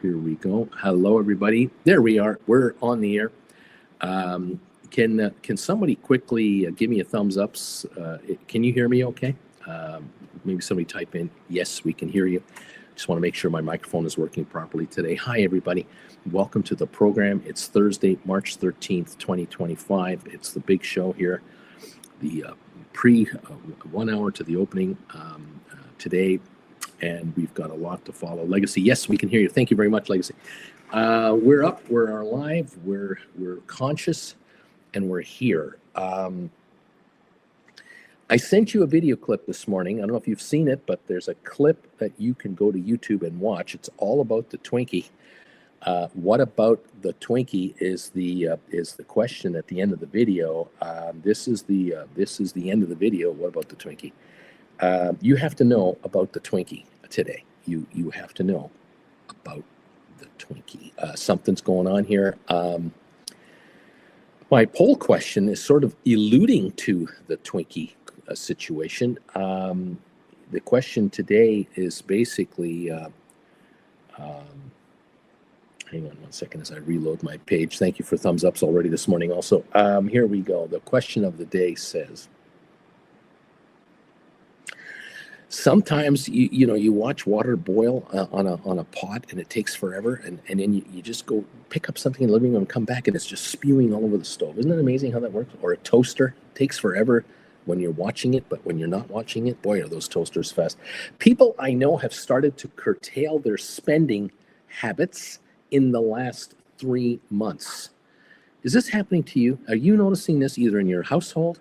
Here we go. Hello, everybody. There we are. We're on the air. Can somebody quickly give me a thumbs up? Can you hear me okay? Maybe somebody type in, yes, we can hear you. Just want to make sure my microphone is working properly today. Hi, everybody. Welcome to the program. It's Thursday, March 13th, 2025. It's the big show here. The 1 hour to the opening today. And we've got a lot to follow. Legacy, yes, we can hear you. Thank you very much, Legacy. We're up, we're alive, we're conscious, and we're here. I sent you a video clip this morning. I don't know if you've seen it, but there's a clip that you can go to YouTube and watch. It's all about the Twinkie. What about the Twinkie is the question at the end of the video. This is the end of the video. What about the Twinkie? You have to know about the Twinkie today. You have to know about the Twinkie. Something's going on here. My poll question is sort of alluding to the Twinkie situation. The question today is basically, hang on one second as I reload my page. Thank you for thumbs ups already this morning also. Here we go. The question of the day says, sometimes you watch water boil on a pot and it takes forever, and then you just go pick up something in the living room and come back and it's just spewing all over the stove. Isn't it amazing how that works? Or a toaster takes forever when you're watching it, but when you're not watching it, boy, are those toasters fast. People I know have started to curtail their spending habits in the last 3 months. Is this happening to you? Are you noticing this either in your household,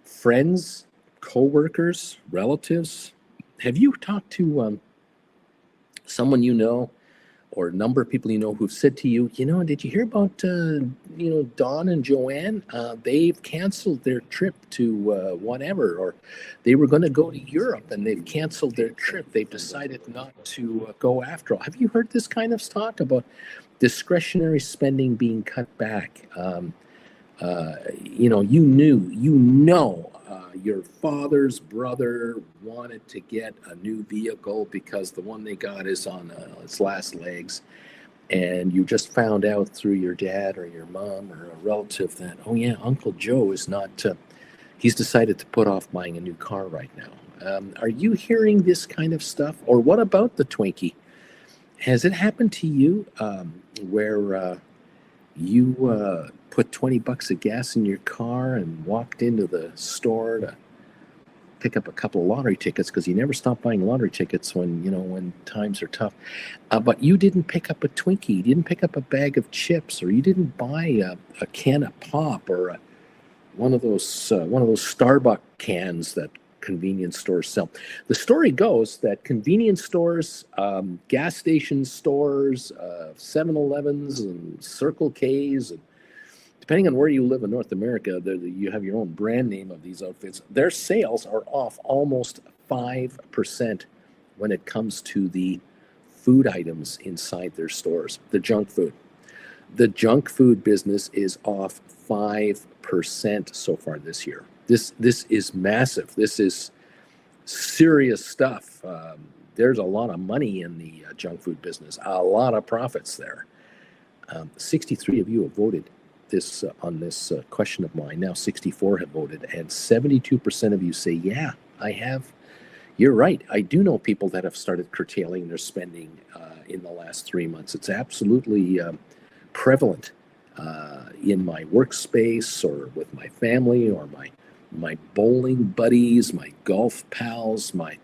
friends, co-workers, relatives? Have you talked to someone you know or a number of people you know who've said to you, did you hear about Don and Joanne? They've canceled their trip to whatever, or they were going to go to Europe and they've canceled their trip. They've decided not to go after all. Have you heard this kind of talk about discretionary spending being cut back? Your father's brother wanted to get a new vehicle because the one they got is on its last legs, and you just found out through your dad or your mom or a relative that, oh yeah, Uncle Joe is not, he's decided to put off buying a new car right now. Are you hearing this kind of stuff? Or what about the Twinkie? Has it happened to you where you put $20 of gas in your car and walked into the store to pick up a couple of lottery tickets because you never stop buying lottery tickets when times are tough, but you didn't pick up a Twinkie, you didn't pick up a bag of chips, or you didn't buy a can of pop or one of those Starbucks cans that convenience stores sell. The story goes that convenience stores, gas station stores, 7-Elevens and Circle K's, and depending on where you live in North America, you have your own brand name of these outfits. Their sales are off almost 5% when it comes to the food items inside their stores, the junk food. The junk food business is off 5% so far this year. This is massive. This is serious stuff. There's a lot of money in the junk food business, a lot of profits there. 63 of you have voted on this question of mine. Now 64 have voted, and 72% of you say, yeah, I have. You're right. I do know people that have started curtailing their spending in the last 3 months. It's absolutely prevalent in my workspace or with my family or my bowling buddies, my golf pals, the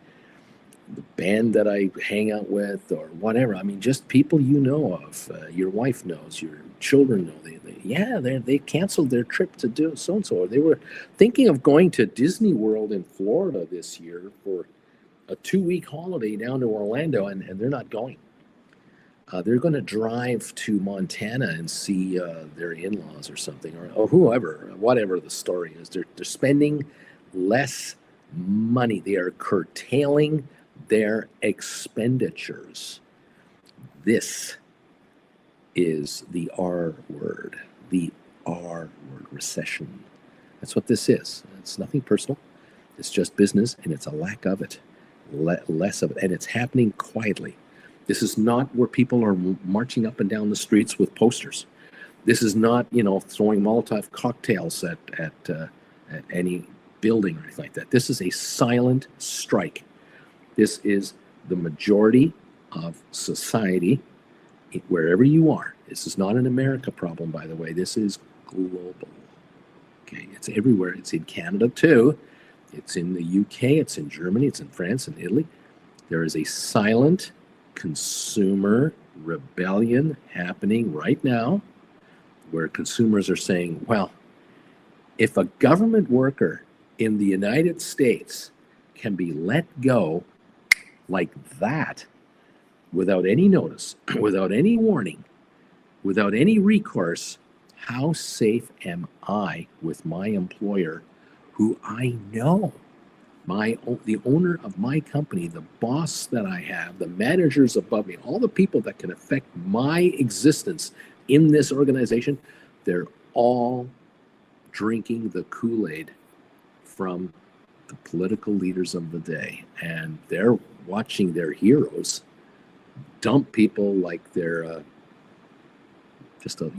band that I hang out with, or whatever. I mean, just people you know of. Your wife knows, your children know. They canceled their trip to do so-and-so. They were thinking of going to Disney World in Florida this year for a 2-week holiday down to Orlando, and they're not going. They're going to drive to Montana and see their in-laws or something, or whoever, whatever the story is. They're spending less money. They are curtailing their expenditures. This is the R word, recession. That's what this is. It's nothing personal. It's just business, and it's a lack of it, less of it, and it's happening quietly. This is not where people are marching up and down the streets with posters. This is not, throwing Molotov cocktails at any building or anything like that. This is a silent strike. This is the majority of society, wherever you are. This is not an America problem, by the way. This is global. Okay, it's everywhere. It's in Canada too. It's in the UK. It's in Germany. It's in France and Italy. There is a silent consumer rebellion happening right now, where consumers are saying, well, if a government worker in the United States can be let go like that, without any notice, without any warning, without any recourse, how safe am I with my employer, who I know, the owner of my company, the boss that I have, the managers above me, all the people that can affect my existence in this organization, they're all drinking the Kool-Aid from the political leaders of the day, and they're watching their heroes dump people like they're just a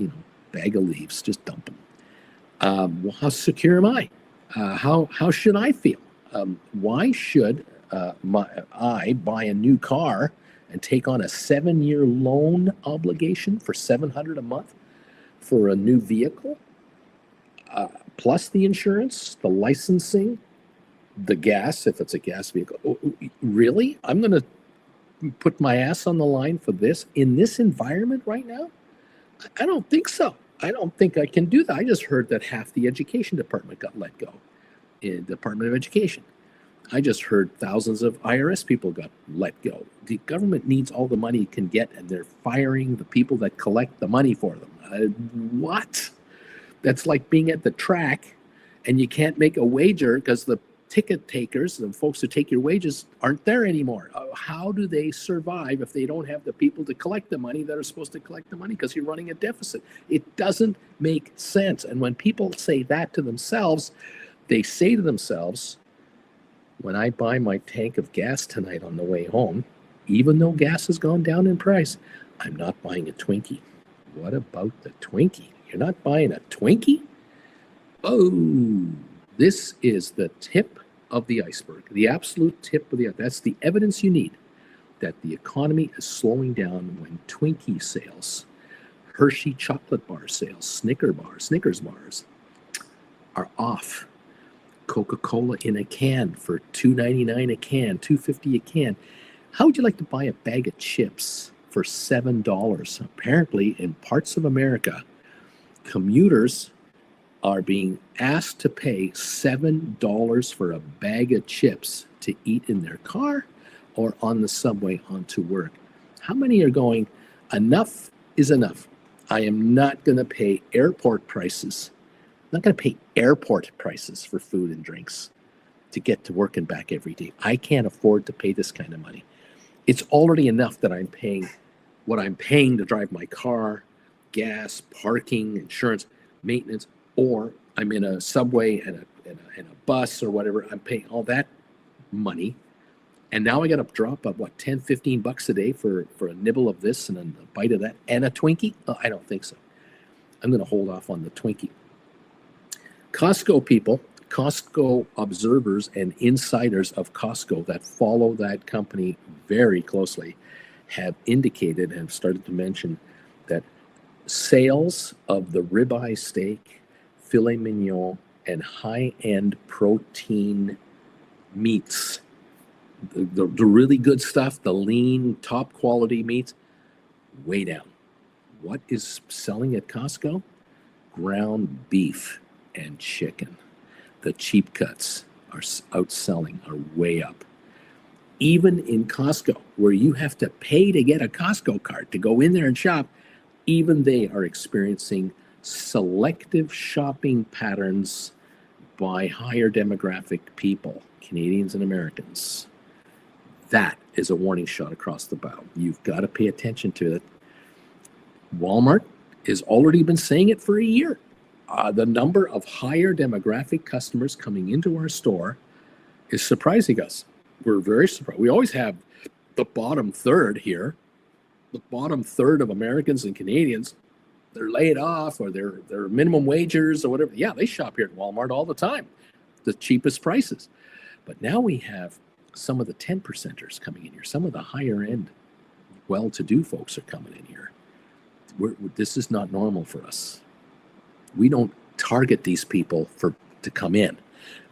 bag of leaves. Just dump them. Well, how secure am I? How should I feel? Why should I buy a new car and take on a 7-year loan obligation for $700 a month for a new vehicle, plus the insurance, the licensing, the gas, if it's a gas vehicle? Really? I'm going to put my ass on the line for this in this environment right now? I don't think so. I don't think I can do that. I just heard that half the education department got let go in the Department of Education. I just heard thousands of IRS people got let go. The government needs all the money it can get, and they're firing the people that collect the money for them. What? That's like being at the track and you can't make a wager because the ticket takers, the folks who take your wages, aren't there anymore. How do they survive if they don't have the people to collect the money that are supposed to collect the money because you're running a deficit? It doesn't make sense. And when people say that to themselves, they say to themselves, when I buy my tank of gas tonight on the way home, even though gas has gone down in price, I'm not buying a Twinkie. What about the Twinkie? You're not buying a Twinkie? Oh, this is the tip of the iceberg, the absolute tip of the iceberg. That's the evidence you need that the economy is slowing down when Twinkie sales, Hershey chocolate bar sales, Snickers bars are off. Coca-Cola in a can for $2.99 a can, $2.50 a can. How would you like to buy a bag of chips for $7? Apparently, in parts of America, commuters are being asked to pay $7 for a bag of chips to eat in their car or on the subway onto work. How many are going, enough is enough? I am not going to pay airport prices. I'm not going to pay airport prices for food and drinks to get to work and back every day. I can't afford to pay this kind of money. It's already enough that I'm paying what I'm paying to drive my car, gas, parking, insurance, maintenance, or I'm in a subway and a bus or whatever. I'm paying all that money. And now I got to drop up, what, 10, 15 bucks a day for a nibble of this and a bite of that and a Twinkie? Oh, I don't think so. I'm going to hold off on the Twinkie. Costco people, Costco observers and insiders of Costco that follow that company very closely have indicated and have started to mention that sales of the ribeye steak, filet mignon, and high-end protein meats, the really good stuff, the lean, top-quality meats, way down. What is selling at Costco? Ground beef and chicken. The cheap cuts are outselling, are way up. Even in Costco, where you have to pay to get a Costco card to go in there and shop, even they are experiencing selective shopping patterns by higher demographic people, Canadians and Americans. That is a warning shot across the bow. You've got to pay attention to it. Walmart has already been saying it for a year. The number of higher demographic customers coming into our store is surprising us. We're very surprised. We always have the bottom third here, the bottom third of Americans and Canadians, they're laid off or they're minimum wagers or whatever. Yeah, they shop here at Walmart all the time, the cheapest prices. But now we have some of the 10 percenters coming in here. Some of the higher end, well-to-do folks are coming in here. This is not normal for us. We don't target these people to come in.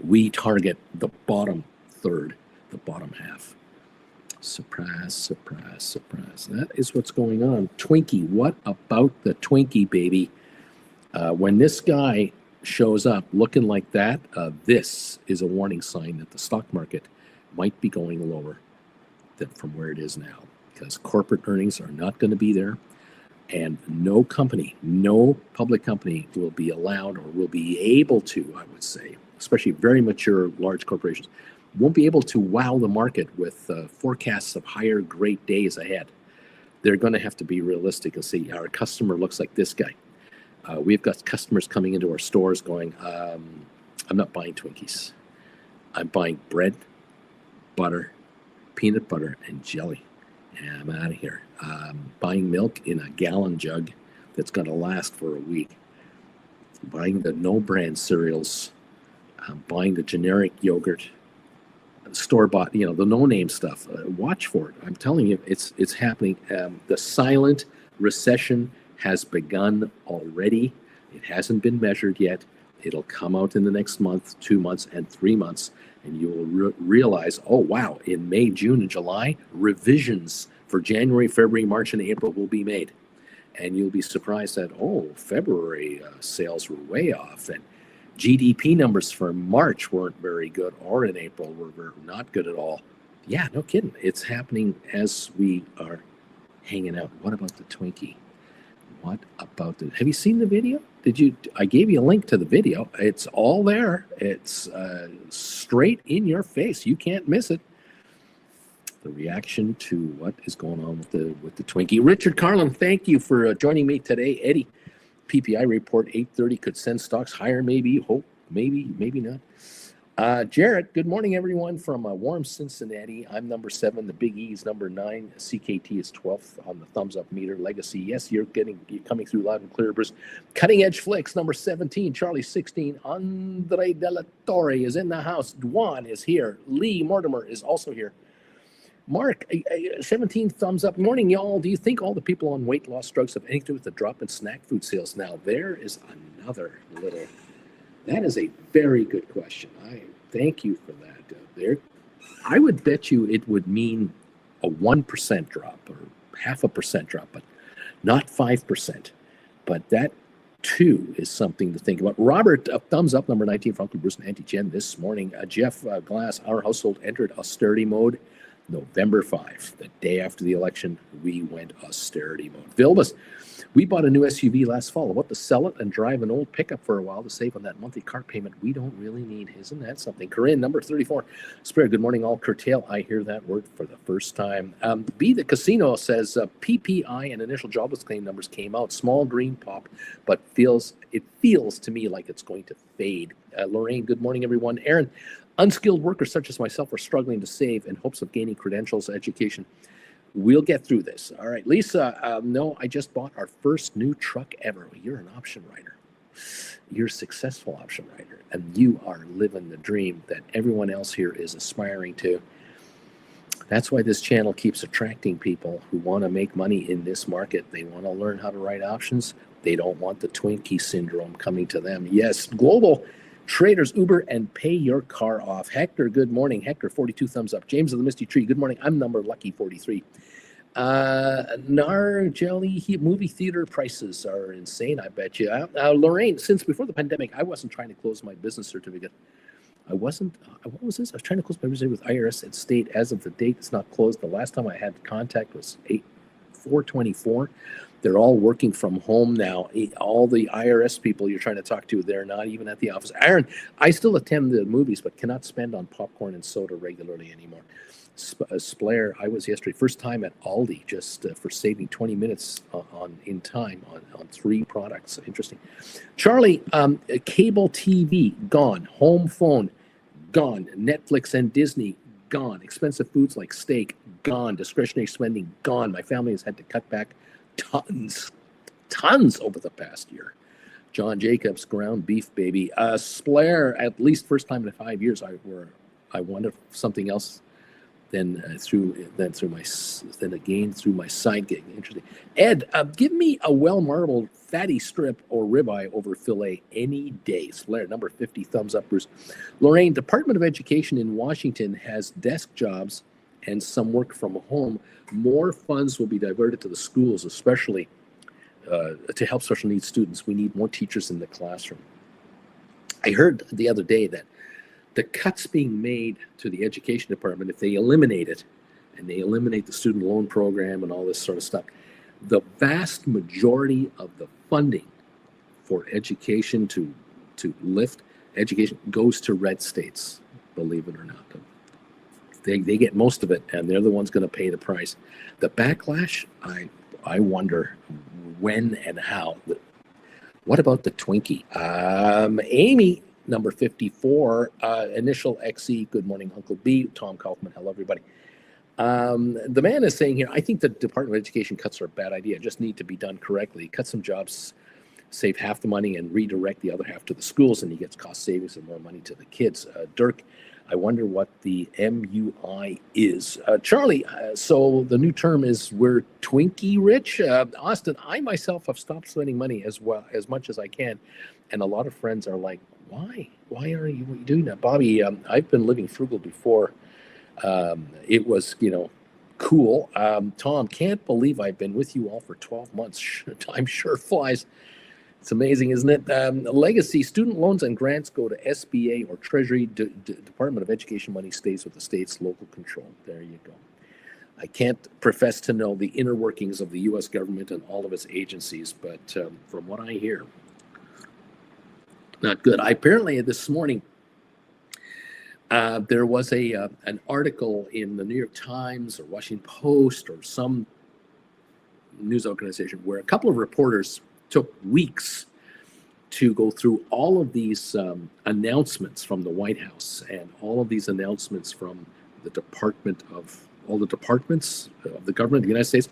We target the bottom third, the bottom half. Surprise, surprise, surprise. That is what's going on. Twinkie, what about the Twinkie, baby? When this guy shows up looking like that, this is a warning sign that the stock market might be going lower than from where it is now, because corporate earnings are not going to be there, and no company, no public company will be allowed or will be able to, I would say, especially very mature large corporations, won't be able to wow the market with forecasts of higher great days ahead. They're going to have to be realistic and say, our customer looks like this guy. We've got customers coming into our stores going, I'm not buying Twinkies. I'm buying bread, butter, peanut butter, and jelly. And I'm out of here. Buying milk in a gallon jug that's going to last for a week. Buying the no-brand cereals. Buying the generic yogurt. Store-bought, the no-name stuff. Watch for it. I'm telling you, it's happening. The silent recession has begun already. It hasn't been measured yet. It'll come out in the next month, 2 months, and 3 months, and you will realize, oh, wow, in May, June, and July, revisions for January, February, March, and April will be made. And you'll be surprised that, February sales were way off, and GDP numbers for March weren't very good, or in April were not good at all. Yeah, no kidding. It's happening as we are hanging out. What about the Twinkie? What about the... Have you seen the video? I gave you a link to the video. It's all there. It's straight in your face. You can't miss it. The reaction to what is going on with the Twinkie. Richard Carlin, thank you for joining me today. Eddie, PPI report 8:30 could send stocks higher, maybe. Hope, maybe not. Jarrett, good morning, everyone, from warm Cincinnati. I'm number 7. The Big E is number 9. CKT is 12th on the thumbs up meter. Legacy, yes, you're coming through loud and clear, Bruce. Cutting Edge Flicks, number 17. Charlie, 16. Andre De La Torre is in the house. Dwan is here. Lee Mortimer is also here. Mark, 17 thumbs up. Morning, y'all. Do you think all the people on weight loss drugs have anything to do with the drop in snack food sales? Now, there is another little... That is a very good question. I thank you for that. I would bet you it would mean a 1% drop or 0.5% drop, but not 5%. But that, too, is something to think about. Robert, thumbs up, number 19 from Uncle Bruce and Auntie Jen this morning. Jeff Glass, our household entered austerity mode November 5, the day after the election. We went austerity mode. Vilbus, we bought a new SUV last fall. About to sell it and drive an old pickup for a while to save on that monthly car payment we don't really need. Isn't that something? Corinne, number 34. Spirit, good morning, all. Curtail, I hear that word for the first time. B, the casino says PPI and initial jobless claim numbers came out. Small green pop, but it feels to me like it's going to fade. Lorraine, good morning, everyone. Aaron, unskilled workers such as myself are struggling to save in hopes of gaining credentials, education. We'll get through this. All right, Lisa, no, I just bought our first new truck ever. You're an option writer. You're a successful option writer, and you are living the dream that everyone else here is aspiring to. That's why this channel keeps attracting people who want to make money in this market. They want to learn how to write options. They don't want the Twinkie syndrome coming to them. Yes, global traders, Uber, and pay your car off. Hector, good morning. Hector, 42 thumbs up. James of the Misty Tree, good morning. I'm number lucky 43. Nar Jelly, movie theater prices are insane, I bet you. Lorraine, since before the pandemic, I wasn't trying to close my business certificate. What was this? I was trying to close my business with IRS and state as of the date. It's not closed. The last time I had contact was 4/24. They're all working from home now. All the IRS people you're trying to talk to, they're not even at the office. Aaron, I still attend the movies, but cannot spend on popcorn and soda regularly anymore. Splair, I was yesterday, first time at Aldi, just for saving 20 minutes in time on 3 products. Interesting. Charlie, cable TV, gone. Home phone, gone. Netflix and Disney, gone. Expensive foods like steak, gone. Discretionary spending gone. My family has had to cut back tons over the past year. John Jacobs, ground beef, baby. Splair, at least first time in 5 years, I wanted something else than again through my side gig. Interesting. Ed, give me a well marbled fatty strip or ribeye over filet any day. Splair, number 50, thumbs up, Bruce. Lorraine, Department of Education in Washington has desk jobs and some work from home. More funds will be diverted to the schools, especially to help special needs students. We need more teachers in the classroom. I heard the other day that the cuts being made to the education department, if they eliminate it, and they eliminate the student loan program and all this sort of stuff, the vast majority of the funding for education to lift education goes to red states, believe it or not. They get most of it, and they're the ones going to pay the price. The backlash, I wonder when and how. What about the Twinkie? Amy, number 54, initial XE, good morning, Uncle B. Tom Kaufman, hello, everybody. The man is saying here, I think the Department of Education cuts are a bad idea, just need to be done correctly. Cut some jobs, save half the money, and redirect the other half to the schools, and he gets cost savings and more money to the kids. Dirk, I wonder what the MUI is. Charlie, so the new term is we're Twinkie rich. Austin, I myself have stopped spending money as much as I can. And a lot of friends are like, why? Why are you doing that? Bobby, I've been living frugal before. It was, cool. Tom, can't believe I've been with you all for 12 months. Time sure flies. It's amazing, isn't it? Legacy, student loans and grants go to SBA or Treasury. Department of Education money stays with the state's local control. There you go. I can't profess to know the inner workings of the U.S. government and all of its agencies, but from what I hear, not good. Apparently this morning, there was an article in the New York Times or Washington Post or some news organization where a couple of reporters took weeks to go through all of these announcements from the White House and all of these announcements from all the departments of the government of the United States,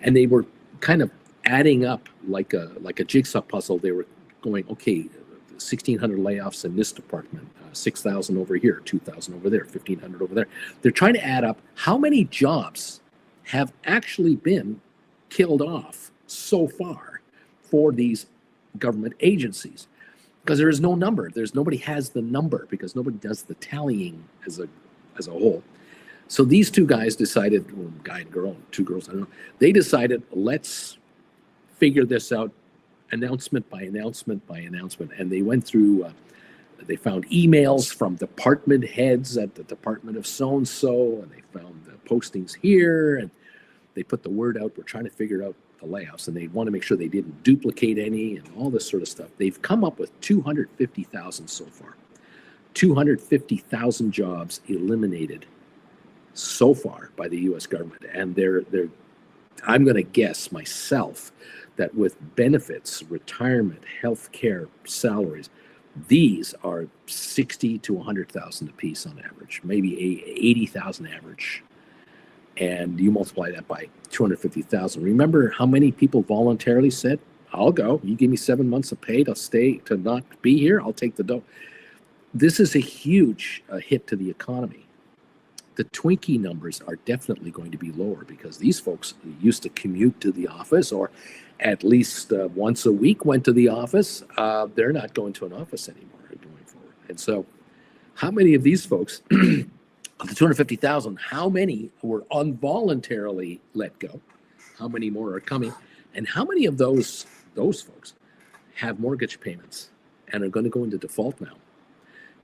and they were kind of adding up like a jigsaw puzzle. They were going, okay, 1,600 layoffs in this department, 6,000 over here, 2,000 over there, 1,500 over there. They're trying to add up how many jobs have actually been killed off so far for these government agencies, because there is no number. Nobody has the number because nobody does the tallying as a whole. So these two guys decided, well, guy and girl, two girls, I don't know. They decided, let's figure this out, announcement by announcement by announcement, and they went through. They found emails from department heads at the Department of so and so, and they found the postings here, and they put the word out. We're trying to figure out the layoffs, and they want to make sure they didn't duplicate any and all this sort of stuff. They've come up with 250,000 so far. 250,000 jobs eliminated so far by the U.S. government, and they're I'm going to guess myself that with benefits, retirement, health care, salaries, these are 60 to 100,000 apiece on average, maybe 80,000 average. And you multiply that by 250,000. Remember how many people voluntarily said, I'll go. You give me 7 months of pay to not be here, I'll take the dough. This is a huge hit to the economy. The Twinkie numbers are definitely going to be lower because these folks used to commute to the office or at least once a week went to the office. They're not going to an office anymore going forward. And so how many of these folks, of the 250,000, how many were involuntarily let go? How many more are coming? And how many of those folks have mortgage payments and are going to go into default now?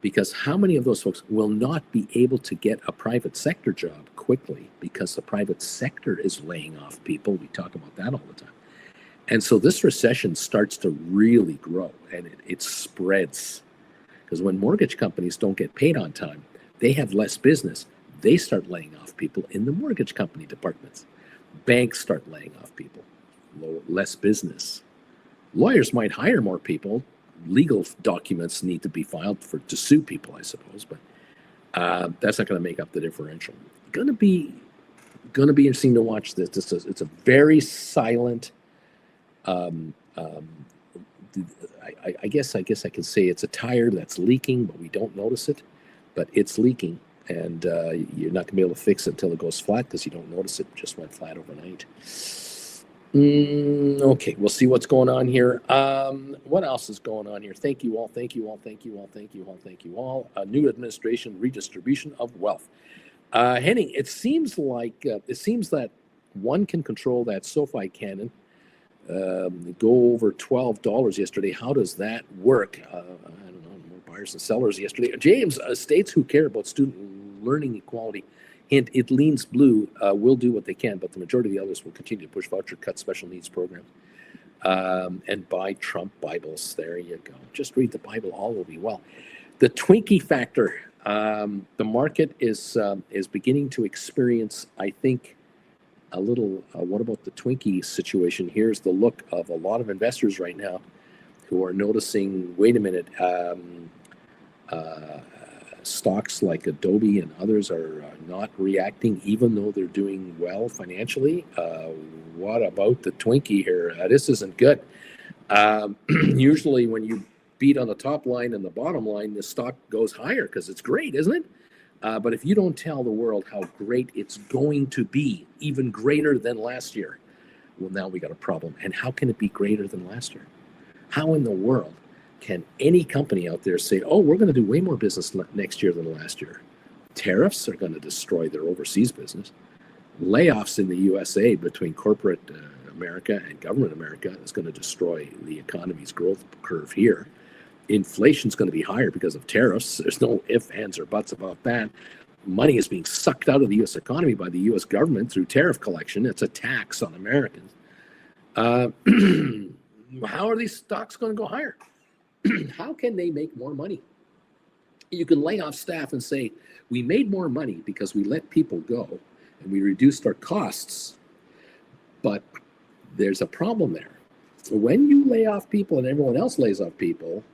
Because how many of those folks will not be able to get a private sector job quickly because the private sector is laying off people? We talk about that all the time. And so this recession starts to really grow, and it spreads. Because when mortgage companies don't get paid on time, they have less business. They start laying off people in the mortgage company departments. Banks start laying off people, less business. Lawyers might hire more people. Legal documents need to be filed to sue people, I suppose, but that's not going to make up the differential. Going to be going to be interesting to watch this. It's a very silent. I guess I can say it's a tire that's leaking, but we don't notice it. But it's leaking, and you're not going to be able to fix it until it goes flat because you don't notice it just went flat overnight. Okay, we'll see what's going on here. What else is going on here? Thank you all. Thank you all. Thank you all. Thank you all. Thank you all. A new administration, redistribution of wealth. Henning, it seems that one can control that SoFi cannon. Go over $12 yesterday. How does that work? I don't know. More buyers and sellers yesterday. James, states who care about student learning equality, hint, it leans blue, will do what they can, but the majority of the others will continue to push voucher cut special needs programs and buy Trump Bibles. There you go. Just read the Bible, all will be well. The Twinkie factor. The market is beginning to experience, I think, a little, what about the Twinkie situation? Here's the look of a lot of investors right now who are noticing, wait a minute, stocks like Adobe and others are not reacting even though they're doing well financially. What about the Twinkie here? This isn't good. Usually when you beat on the top line and the bottom line, the stock goes higher because it's great, isn't it? But if you don't tell the world how great it's going to be, even greater than last year, well, now we got a problem. And how can it be greater than last year? How in the world can any company out there say, oh, we're going to do way more business next year than last year? Tariffs are going to destroy their overseas business. Layoffs in the USA between corporate America and government America is going to destroy the economy's growth curve here. Inflation's going to be higher because of tariffs. There's no ifs, ands, or buts about that. Money is being sucked out of the U.S. economy by the U.S. government through tariff collection. It's a tax on Americans. How are these stocks going to go higher? How can they make more money? You can lay off staff and say, we made more money because we let people go and we reduced our costs. But there's a problem there. When you lay off people and everyone else lays off people,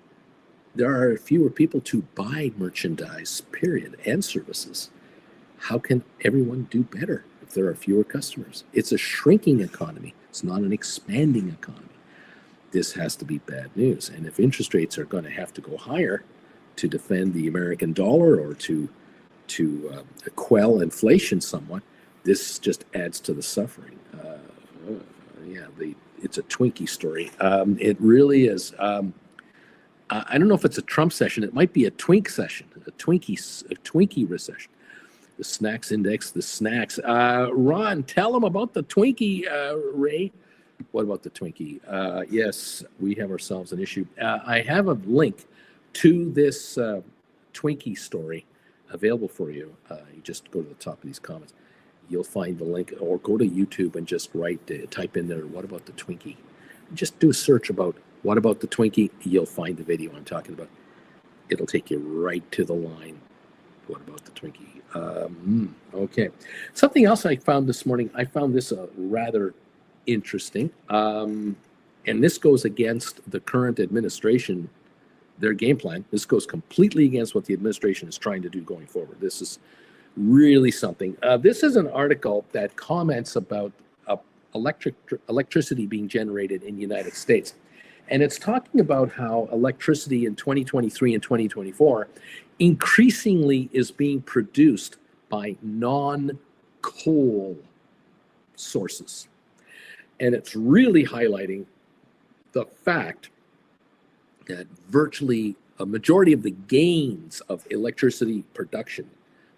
there are fewer people to buy merchandise, period, and services. How can everyone do better if there are fewer customers? It's a shrinking economy. It's not an expanding economy. This has to be bad news. And if interest rates are going to have to go higher to defend the American dollar or to quell inflation somewhat, this just adds to the suffering. It's a Twinkie story. It really is. I don't know if it's a Trump session. It might be a Twink session, a Twinkie recession. The snacks index, the snacks. Ron, tell them about the Twinkie, Ray. What about the Twinkie? Yes, we have ourselves an issue. I have a link to this Twinkie story available for you. You just go to the top of these comments. You'll find the link, or go to YouTube and just type in there, what about the Twinkie? Just do a search about what about the Twinkie. You'll find the video I'm talking about. It'll take you right to the line. What about the Twinkie? Okay. Something else I found this morning, I found this rather interesting. And this goes against the current administration, their game plan. This goes completely against what the administration is trying to do going forward. This is really something. This is an article that comments about electricity being generated in the United States. And it's talking about how electricity in 2023 and 2024 increasingly is being produced by non-coal sources. And it's really highlighting the fact that virtually a majority of the gains of electricity production,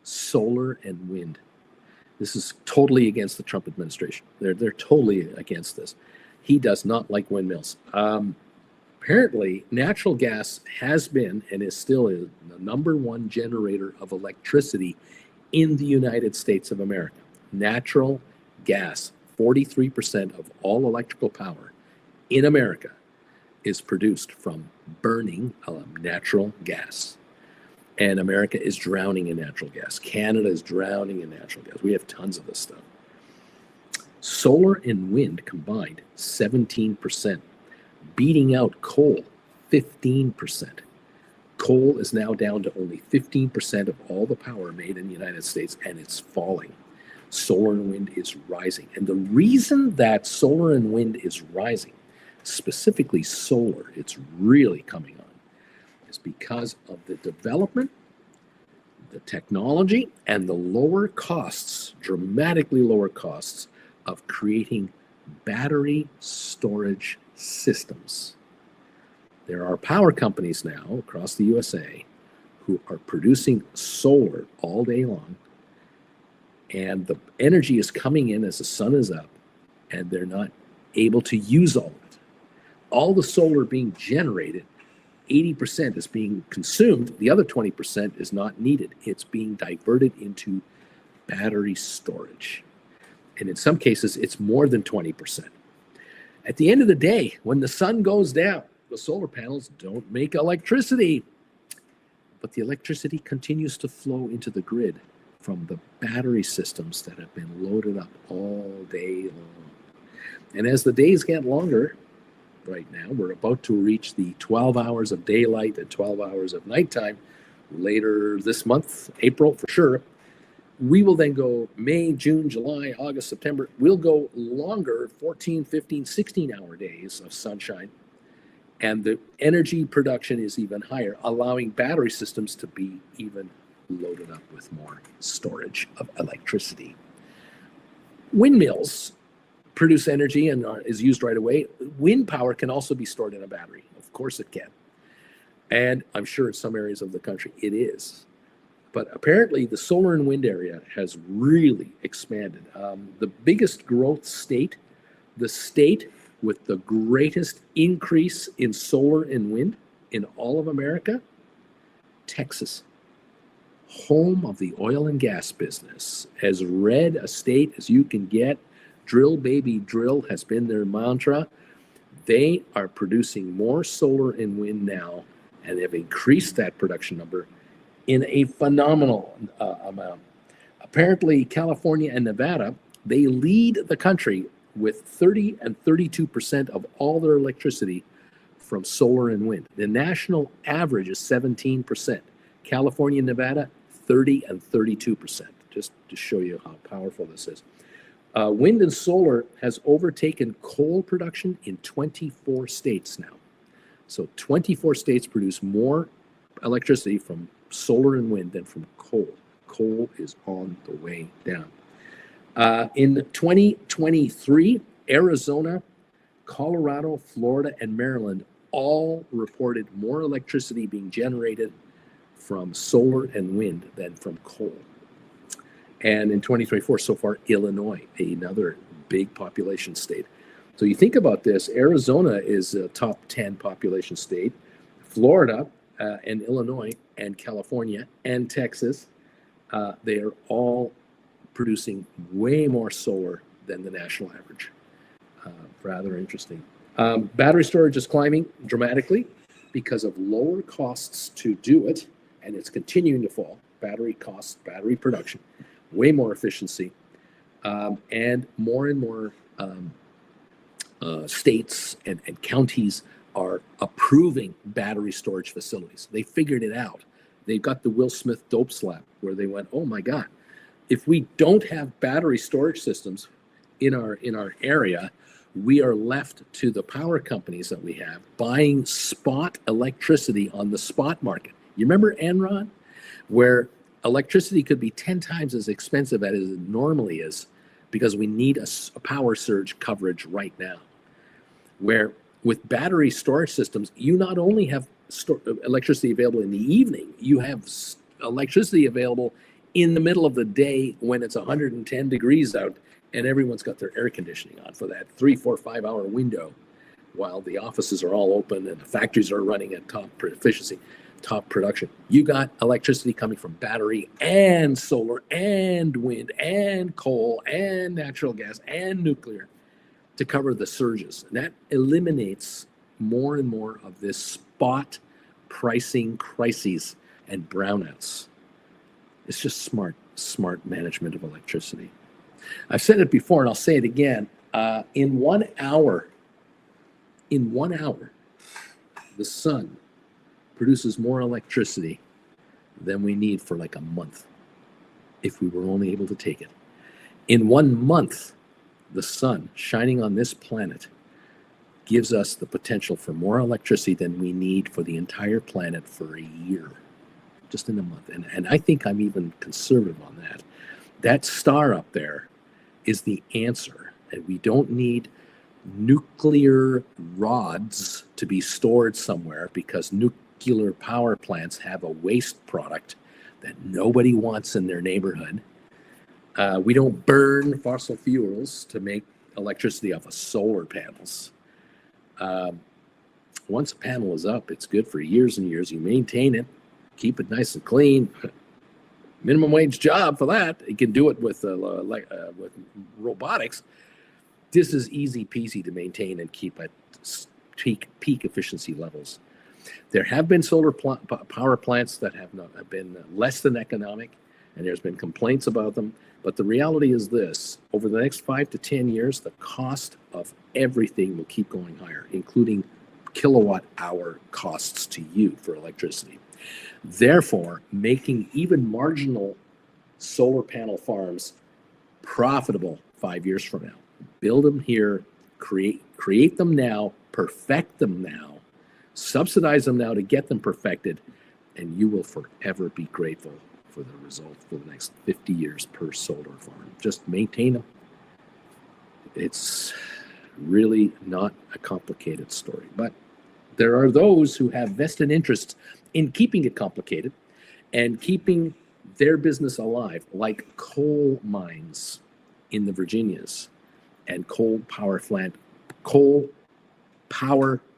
solar and wind. This is totally against the Trump administration. They're totally against this. He does not like windmills. Apparently, natural gas has been and is still the number one generator of electricity in the United States of America. Natural gas, 43% of all electrical power in America is produced from burning natural gas. And America is drowning in natural gas. Canada is drowning in natural gas. We have tons of this stuff. Solar and wind combined, 17%, beating out coal, 15%. Coal is now down to only 15% of all the power made in the United States, and it's falling. Solar and wind is rising. And the reason that solar and wind is rising, specifically solar, it's really coming on, is because of the development, the technology, and the lower costs, dramatically lower costs of creating battery storage systems. There are power companies now across the USA who are producing solar all day long, and the energy is coming in as the sun is up, and they're not able to use all of it. All the solar being generated, 80% is being consumed. The other 20% is not needed. It's being diverted into battery storage. And in some cases, it's more than 20%. At the end of the day, when the sun goes down, the solar panels don't make electricity, but the electricity continues to flow into the grid from the battery systems that have been loaded up all day long. And as the days get longer, right now, we're about to reach the 12 hours of daylight and 12 hours of nighttime later this month, April for sure. We will then go May, June, July, August, September. We'll go longer, 14, 15, 16-hour days of sunshine. And the energy production is even higher, allowing battery systems to be even loaded up with more storage of electricity. Windmills produce energy and is used right away. Wind power can also be stored in a battery. Of course it can. And I'm sure in some areas of the country it is. But apparently the solar and wind area has really expanded. The biggest growth state, the state with the greatest increase in solar and wind in all of America, Texas, home of the oil and gas business, as red a state as you can get. Drill, baby, drill has been their mantra. They are producing more solar and wind now, and they've increased that production number in a phenomenal amount. Apparently, California and Nevada, they lead the country with 30 and 32% of all their electricity from solar and wind. The national average is 17%. California and Nevada, 30 and 32%, just to show you how powerful this is. Wind and solar has overtaken coal production in 24 states now. So 24 states produce more electricity from solar and wind than from coal. Coal is on the way down. In 2023, Arizona, Colorado, Florida, and Maryland all reported more electricity being generated from solar and wind than from coal. And in 2024, so far, Illinois, another big population state. So you think about this, Arizona is a top 10 population state. Florida and Illinois and California and Texas, they are all producing way more solar than the national average. Rather interesting. Battery storage is climbing dramatically because of lower costs to do it, and it's continuing to fall. Battery costs, battery production, way more efficiency, and more states and counties are approving battery storage facilities. They figured it out. They've got the Will Smith dope slap where they went, oh my God, if we don't have battery storage systems in our area, we are left to the power companies that we have buying spot electricity on the spot market. You remember Enron, where electricity could be 10 times as expensive as it normally is because we need a power surge coverage right now. Where with battery storage systems, you not only have electricity available in the evening, you have electricity available in the middle of the day when it's 110 degrees out and everyone's got their air conditioning on for that 3, 4, 5 hour window while the offices are all open and the factories are running at top efficiency, top production. You got electricity coming from battery and solar and wind and coal and natural gas and nuclear to cover the surges. And that eliminates more and more of this spot pricing crises and brownouts. It's just smart management of electricity. I've said it before and I'll say it again. In 1 hour, the sun produces more electricity than we need for like a month if we were only able to take it. In 1 month, the sun shining on this planet gives us the potential for more electricity than we need for the entire planet for a year, just in a month. And I think I'm even conservative on that. That star up there is the answer. And we don't need nuclear rods to be stored somewhere, because nuclear power plants have a waste product that nobody wants in their neighborhood. We don't burn fossil fuels to make electricity off of solar panels. Once a panel is up, it's good for years and years. You maintain it, keep it nice and clean. Minimum wage job for that. You can do it with robotics. This is easy peasy to maintain and keep at peak efficiency levels. There have been solar power plants that have been less than economic, and there's been complaints about them. But the reality is this: over the next 5 to 10 years, the cost of everything will keep going higher, including kilowatt hour costs to you for electricity. Therefore, making even marginal solar panel farms profitable 5 years from now. Build them here, create them now, perfect them now, subsidize them now to get them perfected, and you will forever be grateful for the result for the next 50 years per solar farm. Just maintain them. It's really not a complicated story, but there are those who have vested interests in keeping it complicated and keeping their business alive, like coal mines in the Virginias and coal power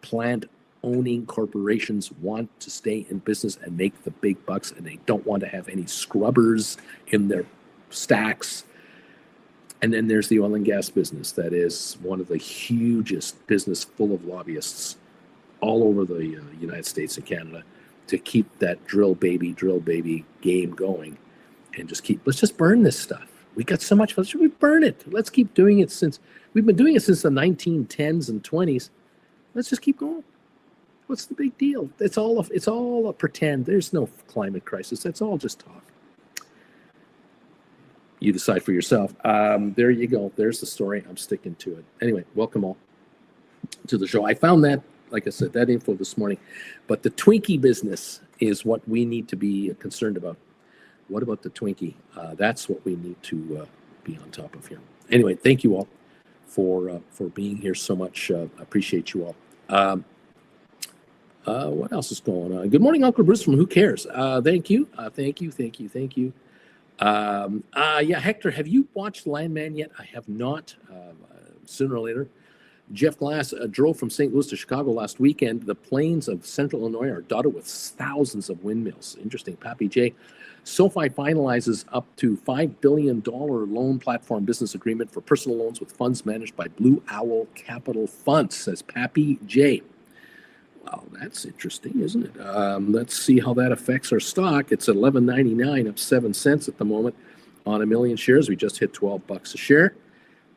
plant owning corporations want to stay in business and make the big bucks, and they don't want to have any scrubbers in their stacks. And then there's the oil and gas business that is one of the hugest business, full of lobbyists all over the United States and Canada to keep that drill baby game going, and let's just burn this stuff. We got so much, should we burn it? Let's keep doing it we've been doing it since the 1910s and 20s. Let's just keep going. What's the big deal? It's all a pretend. There's no climate crisis. That's all just talk. You decide for yourself. There you go. There's the story. I'm sticking to it. Anyway, welcome all to the show. I found that, like I said, that info this morning. But the Twinkie business is what we need to be concerned about. What about the Twinkie? That's what we need to be on top of here. Anyway, thank you all for being here so much. Appreciate you all. What else is going on? Good morning, Uncle Bruce from Who Cares? Thank you. Thank you. Yeah, Hector, have you watched Landman yet? I have not. Sooner or later. Jeff Glass drove from St. Louis to Chicago last weekend. The plains of central Illinois are dotted with thousands of windmills. Interesting. Pappy J. SoFi finalizes up to $5 billion loan platform business agreement for personal loans with funds managed by Blue Owl Capital Funds, says Pappy J. Wow, that's interesting, isn't it? Let's see how that affects our stock. It's at $11.99, up 7 cents at the moment on a million shares. We just hit $12 a share.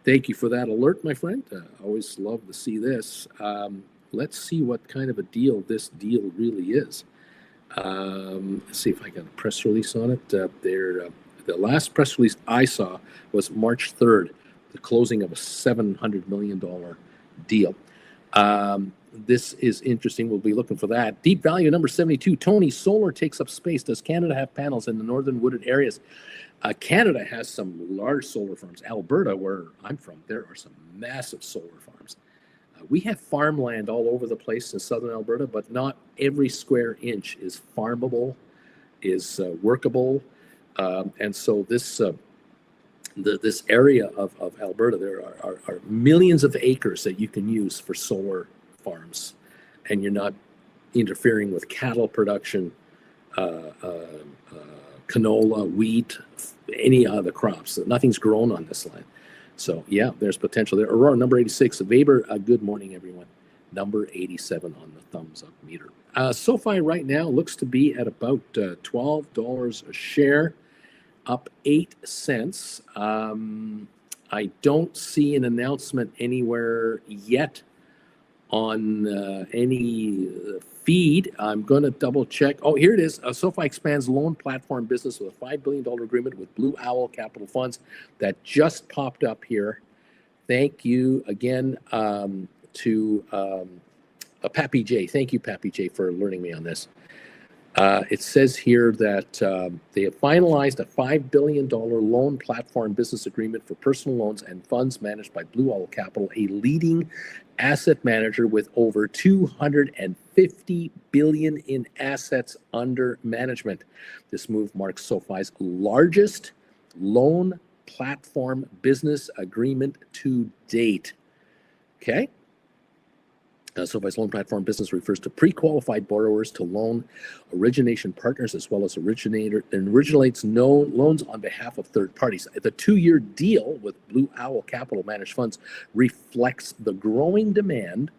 Thank you for that alert, my friend. Always love to see this. Let's see what kind of a deal this deal really is. Let's see if I got a press release on it. The last press release I saw was March 3rd, the closing of a $700 million deal. This is interesting. We'll be looking for that. Deep value number 72. Tony, solar takes up space. Does Canada have panels in the northern wooded areas? Canada has some large solar farms. Alberta, where I'm from, there are some massive solar farms. We have farmland all over the place in southern Alberta, but not every square inch is farmable, is workable. And so this area of Alberta, there are millions of acres that you can use for solar farms, and you're not interfering with cattle production, canola, wheat, any other crops. Nothing's grown on this land. So yeah, there's potential there. Aurora, number 86. Weber, good morning, everyone. Number 87 on the thumbs up meter. SoFi right now looks to be at about $12 a share, up 8 cents. I don't see an announcement anywhere yet on any feed. I'm going to double check. Oh, here it is. SoFi expands loan platform business with a $5 billion agreement with Blue Owl Capital Funds. That just popped up here. Thank you again to Pappy J. Thank you, Pappy J, for alerting me on this. It says here that they have finalized a $5 billion loan platform business agreement for personal loans and funds managed by Blue Owl Capital, a leading asset manager with over $250 billion in assets under management. This move marks SoFi's largest loan platform business agreement to date. Okay. SoFi's loan platform business refers to pre-qualified borrowers to loan origination partners, as well as originates loans on behalf of third parties. The 2-year deal with Blue Owl Capital Managed Funds reflects the growing demand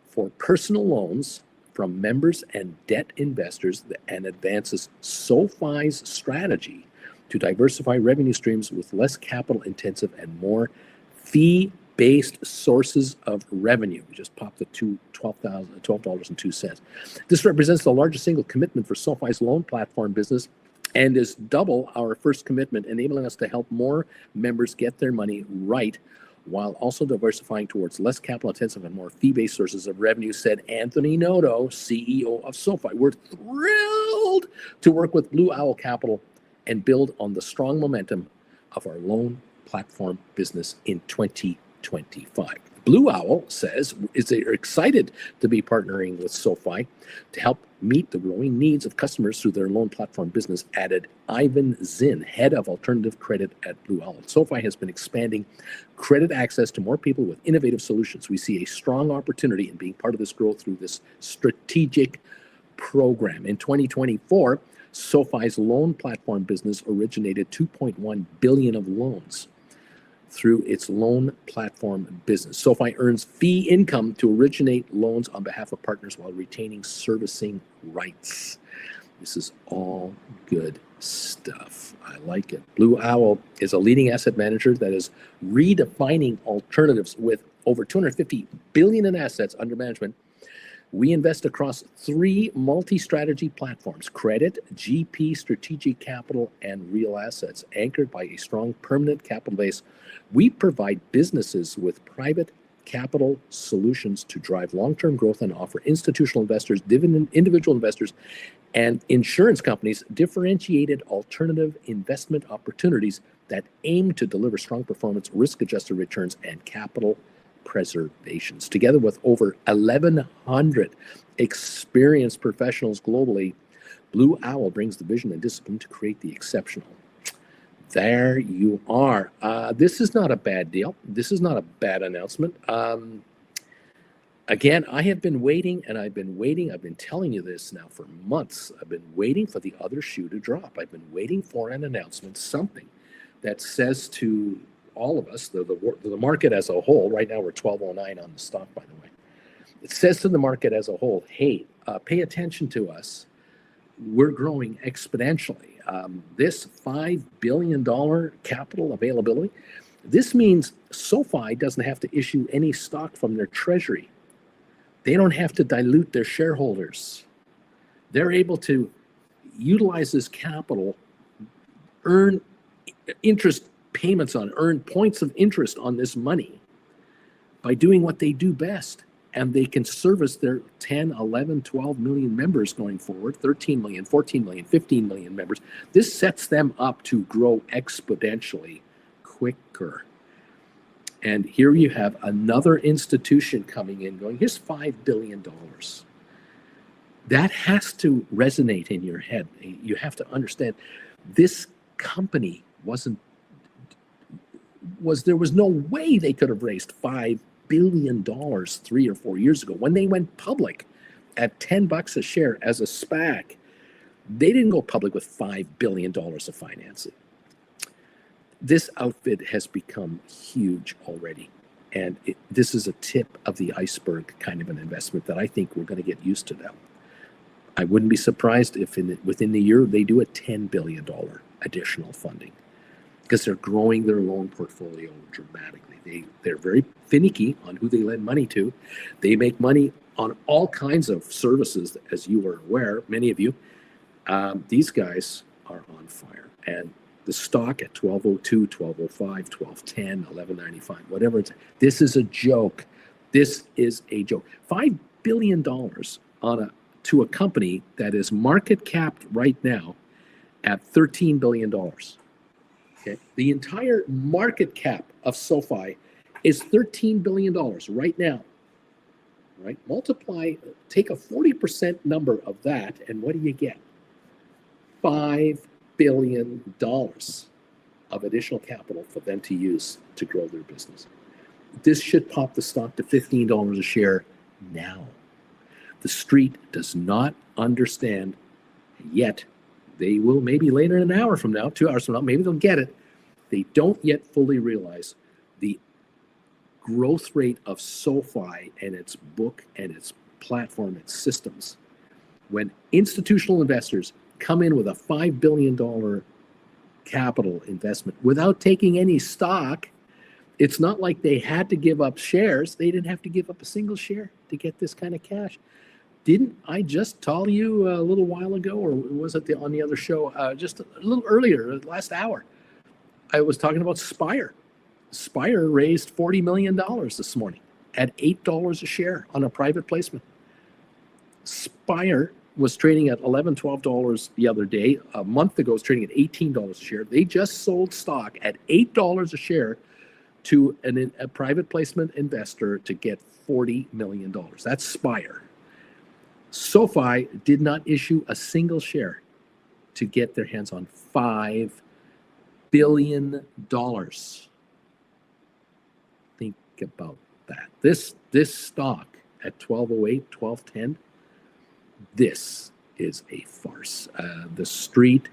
for personal loans from members and debt investors and advances SoFi's strategy to diversify revenue streams with less capital-intensive and more fee-based sources of revenue. We just popped the $12.02. This represents the largest single commitment for SoFi's loan platform business and is double our first commitment, enabling us to help more members get their money right while also diversifying towards less capital-intensive and more fee-based sources of revenue, said Anthony Noto, CEO of SoFi. We're thrilled to work with Blue Owl Capital and build on the strong momentum of our loan platform business in 2025. Blue Owl says they're excited to be partnering with SoFi to help meet the growing needs of customers through their loan platform business, added Ivan Zinn, head of alternative credit at Blue Owl. SoFi has been expanding credit access to more people with innovative solutions. We see a strong opportunity in being part of this growth through this strategic program. In 2024, SoFi's loan platform business originated $2.1 billion of loans through its loan platform business. SoFi earns fee income to originate loans on behalf of partners while retaining servicing rights. This is all good stuff. I like it. Blue Owl is a leading asset manager that is redefining alternatives with over $250 billion in assets under management. We invest across 3 multi-strategy platforms: credit, GP, strategic capital, and real assets. Anchored by a strong permanent capital base, we provide businesses with private capital solutions to drive long-term growth and offer institutional investors, individual investors, and insurance companies differentiated alternative investment opportunities that aim to deliver strong performance, risk-adjusted returns, and capital preservations. Together with over 1,100 experienced professionals globally, Blue Owl brings the vision and discipline to create the exceptional. There you are. This is not a bad deal. This is not a bad announcement. Again, I have been waiting and I've been waiting. I've been telling you this now for months. I've been waiting for the other shoe to drop. I've been waiting for an announcement, something that says to all of us, the market as a whole. Right now we're 1209 on the stock, by the way. It says to the market as a whole, hey, pay attention to us. We're growing exponentially. This $5 billion capital availability, this means SoFi doesn't have to issue any stock from their treasury. They don't have to dilute their shareholders. They're able to utilize this capital, earn interest payments on, earn points of interest on this money by doing what they do best. And they can service their 10, 11, 12 million members going forward, 13 million, 14 million, 15 million members. This sets them up to grow exponentially quicker. And here you have another institution coming in going, here's $5 billion. That has to resonate in your head. You have to understand this company there was no way they could have raised $5 billion 3 or 4 years ago. When they went public at $10 a share as a SPAC, they didn't go public with $5 billion of financing. This outfit has become huge already. And this is a tip of the iceberg kind of an investment that I think we're going to get used to now. I wouldn't be surprised if within the year they do a $10 billion additional funding. because they're growing their loan portfolio dramatically. They're very finicky on who they lend money to. They make money on all kinds of services, as you are aware, many of you. These guys are on fire. And the stock at 1202, 1205, 1210, 1195, whatever it's, this is a joke. This is a joke. $5 billion to a company that is market capped right now at $13 billion. Okay. The entire market cap of SoFi is $13 billion right now. Right? Multiply, take a 40% number of that, and what do you get? $5 billion of additional capital for them to use to grow their business. This should pop the stock to $15 a share now. The street does not understand yet. They will maybe later in an hour from now, 2 hours from now, maybe they'll get it. They don't yet fully realize the growth rate of SoFi and its book and its platform, its systems. When institutional investors come in with a $5 billion capital investment without taking any stock, it's not like they had to give up shares. They didn't have to give up a single share to get this kind of cash. Didn't I just tell you a little while ago, or was it on the other show, just a little earlier, last hour, I was talking about Spire. Spire raised $40 million this morning at $8 a share on a private placement. Spire was trading at $11, $12 the other day. A month ago, it was trading at $18 a share. They just sold stock at $8 a share to a private placement investor to get $40 million. That's Spire. SoFi did not issue a single share to get their hands on $5 billion. Think about that. This stock at 1208, 1210, this is a farce. The street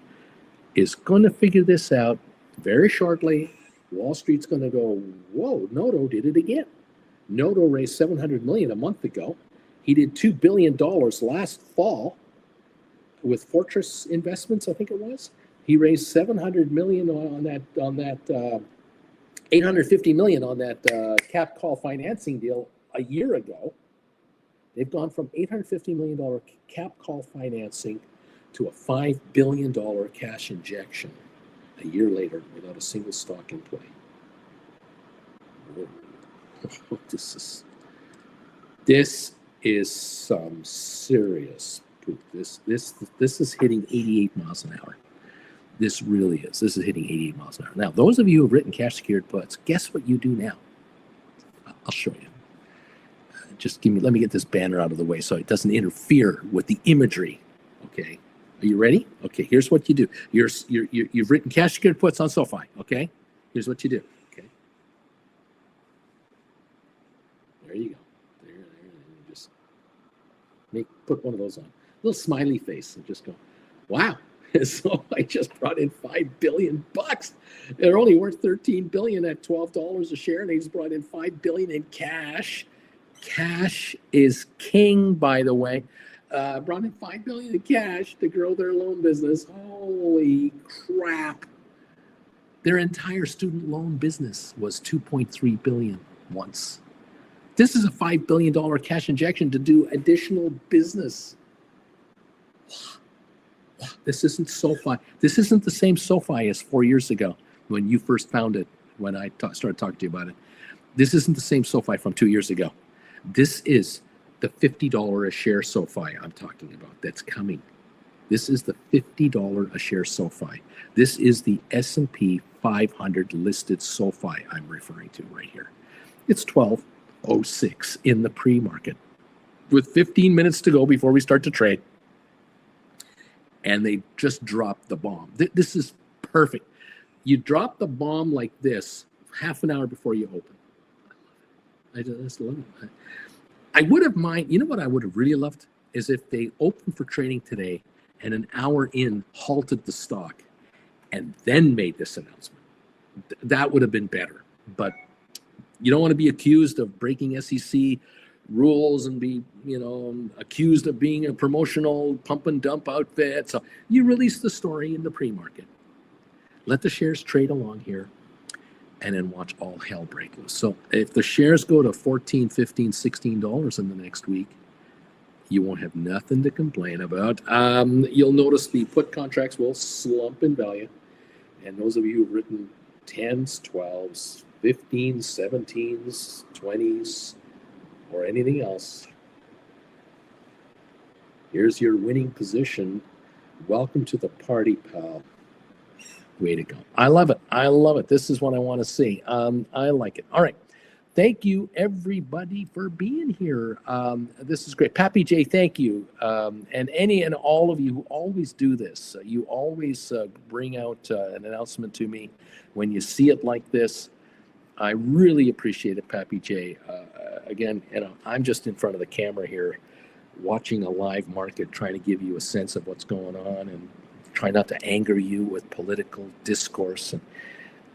is going to figure this out very shortly. Wall Street's going to go, whoa, Noto did it again. Noto raised $700 million a month ago. He did $2 billion last fall with Fortress Investments, I think it was. He raised $700 million on that $850 million on that cap call financing deal a year ago. They've gone from $850 million cap call financing to a $5 billion cash injection a year later without a single stock in play. Whoa. This is some serious poop. This is hitting 88 miles an hour. This really is. This is hitting 88 miles an hour. Now, those of you who have written cash secured puts, guess what you do now? I'll show you. Let me get this banner out of the way so it doesn't interfere with the imagery. Okay. Are you ready? Okay, here's what you do. You've written cash secured puts on SoFi. Okay. Here's what you do. Okay. There you go. There. Just put one of those on. A little smiley face and just go, wow. So I just brought in $5 billion. They're only worth $13 billion at $12 a share, and they just brought in $5 billion in cash. Cash is king, by the way. Brought in $5 billion in cash to grow their loan business. Holy crap! Their entire student loan business was $2.3 billion once. This is a $5 billion cash injection to do additional business. This isn't SoFi. This isn't the same SoFi as 4 years ago when you first found it, when I started talking to you about it. This isn't the same SoFi from 2 years ago. This is the $50 a share SoFi I'm talking about that's coming. This is the $50 a share SoFi. This is the S&P 500 listed SoFi I'm referring to right here. It's 12:06 in the pre-market with 15 minutes to go before we start to trade. And they just dropped the bomb. This is perfect. You drop the bomb like this half an hour before you open. I just love it. I would have you know what I would have really loved is if they opened for trading today and an hour in halted the stock and then made this announcement. That would have been better. But you don't want to be accused of breaking SEC rules and be, accused of being a promotional pump and dump outfit. So you release the story in the pre-market. let the shares trade along here, and then watch all hell break loose. So if the shares go to 14, 15, $16 in the next week, you won't have nothing to complain about. You'll notice the put contracts will slump in value. And those of you who've written 10s, 12s, 15s, 17s, 20s, or anything else, here's your winning position. Welcome to the party, pal. Way to go. I love it. I love it. This is what I want to see. I like it. All right. Thank you, everybody, for being here. This is great. Pappy J, thank you. And any and all of you who always do this. You always bring out an announcement to me when you see it like this. I really appreciate it, Pappy J. Again, I'm just in front of the camera here watching a live market, trying to give you a sense of what's going on and try not to anger you with political discourse. And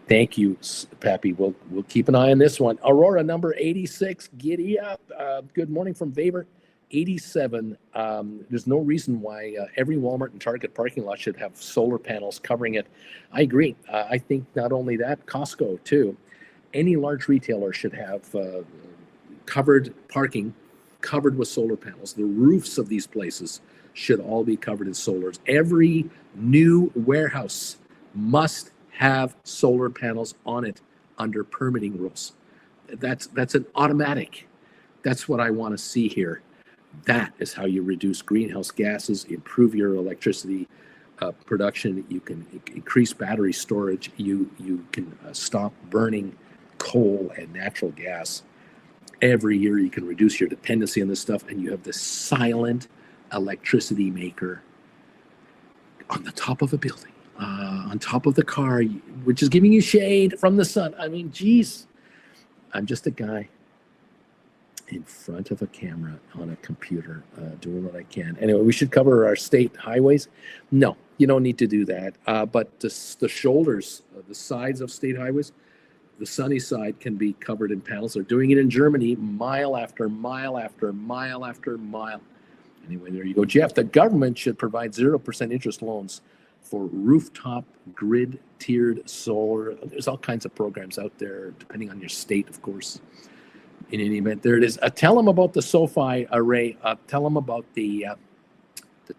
thank you, Pappy. We'll keep an eye on this one. Aurora, number 86, giddy up. Good morning from Vaver. 87. There's no reason why every Walmart and Target parking lot should have solar panels covering it. I agree. I think not only that, Costco too. Any large retailer should have covered parking, covered with solar panels. The roofs of these places should all be covered in solars. Every new warehouse must have solar panels on it under permitting rules. That's an automatic. That's what I want to see here. That is how you reduce greenhouse gases, improve your electricity production. You can increase battery storage. You can stop burning coal and natural gas. Every year you can reduce your dependency on this stuff, and you have this silent electricity maker on the top of a building, on top of the car, which is giving you shade from the sun. I mean, geez, I'm just a guy in front of a camera on a computer doing what I can. Anyway, we should cover our state highways. No, you don't need to do that. But the shoulders, the sides of state highways, the sunny side can be covered in panels. They're doing it in Germany, mile after mile after mile after mile. Anyway, there you go. Jeff, the government should provide 0% interest loans for rooftop grid tiered solar. There's all kinds of programs out there, depending on your state, of course. In any event, there it is. Tell them about the SoFi array. Tell them about the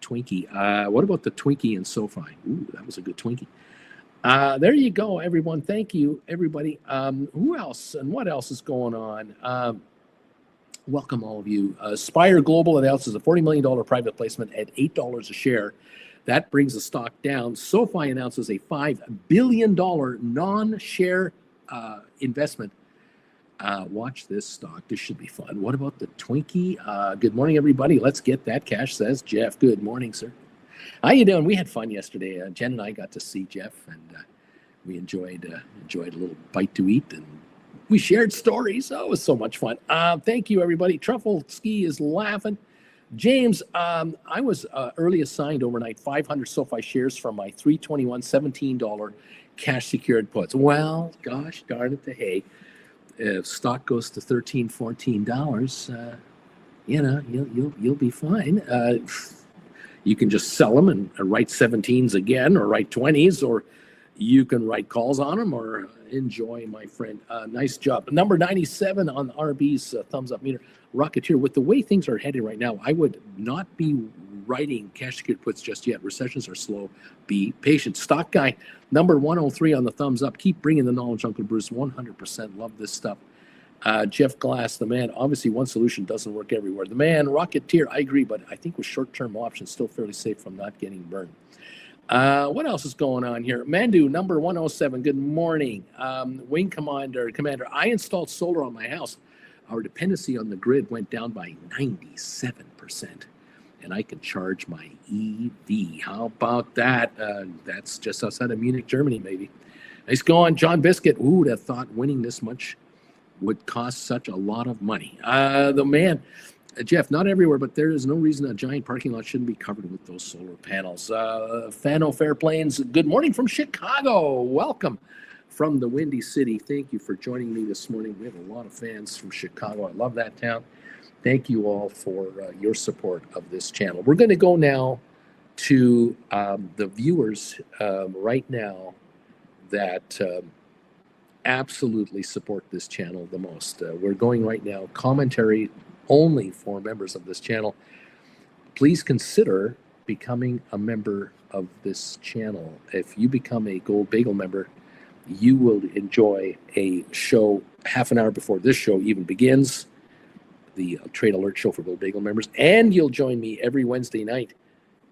Twinkie. What about the Twinkie and SoFi? Ooh, that was a good Twinkie. There you go, everyone. Thank you, everybody. Who else and what else is going on? Welcome, all of you. Spire Global announces a $40 million private placement at $8 a share. That brings the stock down. SoFi announces a $5 billion non-share investment. Watch this stock. This should be fun. What about the Twinkie? Good morning, everybody. Let's get that cash, says Jeff. Good morning, sir. How you doing? We had fun yesterday. Jen and I got to see Jeff, and we enjoyed a little bite to eat, and we shared stories. Oh, it was so much fun. Thank you, everybody. Truffle Ski is laughing. James, I was early assigned overnight 500 SoFi shares from my $321, $17 cash secured puts. Well, gosh darn it to hay. If stock goes to $13, $14, you'll be fine. You can just sell them and write 17s again, or write 20s, or you can write calls on them, or enjoy, my friend. Nice job. Number 97 on RB's thumbs up meter. Rocketeer, with the way things are headed right now, I would not be writing cash secured puts just yet. Recessions are slow. Be patient. Stock guy, number 103 on the thumbs up. Keep bringing the knowledge, Uncle Bruce. 100% love this stuff. Jeff Glass, the man, obviously one solution doesn't work everywhere. The man, Rocketeer, I agree, but I think with short-term options, still fairly safe from not getting burned. What else is going on here? Mandu, number 107, good morning. Wing Commander, I installed solar on my house. Our dependency on the grid went down by 97%, and I can charge my EV. How about that? That's just outside of Munich, Germany, maybe. Nice going, John Biscuit. Ooh, that thought winning this much would cost such a lot of money. The man, Jeff, not everywhere, but there is no reason a giant parking lot shouldn't be covered with those solar panels. Fano Fairplanes, good morning from Chicago. Welcome from the Windy City. Thank you for joining me this morning. We have a lot of fans from Chicago. I love that town. Thank you all for your support of this channel. We're going to go now to the viewers right now that absolutely support this channel the most. We're going right now commentary only for members of this channel. Please consider becoming a member of this channel. If you become a Gold Bagel member, you will enjoy a show half an hour before this show even begins, the Trade Alert show for Gold Bagel members, and you'll join me every Wednesday night,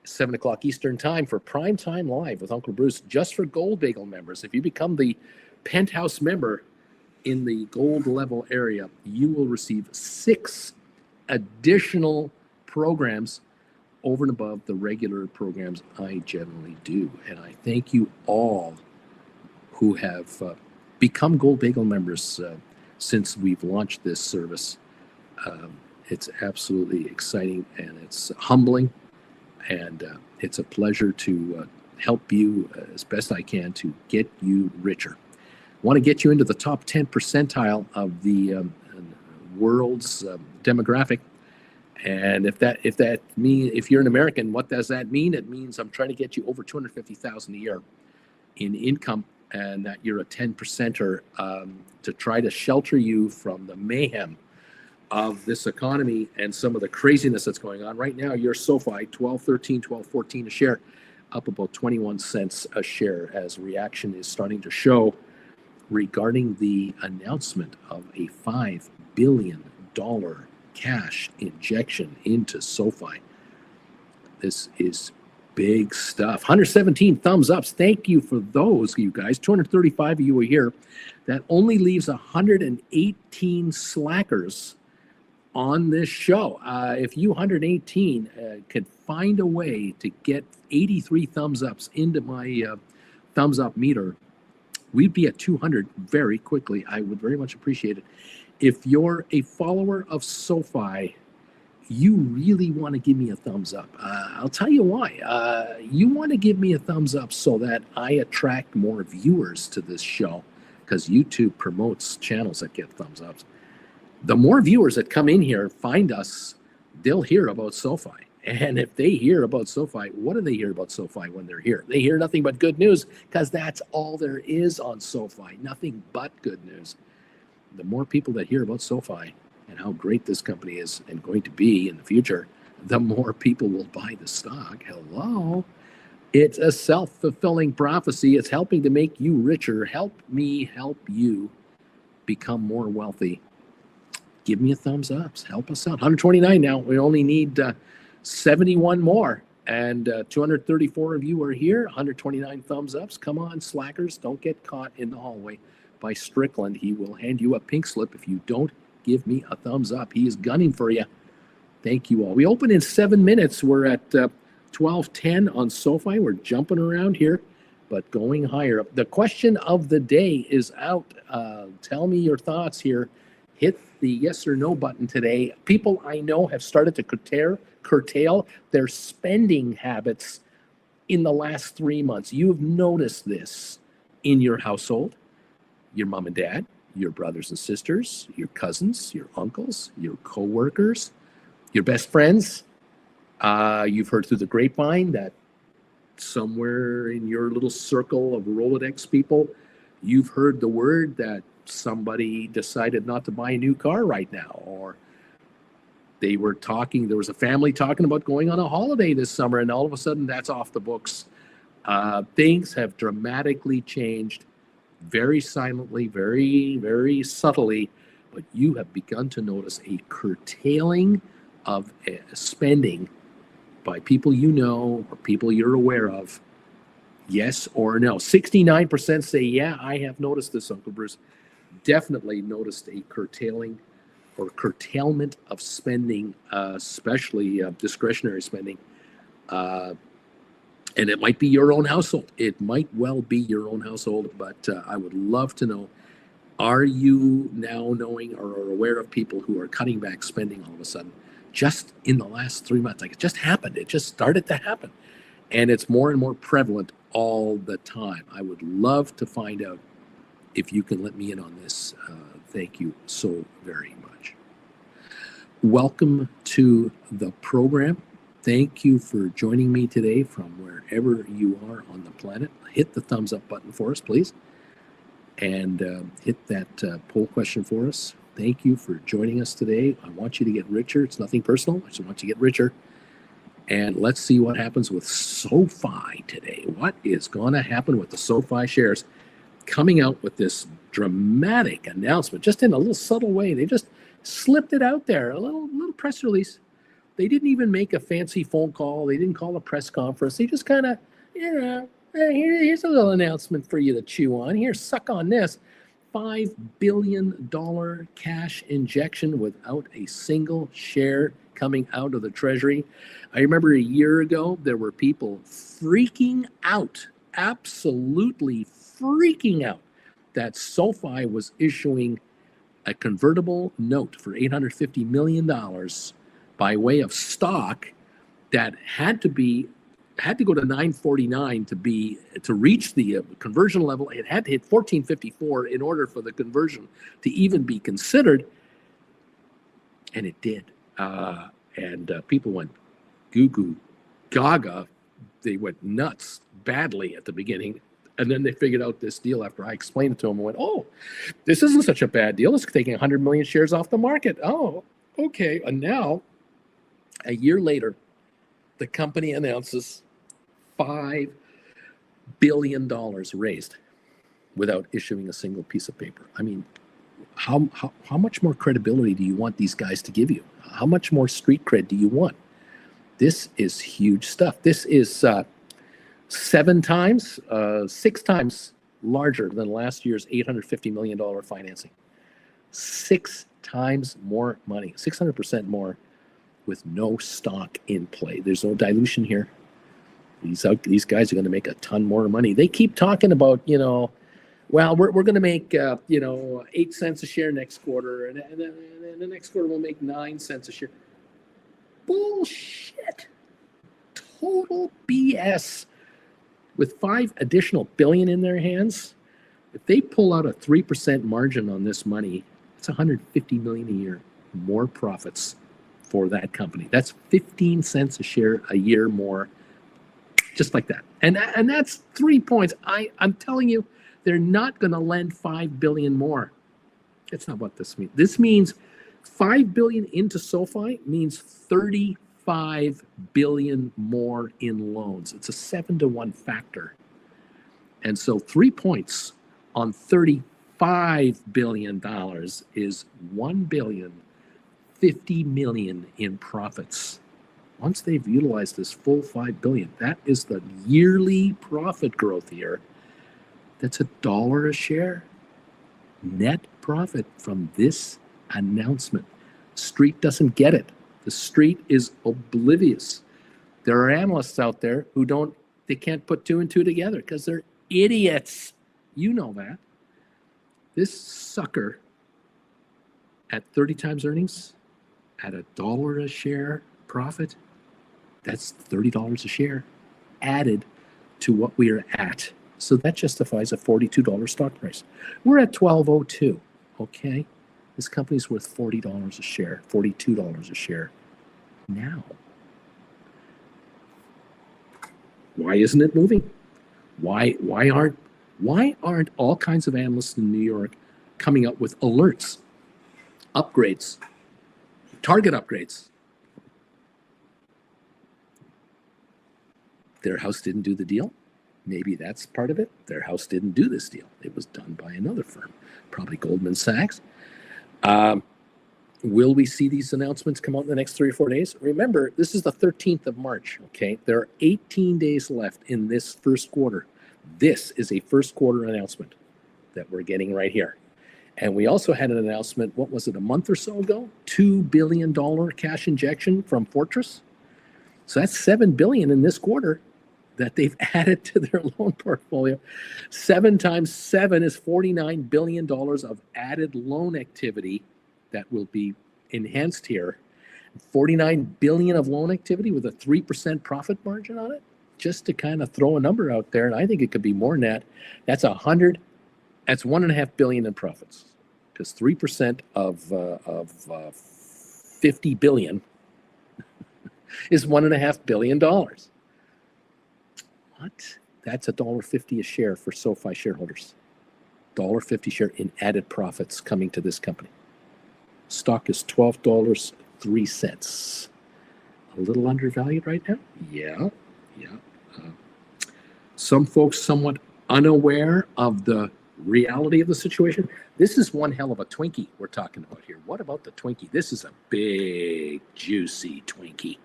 7 o'clock Eastern time, for Prime Time Live with Uncle Bruce, just for Gold Bagel members. If you become the Penthouse member in the gold level area, you will receive 6 additional programs over and above the regular programs I generally do. And I thank you all who have become Gold Bagel members since we've launched this service. It's absolutely exciting, and it's humbling, and it's a pleasure to help you as best I can to get you richer. Want to get you into the top 10 percentile of the world's demographic. And if you're an American, what does that mean? It means I'm trying to get you over $250,000 a year in income, and that you're a 10 percenter to try to shelter you from the mayhem of this economy and some of the craziness that's going on right now. Your SoFi, 12.13, 12.14 a share, up about 21 cents a share, as reaction is starting to show regarding the announcement of a $5 billion cash injection into SoFi. This is big stuff. 117 thumbs ups. Thank you for those, you guys. 235 of you are here. That only leaves 118 slackers on this show. If you 118 could find a way to get 83 thumbs ups into my thumbs up meter, we'd be at 200 very quickly. I would very much appreciate it. If you're a follower of SoFi, you really want to give me a thumbs up. I'll tell you why. You want to give me a thumbs up so that I attract more viewers to this show, because YouTube promotes channels that get thumbs ups. The more viewers that come in here, find us, they'll hear about SoFi. And if they hear about SoFi, what do they hear about SoFi when they're here? They hear nothing but good news, because that's all there is on SoFi, nothing but good news. The more people that hear about SoFi and how great this company is and going to be in the future, the more people will buy the stock. Hello. It's a self-fulfilling prophecy. It's helping to make you richer. Help me help you become more wealthy. Give me a thumbs up. Help us out. 129 now. We only need 71 more. And 234 of you are here. 129 thumbs ups. Come on, slackers. Don't get caught in the hallway by Strickland. He will hand you a pink slip if you don't give me a thumbs up. He is gunning for you. Thank you all. We open in 7 minutes. We're at 12:10 on SoFi. We're jumping around here, but going higher. The question of the day is out. Tell me your thoughts here. Hit the yes or no button today. People I know have started to curtail their spending habits in the last 3 months. You've noticed this in your household, your mom and dad, your brothers and sisters, your cousins, your uncles, your co-workers, your best friends. You've heard through the grapevine that somewhere in your little circle of Rolodex people, you've heard the word that somebody decided not to buy a new car right now, or there was a family talking about going on a holiday this summer, and all of a sudden that's off the books. Things have dramatically changed, very silently, very, very subtly, but you have begun to notice a curtailing of spending by people you know or people you're aware of. Yes or no? 69% say, yeah, I have noticed this, Uncle Bruce. Definitely noticed a curtailing or curtailment of spending, especially discretionary spending. And it might be your own household. It might well be your own household, but I would love to know, are you now knowing or are aware of people who are cutting back spending all of a sudden just in the last 3 months? Like, it just happened. It just started to happen. And it's more and more prevalent all the time. I would love to find out if you can let me in on this. Thank you so very much. Welcome to the program. Thank you for joining me today from wherever you are on the planet. Hit the thumbs up button for us, please. And hit that poll question for us. Thank you for joining us today. I want you to get richer. It's nothing personal. I just want you to get richer. And let's see what happens with SoFi today. What is going to happen with the SoFi shares coming out with this dramatic announcement, just in a little subtle way? They just slipped it out there, a little press release. They didn't even make a fancy phone call. They didn't call a press conference. They just kind of, hey, here's a little announcement for you to chew on. Here, suck on this. $5 billion cash injection without a single share coming out of the Treasury. I remember a year ago, there were people freaking out, absolutely freaking out, that SoFi was issuing a convertible note for $850 million by way of stock that had to go to 949 to reach the conversion level. It had to hit 1454 in order for the conversion to even be considered, and it did. And people went goo gaga. They went nuts badly at the beginning, and then they figured out this deal after I explained it to them and went, oh, this isn't such a bad deal. It's taking 100 million shares off the market. Oh, okay. And now, a year later, the company announces $5 billion raised without issuing a single piece of paper. I mean, how much more credibility do you want these guys to give you? How much more street cred do you want? This is huge stuff. This is 6 times larger than last year's $850 million financing. 6 times more money, 600% more, with no stock in play. There's no dilution here. These guys are going to make a ton more money. They keep talking about, well, we're going to make 8 cents a share next quarter, and the next quarter we'll make 9 cents a share. Bullshit. Total BS. With $5 additional billion in their hands, if they pull out a 3% margin on this money, it's $150 million a year more profits for that company. That's 15 cents a share a year more, just like that. And that's 3 points. I'm telling you, they're not going to lend $5 billion more. That's not what this means. This means $5 billion into SoFi means $35 billion more in loans. It's a 7-to-1 factor. And so 3 points on $35 billion is $1.05 billion in profits. Once they've utilized this full $5 billion, that is the yearly profit growth here. That's $1 a share net profit from this announcement. Street doesn't get it. The street is oblivious. There are analysts out there who they can't put 2 and 2 together because they're idiots. You know that. This sucker at 30 times earnings, at $1 a share profit, that's $30 a share added to what we are at. So that justifies a $42 stock price. We're at $12.02, okay? This company's worth $40 a share, $42 a share now. Why isn't it moving? Why aren't all kinds of analysts in New York coming up with alerts, upgrades, target upgrades? Their house didn't do the deal. Maybe that's part of it. Their house didn't do this deal. It was done by another firm, probably Goldman Sachs. Will we see these announcements come out in the next 3 or 4 days? Remember, this is the 13th of March, okay? There are 18 days left in this first quarter. This is a first quarter announcement that we're getting right here. And we also had an announcement, what was it, a month or so ago? $2 billion cash injection from Fortress. So that's $7 billion in this quarter that they've added to their loan portfolio. 7 times 7 is $49 billion of added loan activity that will be enhanced here. 49 billion of loan activity with a 3% profit margin on it, just to kind of throw a number out there. And I think it could be more than that. That's $1.5 billion in profits, because 3% of 50 billion is $1.5 billion. What? That's $1.50 a share for SoFi shareholders. $1.50 share in added profits coming to this company. Stock is $12.03. A little undervalued right now? Yeah. Some folks somewhat unaware of the reality of the situation. This is one hell of a Twinkie we're talking about here. What about the Twinkie? This is a big, juicy Twinkie.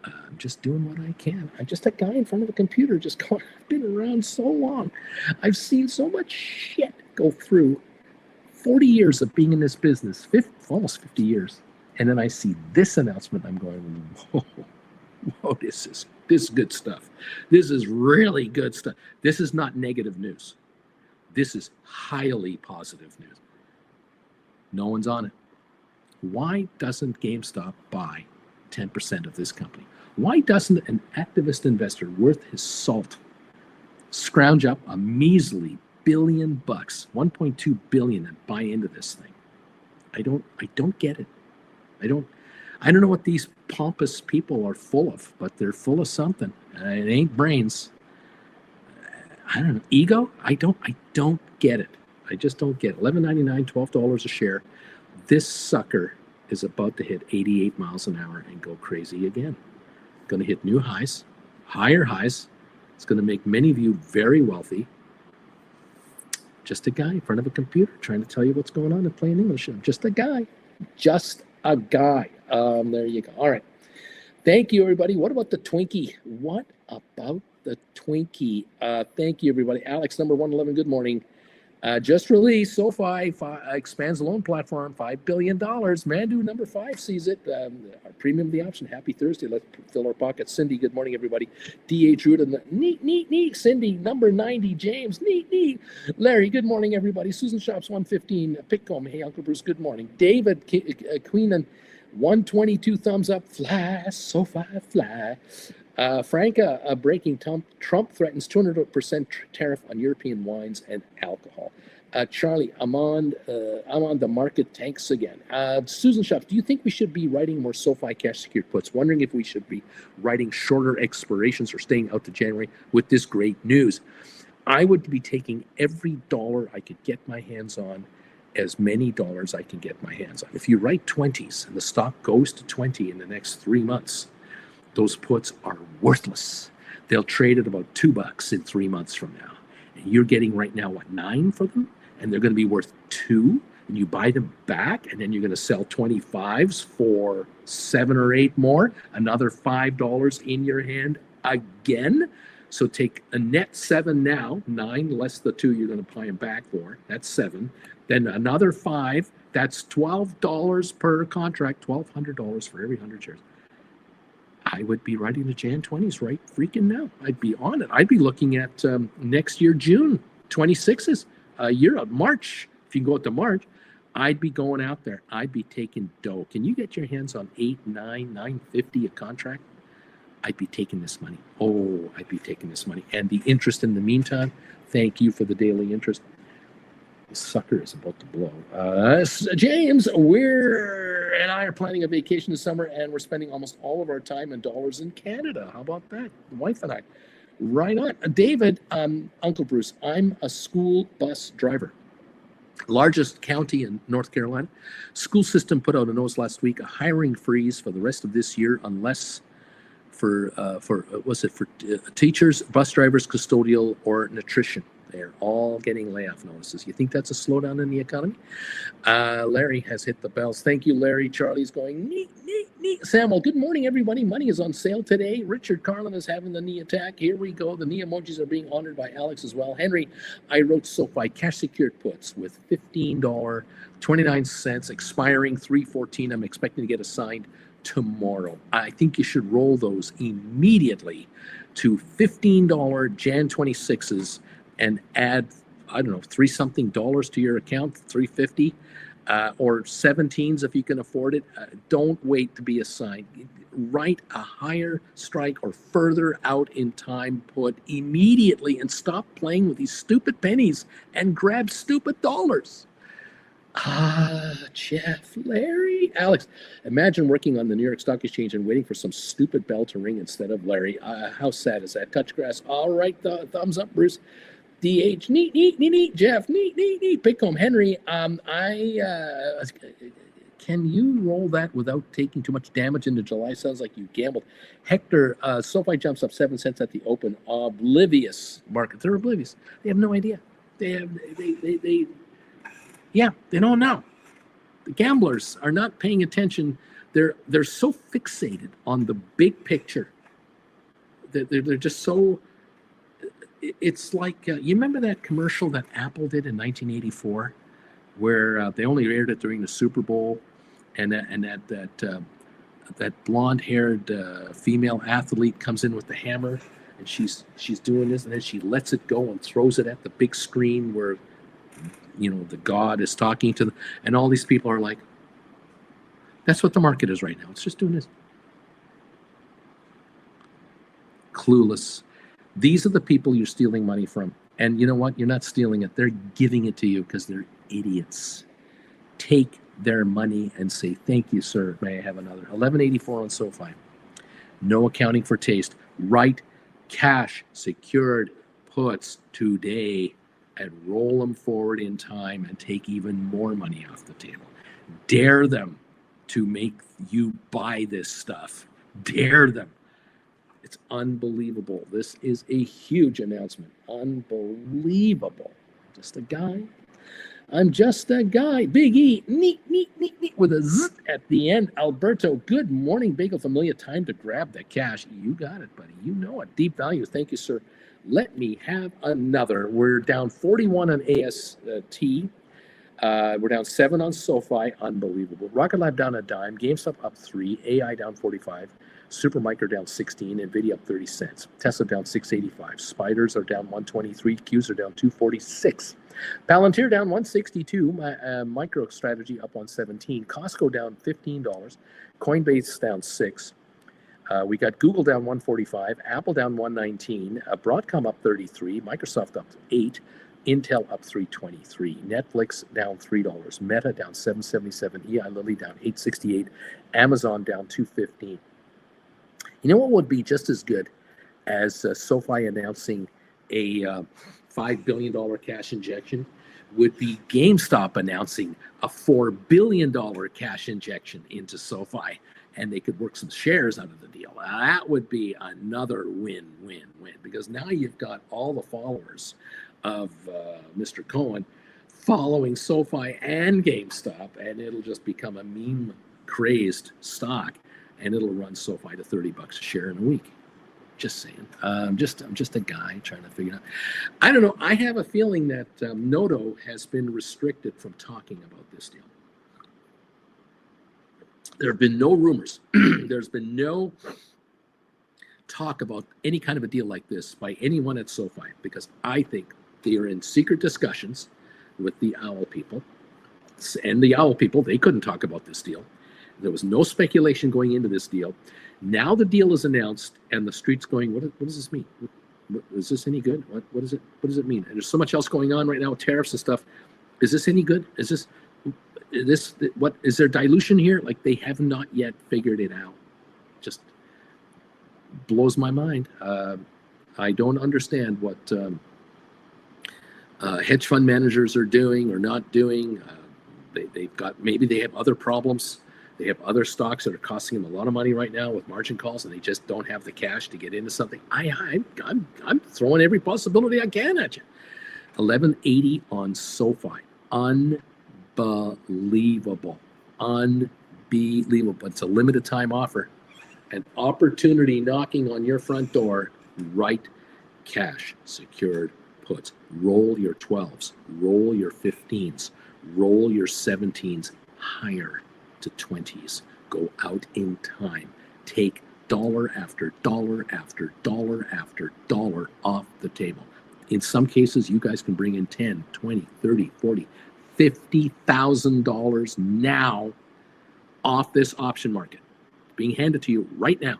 I'm just doing what I can. I'm just a guy in front of a computer just going, I've been around so long. I've seen so much shit go through 40 years of being in this business, almost 50 years. And then I see this announcement. I'm going, whoa, this is good stuff. This is really good stuff. This is not negative news. This is highly positive news. No one's on it. Why doesn't GameStop buy 10% of this company? Why doesn't an activist investor worth his salt scrounge up a measly $1 billion, 1.2 billion, and buy into this thing? I don't get it. I don't know what these pompous people are full of, but they're full of something. It ain't brains. I don't know. Ego? I don't get it. I just don't get it. $11.99, $12 a share. This sucker is about to hit 88 miles an hour and go crazy again. Going to hit new highs, higher highs. It's going to make many of you very wealthy. Just a guy in front of a computer trying to tell you what's going on in plain English. I'm just a guy. Just a guy. There you go. All right. Thank you, everybody. What about the Twinkie? What about the Twinkie? Thank you, everybody. Alex, number 111, good morning. Just released, SoFi expands loan platform, $5 billion. Mandu, number 5, sees it. Our premium the option. Happy Thursday. Let's fill our pockets. Cindy, good morning, everybody. D.H. Ruda, neat. Cindy, number 90. James, neat. Larry, good morning, everybody. Susan Shops, 115. Pickcomb, hey, Uncle Bruce, good morning. David, Queenan, 122 thumbs up. Fly, SoFi, fly. Franca, breaking Trump threatens 200% tariff on European wines and alcohol. Charlie, I'm on the market tanks again. Susan Shops, do you think we should be writing more SoFi cash secured puts? Wondering if we should be writing shorter expirations or staying out to January with this great news. I would be taking every dollar I could get my hands on, as many dollars I can get my hands on. If you write 20s and the stock goes to 20 in the next 3 months, those puts are worthless. They'll trade at about $2 in 3 months from now. And you're getting right now, what, 9 for them? And they're going to be worth 2. And you buy them back, and then you're going to sell 25s for 7 or 8 more. Another $5 in your hand again. So take a net 7 now, 9 less the 2 you're going to buy them back for. That's 7. Then another 5. That's $12 per contract, $1,200 for every 100 shares. I would be writing the Jan 20s right freaking now. I'd be on it. I'd be looking at next year, June 26s, a year out, March. If you can go out to March, I'd be going out there. I'd be taking dough. Can you get your hands on 8, 9, 950 a contract? I'd be taking this money. Oh, I'd be taking this money. And the interest in the meantime, thank you for the daily interest. This sucker is about to blow. James, and I are planning a vacation this summer, and we're spending almost all of our time in dollars in Canada. How about that? The wife and I. Right on. David, Uncle Bruce, I'm a school bus driver. Largest county in North Carolina. School system put out a notice last week, a hiring freeze for the rest of this year, unless for teachers, bus drivers, custodial, or nutrition. They're all getting layoff notices. You think that's a slowdown in the economy? Larry has hit the bells. Thank you, Larry. Charlie's going, neat. Samuel, good morning, everybody. Money is on sale today. Richard Carlin is having the knee attack. Here we go. The knee emojis are being honored by Alex as well. Henry, I wrote SoFi cash secured puts with $15.29 expiring 3/14. I'm expecting to get assigned tomorrow. I think you should roll those immediately to $15 Jan 26s and add, I don't know, $3-something to your account, $3.50, or 17s if you can afford it. Don't wait to be assigned. Write a higher strike or further out in time put immediately and stop playing with these stupid pennies and grab stupid dollars. Jeff, Larry, Alex. Imagine working on the New York Stock Exchange and waiting for some stupid bell to ring instead of Larry. How sad is that? Touch grass. All right, thumbs up, Bruce. DH, neat. Jeff, neat. Pickcomb, Henry. Can you roll that without taking too much damage into July? Sounds like you gambled. Hector, SoFi jumps up 7 cents at the open. Oblivious market. They're oblivious. They have no idea. They don't know. The gamblers are not paying attention. They're so fixated on the big picture. They're just so. It's like you remember that commercial that Apple did in 1984, where they only aired it during the Super Bowl, and that blonde-haired female athlete comes in with the hammer, and she's doing this, and then she lets it go and throws it at the big screen where the God is talking to them, and all these people are like, that's what the market is right now. It's just doing this. Clueless. These are the people you're stealing money from. And you know what? You're not stealing it. They're giving it to you because they're idiots. Take their money and say, thank you, sir. May I have another? 1184 on SoFi. No accounting for taste. Write cash secured puts today and roll them forward in time and take even more money off the table. Dare them to make you buy this stuff. Dare them. It's unbelievable. This is a huge announcement. Unbelievable. Just a guy. I'm just a guy. Big E. Neat. With a Z at the end. Alberto, good morning, Bagel Familia. Time to grab the cash. You got it, buddy. You know it. Deep value. Thank you, sir. Let me have another. We're down 41 on AST. We're down 7 on SoFi. Unbelievable. Rocket Lab down a dime. GameStop up 3. AI down 45. Supermicro down 16. NVIDIA up 30 cents. Tesla down 685. Spiders are down 123. Qs are down 246. Palantir down 162. MicroStrategy up 117. Costco down $15. Coinbase down 6. We got Google down 145. Apple down 119. Broadcom up 33. Microsoft up 8. Intel up 323. Netflix down $3. Meta down 777. Eli Lilly down 868. Amazon down 215. You know what would be just as good as SoFi announcing a $5 billion cash injection? Would be GameStop announcing a $4 billion cash injection into SoFi, and they could work some shares out of the deal. That would be another win-win-win, because now you've got all the followers of Mr. Cohen following SoFi and GameStop, and it'll just become a meme-crazed stock, and it'll run SoFi to $30 a share in a week. Just saying. I'm just a guy trying to figure it out. I don't know. I have a feeling that Noto has been restricted from talking about this deal. There have been no rumors. There's been no talk about any kind of a deal like this by anyone at SoFi, because I think they are in secret discussions with the Owl people. And the Owl people, they couldn't talk about this deal. There was no speculation going into this deal. Now the deal is announced, and the street's going, what does this mean? Is this any good? What does it mean? And there's so much else going on right now with tariffs and stuff. Is this any good? Is there dilution here? Like, they have not yet figured it out. Just blows my mind. I don't understand what hedge fund managers are doing or not doing. Maybe they have other problems. They have other stocks that are costing them a lot of money right now with margin calls, and they just don't have the cash to get into something. I'm throwing every possibility I can at you. 1180 on SoFi. Unbelievable. It's a limited time offer. An opportunity knocking on your front door. Right cash secured puts. Roll your 12s. Roll your 15s. Roll your 17s higher to 20s. Go out in time. Take dollar after dollar after dollar after dollar off the table. In some cases, you guys can bring in 10, 20, 30, 40, $50,000 now off this option market. It's being handed to you right now.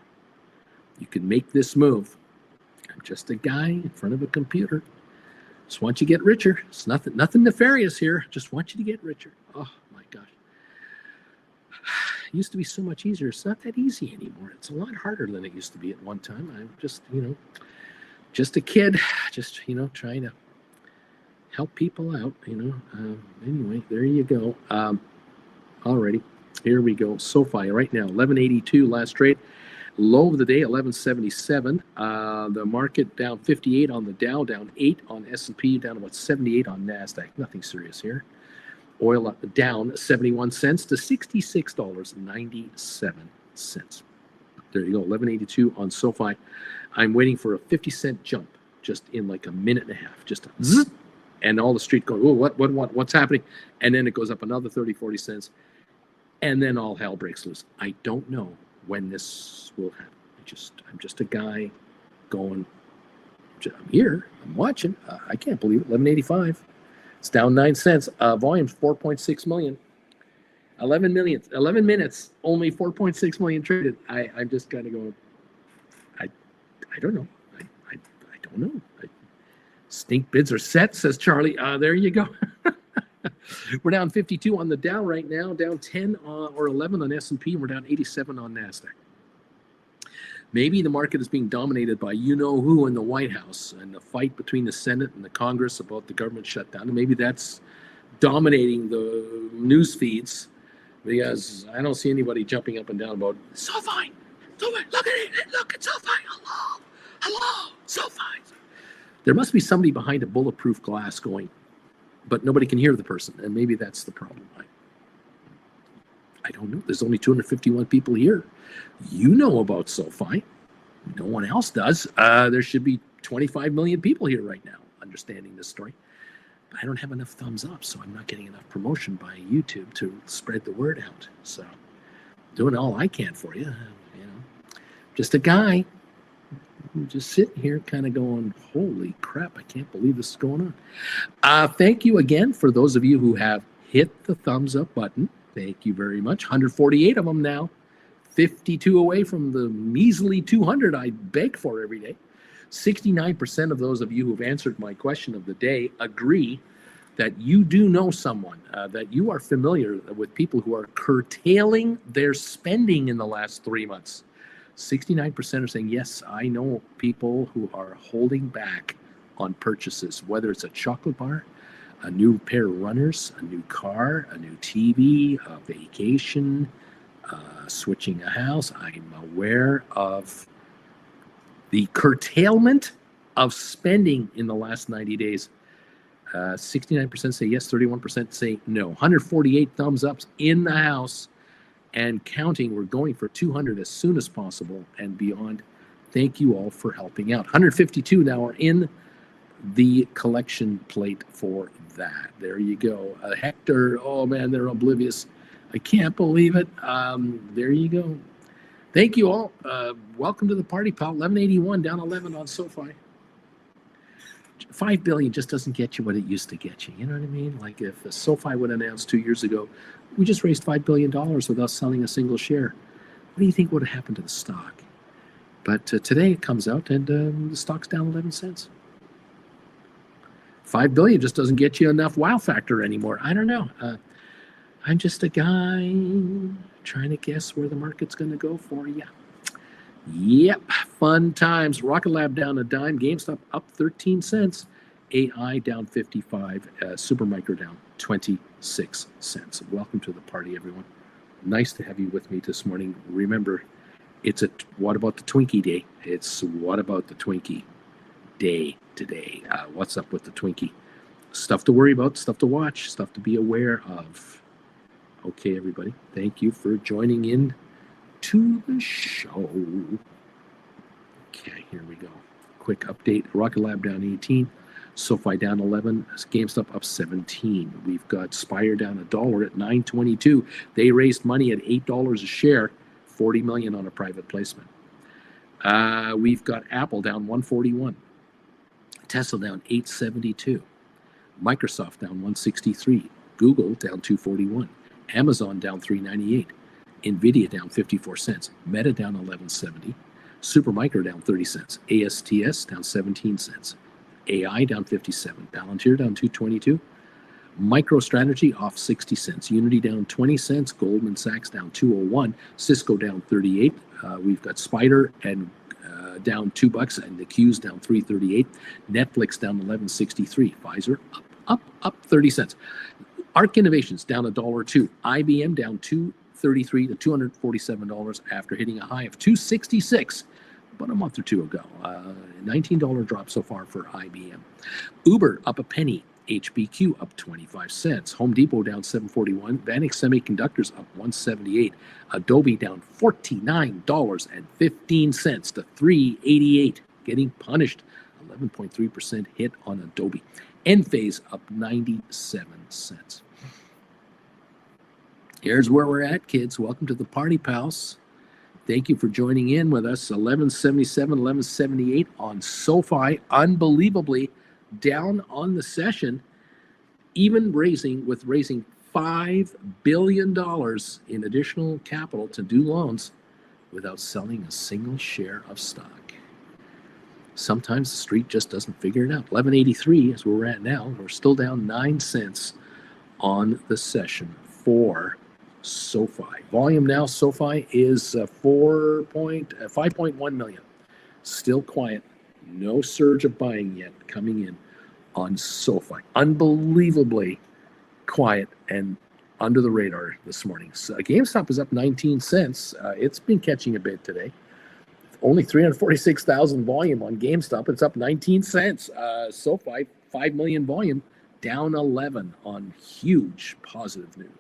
You can make this move. I'm just a guy in front of a computer. Just want you to get richer. It's nothing nefarious here. Just want you to get richer. Oh my gosh. It used to be so much easier. It's not that easy anymore. It's a lot harder than it used to be at one time. I'm just, just a kid, just, trying to help people out, Anyway, there you go. Alrighty, here we go. SoFi right now, 1182 last trade. Low of the day, 1177. The market down 58 on the Dow, down 8 on S&P, down about 78 on NASDAQ. Nothing serious here. Oil down 71 cents to $66.97. There you go, 1182 on SoFi. I'm waiting for a 50-cent jump just in like a minute and a half. Just a zzz, and all the street going, oh, what's happening? And then it goes up another 30, 40 cents. And then all hell breaks loose. I don't know when this will happen. I'm just a guy going, I'm here, I'm watching. I can't believe it, 1185. It's down 9 cents. Volume's 4.6 million. 11 minutes, only 4.6 million traded. I'm just kind of going, I don't know. I don't know. Stink bids are set, says Charlie. There you go. We're down 52 on the Dow right now, down 10 or 11 on S&P, and we're down 87 on NASDAQ. Maybe the market is being dominated by you-know-who in the White House and the fight between the Senate and the Congress about the government shutdown. And maybe that's dominating the news feeds, because I don't see anybody jumping up and down about SoFi. Look at it. Look at SoFi. Hello, SoFi. There must be somebody behind a bulletproof glass going, but nobody can hear the person, and maybe that's the problem. I don't know. There's only 251 people here. You know about SoFi. No one else does. There should be 25 million people here right now understanding this story. But I don't have enough thumbs up, so I'm not getting enough promotion by YouTube to spread the word out. So doing all I can for you. Just a guy just sitting here kind of going, holy crap, I can't believe this is going on. Thank you again for those of you who have hit the thumbs up button. Thank you very much. 148 of them now. 52 away from the measly 200 I beg for every day. 69% of those of you who've answered my question of the day agree that you do know someone, that you are familiar with people who are curtailing their spending in the last 3 months. 69% are saying, yes, I know people who are holding back on purchases, whether it's a chocolate bar, a new pair of runners, a new car, a new TV, a vacation, switching a house. I'm aware of the curtailment of spending in the last 90 days. 69% say yes, 31% say no. 148 thumbs ups in the house and counting. We're going for 200 as soon as possible and beyond. Thank you all for helping out. 152 now are in the collection plate for that. There you go. Hector, oh man, they're oblivious. I can't believe it. There you go. Thank you all. Welcome to the party, pal. 1181, down 11 on SoFi. 5 billion just doesn't get you what it used to get you. You know what I mean? Like if SoFi would announce 2 years ago, we just raised $5 billion without selling a single share. What do you think would have happened to the stock? But today it comes out and the stock's down 11 cents. 5 billion just doesn't get you enough wow factor anymore. I don't know. I'm just a guy trying to guess where the market's going to go for you. Yep, fun times. Rocket Lab down a dime. GameStop up 13 cents. AI down 55. Supermicro down 26 cents. Welcome to the party, everyone. Nice to have you with me this morning. Remember, it's a What About the Twinkie Day. It's What About the Twinkie Day today. What's up with the Twinkie? Stuff to worry about, stuff to watch, stuff to be aware of. Okay, everybody. Thank you for joining in to the show. Okay, here we go. Quick update. Rocket Lab down 18. SoFi down 11. GameStop up 17. We've got Spire down $1 at $9.22. They raised money at $8 a share. $40 million on a private placement. We've got Apple down 141. Tesla down 872. Microsoft down 163. Google down 241. Amazon down 398. Nvidia down 54 cents. Meta down 1170. Supermicro down 30 cents. ASTS down 17 cents. AI down 57. Palantir down 222. MicroStrategy off 60 cents. Unity down 20 cents. Goldman Sachs down 201. Cisco down 38. We've got Spider and down $2, and the Q's down 338. Netflix down 11.63. Pfizer up 30 cents. Arc Innovations down $1.02. IBM down $233 to $247 after hitting a high of $266 about a month or two ago. $19 drop so far for IBM. Uber up a penny. HBQ up 25 cents. Home Depot down 7.41. Vanix Semiconductors up 178. Adobe down $49.15 to $388. Getting punished. 11.3% hit on Adobe. Enphase up 97 cents. Here's where we're at, kids. Welcome to the party, pals. Thank you for joining in with us. 1177, 1178 on SoFi. Unbelievably down on the session, even raising $5 billion in additional capital to do loans without selling a single share of stock. Sometimes the street just doesn't figure it out. 1183 is where we're at now. We're still down 9 cents on the session for SoFi. Volume now, SoFi is 5.1 million. Still quiet. No surge of buying yet coming in on SoFi. Unbelievably quiet and under the radar this morning. So GameStop is up 19 cents. It's been catching a bit today. Only 346,000 volume on GameStop. It's up 19 cents. SoFi, 5 million volume, down 11 on huge positive news.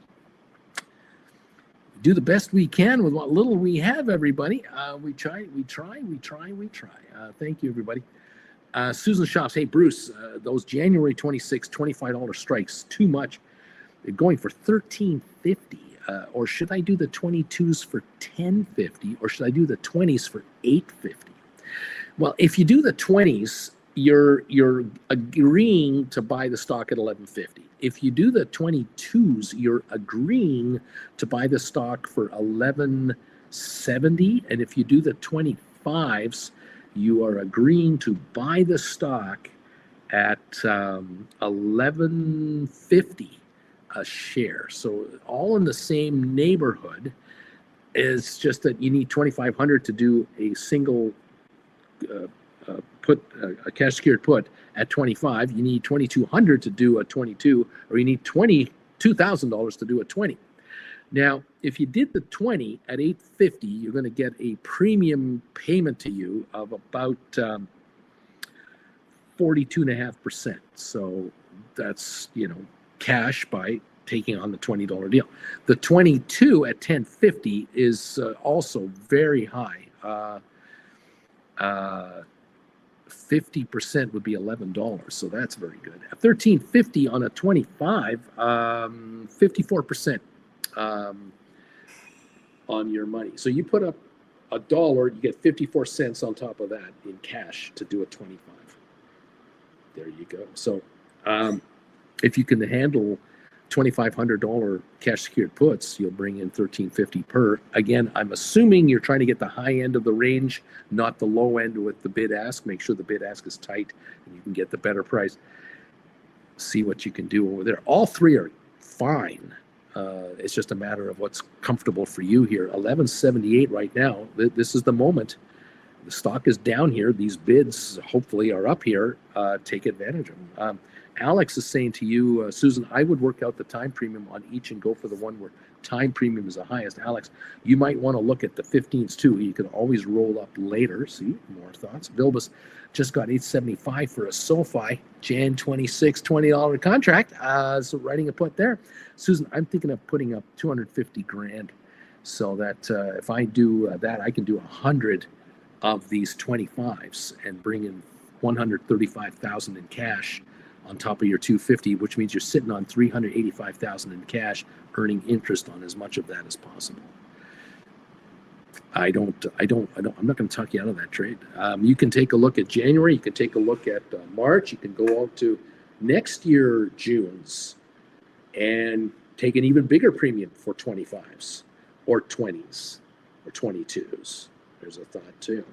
Do the best we can with what little we have, everybody. We try. Thank you, everybody. Susan Shops, hey, Bruce, those January 26, $25 strikes, too much. They're going for $13.50. Or should I do the 22s for $10.50? Or should I do the 20s for $8.50? Well, if you do the 20s, you're agreeing to buy the stock at $11.50. If you do the 22s, you're agreeing to buy the stock for $11.70. And if you do the 25s, you are agreeing to buy the stock at $11.50 a share. So all in the same neighborhood. It's just that you need 2,500 to do a single a cash secured put at 25. You need 2,200 to do a 22, or you need $22,000 to do a 20. Now, if you did the 20 at $8.50, you're going to get a premium payment to you of about 42.5%. So that's, cash by taking on the $20 deal. The 22 at $10.50 is also very high. 50% would be $11, so that's very good. At $13.50 on a 25, 54% on your money. So you put up $1, you get 54 cents on top of that in cash to do a 25. There you go. So if you can handle $2,500 cash secured puts, you'll bring in $13.50 per. Again, I'm assuming you're trying to get the high end of the range, not the low end with the bid ask. Make sure the bid ask is tight and you can get the better price. See what you can do over there. All three are fine. It's just a matter of what's comfortable for you here. 11.78 right now. This is the moment. The stock is down here. These bids hopefully are up here. Take advantage of them. Alex is saying to you, Susan, I would work out the time premium on each and go for the one where time premium is the highest. Alex, you might want to look at the 15s too. You can always roll up later. See, more thoughts. Bilbus just got $8.75 for a SoFi Jan 26 $20 contract. So writing a put there. Susan, I'm thinking of putting up 250 grand so that if I do that, I can do 100 of these 25s and bring in 135,000 in cash on top of your 250, which means you're sitting on 385,000 in cash, earning interest on as much of that as possible. I'm not going to talk you out of that trade. You can take a look at January. You can take a look at March. You can go out to next year, June's, and take an even bigger premium for 25s or 20s or 22s. There's a thought too.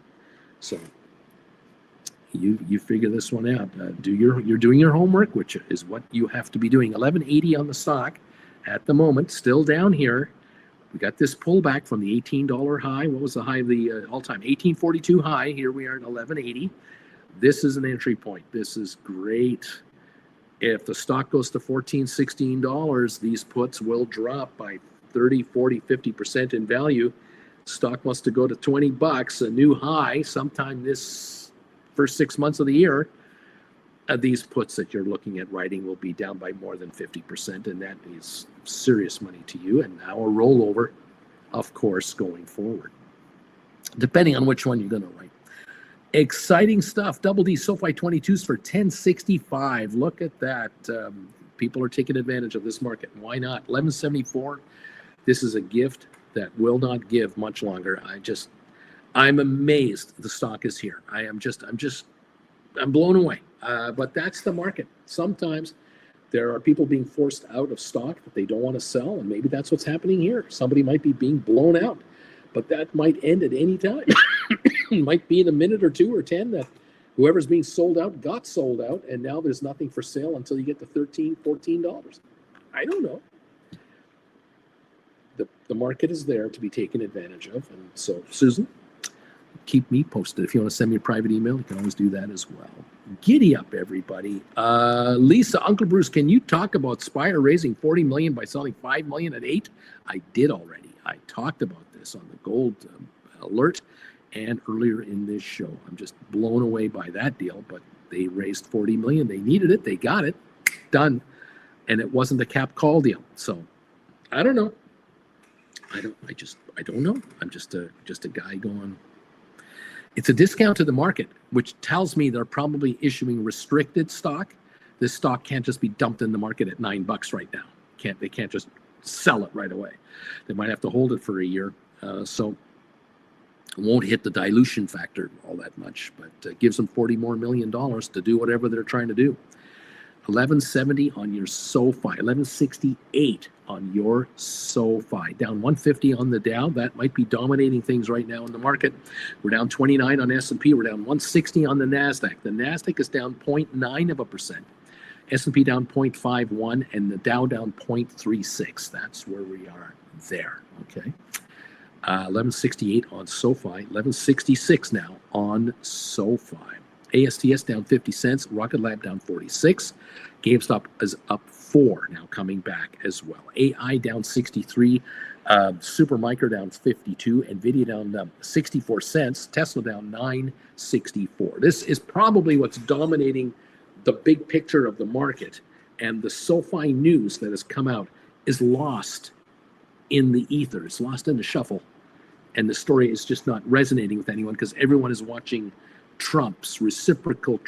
So You figure this one out. You're doing your homework, which is what you have to be doing. 1180 on the stock at the moment, still down here. We got this pullback from the $18 high. What was the high of the all-time? 1842 high. Here we are at 1180. This is an entry point. This is great. If the stock goes to $14, $16, these puts will drop by 30, 40, 50% in value. Stock wants to go to $20, a new high sometime this first 6 months of the year. These puts that you're looking at writing will be down by more than 50%, and that is serious money to you. And now a rollover, of course, going forward, depending on which one you're going to write. Exciting stuff. Double D SoFi 22s for $10.65. Look at that. People are taking advantage of this market. Why not? $11.74. This is a gift that will not give much longer. I'm amazed the stock is here. I'm blown away. But that's the market. Sometimes there are people being forced out of stock that they don't want to sell, and maybe that's what's happening here. Somebody might be being blown out, but that might end at any time. It might be in a minute or 2 or 10 that whoever's being sold out got sold out, and now there's nothing for sale until you get to $13, $14. I don't know. The market is there to be taken advantage of. And so, Susan, keep me posted. If you want to send me a private email, you can always do that as well. Giddy up, everybody. Lisa, Uncle Bruce, can you talk about Spire raising $40 million by selling $5 million at 8? I did already. I talked about this on the gold alert and earlier in this show. I'm just blown away by that deal, but they raised $40 million. They needed it. They got it. Done. And it wasn't a cap call deal. So I don't know. I don't know. I'm just a guy going. It's a discount to the market, which tells me they're probably issuing restricted stock. This stock can't just be dumped in the market at $9 right now. They can't just sell it right away. They might have to hold it for a year. So it won't hit the dilution factor all that much, but gives them $40 more million to do whatever they're trying to do. 1170 on your SoFi, 1168 on your SoFi, down 150 on the Dow. That might be dominating things right now in the market. We're down 29 on S&P. We're down 160 on the NASDAQ. The NASDAQ is down 0.9%. S&P down 0.51 and the Dow down 0.36. That's where we are there. Okay. 1168 on SoFi, 1166 now on SoFi. ASTS down 50 cents, Rocket Lab down 46, GameStop is up 4 now, coming back as well. AI down 63, Supermicro down 52, NVIDIA down 64 cents, Tesla down 9.64. This is probably what's dominating the big picture of the market, and the SoFi news that has come out is lost in the ether. It's lost in the shuffle, and the story is just not resonating with anyone because everyone is watching Trump's reciprocal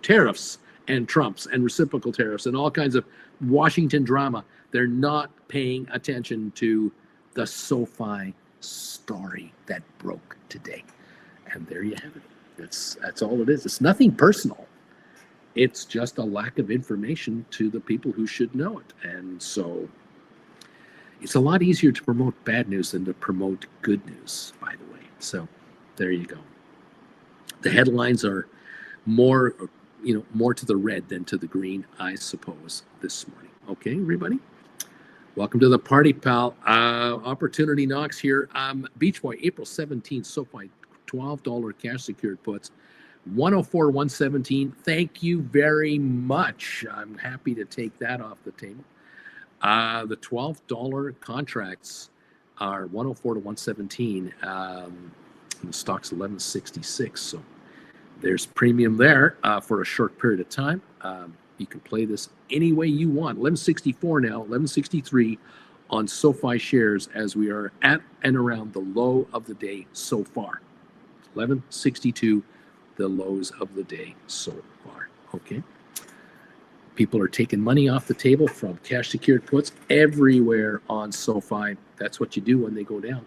tariffs and Trump's and reciprocal tariffs and all kinds of Washington drama. They're not paying attention to the SoFi story that broke today. And there you have it. That's all it is. It's nothing personal. It's just a lack of information to the people who should know it. And so it's a lot easier to promote bad news than to promote good news, by the way. So there you go. The headlines are more to the red than to the green, I suppose, this morning. Okay, everybody? Welcome to the party, pal. Opportunity knocks here. Beach Boy, April 17th, SoFi, $12 cash secured puts, 104, 117. Thank you very much. I'm happy to take that off the table. The $12 contracts are 104 to 117. And the stock's 1166, so there's premium there for a short period of time. You can play this any way you want. 1164 now, 1163 on SoFi shares as we are at and around the low of the day so far. 1162, the lows of the day so far. Okay. People are taking money off the table from cash secured puts everywhere on SoFi. That's what you do when they go down.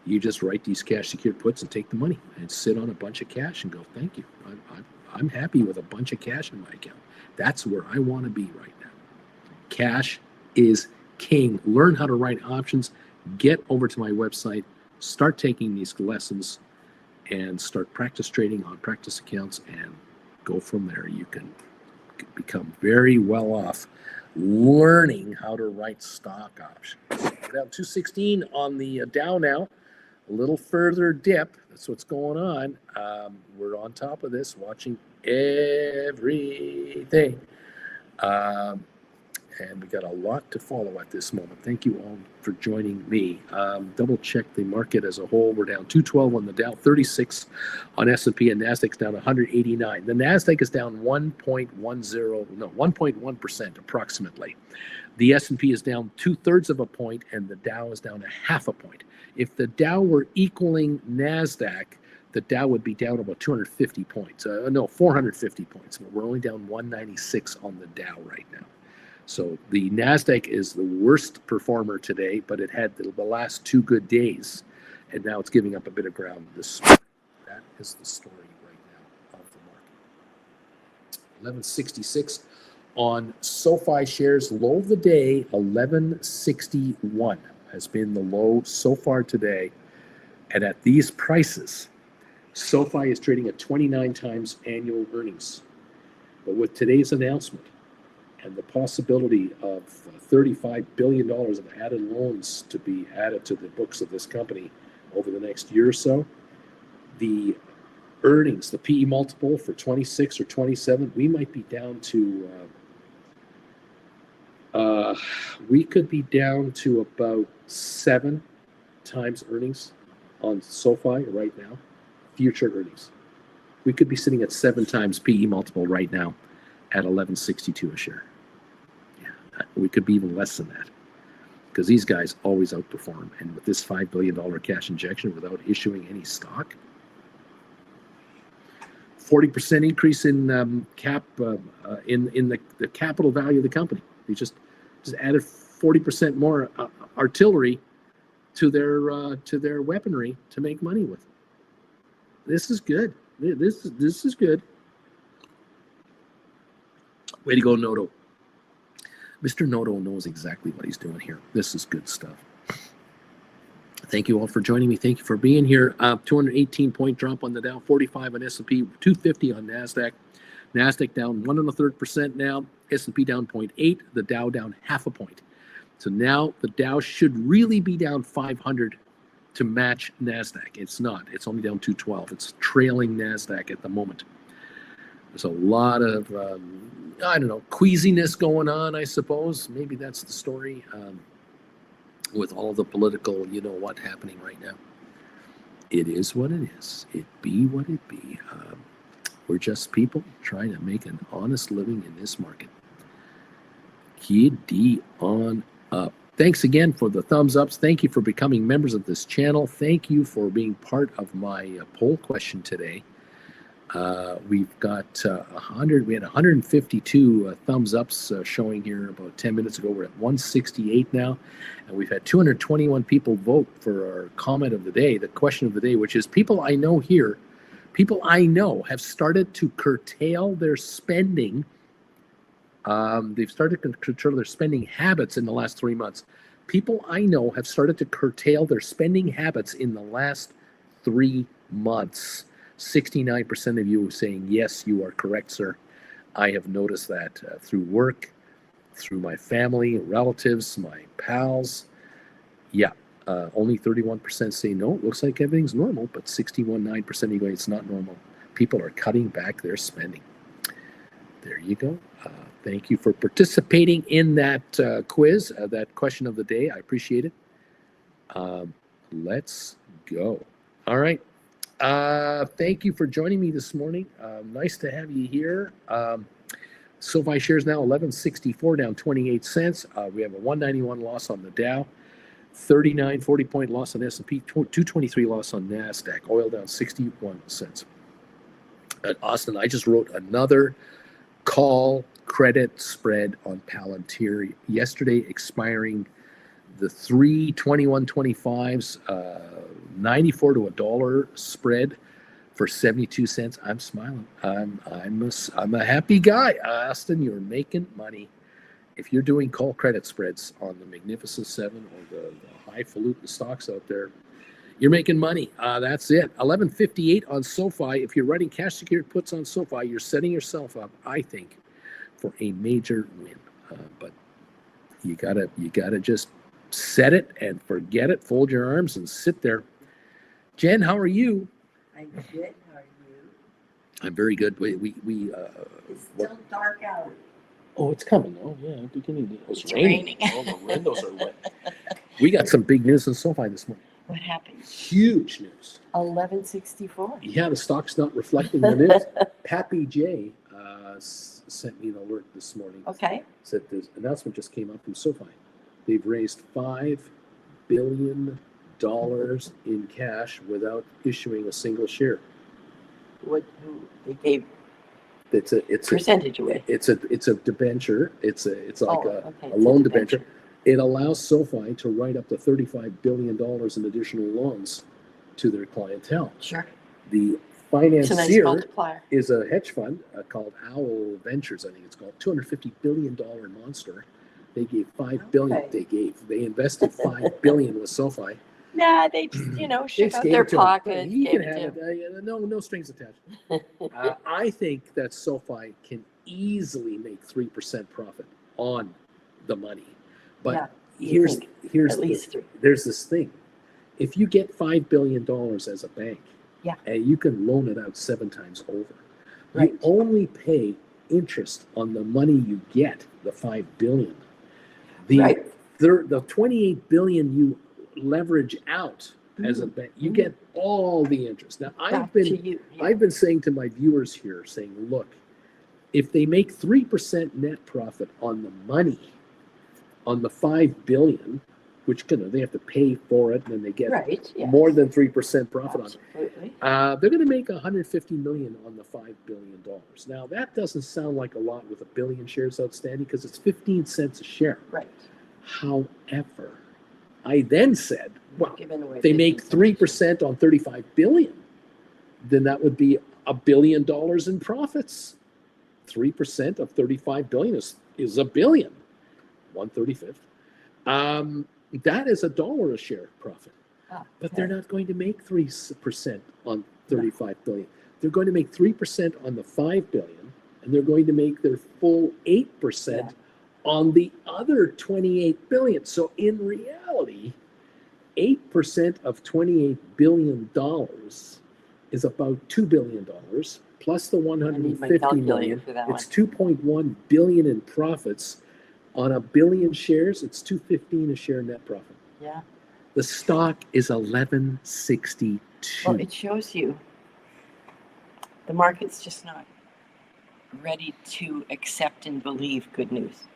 You just write these cash secured puts and take the money and sit on a bunch of cash and go, thank you. I'm happy with a bunch of cash in my account. That's where I want to be right now. Cash is king. Learn how to write options. Get over to my website. Start taking these lessons and start practice trading on practice accounts and go from there. You can become very well off learning how to write stock options. We're down 216 on the Dow now. A little further dip. That's what's going on. We're on top of this, watching everything. And we got a lot to follow at this moment. Thank you all for joining me. Double check the market as a whole. We're down 212 on the Dow, 36 on S&P, and Nasdaq's down 189. The Nasdaq is down 1.1% approximately. The S&P is down 2/3 of a point, and the Dow is down 1/2 a point. If the Dow were equaling Nasdaq, the Dow would be down about 250 points. 450 points. But we're only down 196 on the Dow right now. So the Nasdaq is the worst performer today, but it had the last 2 good days, and now it's giving up a bit of ground this morning. That is the story right now of the market. 1166 on SoFi shares. Low of the day, 1161 has been the low so far today. And at these prices, SoFi is trading at 29 times annual earnings. But with today's announcement, and the possibility of $35 billion of added loans to be added to the books of this company over the next year or so, the earnings, the PE multiple for 26 or 27, we might be down to, we could be down to about 7 times earnings on SoFi right now, future earnings. We could be sitting at 7 times PE multiple right now at 11.62 a share. Yeah, we could be even less than that because these guys always outperform. And with this $5 billion cash injection without issuing any stock, 40% increase in in the capital value of the company. They just added 40% more artillery to their weaponry to make money with. This is good. This is good. Way to go, Noto. Mr. Noto knows exactly what he's doing here. This is good stuff. Thank you all for joining me. Thank you for being here. 218-point drop on the Dow, 45 on S&P, 250 on Nasdaq. Nasdaq down 1.33% now. S&P down 0.8. The Dow down 0.5 point. So now the Dow should really be down 500 to match Nasdaq. It's not. It's only down 212. It's trailing Nasdaq at the moment. There's a lot of, queasiness going on, I suppose. Maybe that's the story with all the political, happening right now. It is what it is. It be what it be. We're just people trying to make an honest living in this market. Giddy on up. Thanks again for the thumbs ups. Thank you for becoming members of this channel. Thank you for being part of my poll question today. We've got 100. We had 152 thumbs ups showing here about 10 minutes ago. We're at 168 now, and we've had 221 people vote for our comment of the day, the question of the day, which is people I know have started to curtail their spending. They've started to curtail their spending habits in the last 3 months. People I know have started to curtail their spending habits in the last 3 months. 69% of you are saying, yes, you are correct, sir. I have noticed that through work, through my family, relatives, my pals. Yeah, only 31% say no, it looks like everything's normal, but 9% of you go, it's not normal. People are cutting back their spending. There you go. Thank you for participating in that quiz, that question of the day. I appreciate it. Let's go. All right. Thank you for joining me this morning. Nice to have you here. SoFi shares now 11.64, down 28 cents. We have a 191 loss on the Dow, 40-point loss on S&P, 223 loss on Nasdaq. Oil down 61 cents. Austin, I just wrote another call credit spread on Palantir yesterday, expiring the 3/21/25s, 94 to $1 spread for 72 cents. I'm smiling. I'm a happy guy. Austin, you're making money. If you're doing call credit spreads on the Magnificent Seven or the highfalutin stocks out there, You're making money. That's it. 11:58 on SoFi. If you're writing cash secured puts on SoFi, you're setting yourself up, I think, for a major win. But you gotta just set it and forget it. Fold your arms and sit there. Jen, how are you? I'm good. How are you? I'm very good. It's still dark out. Oh, it's coming. Oh, yeah, beginning. It's raining. Oh, the windows are wet. We got some big news in SoFi this morning. What happened? Huge news. 1164. Yeah, the stock's not reflecting the news. Pappy J sent me an alert this morning. Okay. Said this announcement just came up from SoFi. They've raised $5 billion in cash without issuing a single share. Who they gave It's a percentage away. It's a debenture. It's like okay. a loan debenture. It allows SoFi to write up to $35 billion in additional loans to their clientele. Sure. The It's a nice financier multiplier. is a hedge fund called Owl Ventures, I think it's called, $250 billion monster. They gave $5 billion. Okay. They invested $5 billion with SoFi. Nah, they just, ship out their pocket. He can have it. No strings attached. I think that SoFi can easily make 3% profit on the money. But here's at least three. There's this thing. If you get $5 billion as a bank, and you can loan it out 7 times over, Right. you only pay interest on the money you get, the $5 billion. The 28 billion you leverage out as a bank, you get all the interest. Now I've been saying to my viewers here, saying, look, if they make 3% net profit on the money, on the $5 billion, which they have to pay for it, and then they get more than 3% profit Absolutely. on it. They're going to make $150 million on the $5 billion. Now that doesn't sound like a lot with 1 billion shares outstanding because it's 15 cents a share. Right. However, I then said, well, if they make 3% on 35 billion, then that would be $1 billion in profits. 3% of 35 billion is $1 billion. 1/35. That is $1 a share profit. But they're not going to make 3% on 35 billion. They're going to make 3% on the 5 billion, and they're going to make their full 8% on the other 28 billion. So in reality, 8% of $28 billion is about $2 billion plus the 150 million. It's 2.1 billion in profits. On 1 billion shares, it's $2.15 a share net profit. Yeah. The stock is 11.62. Well, it shows you the market's just not ready to accept and believe good news.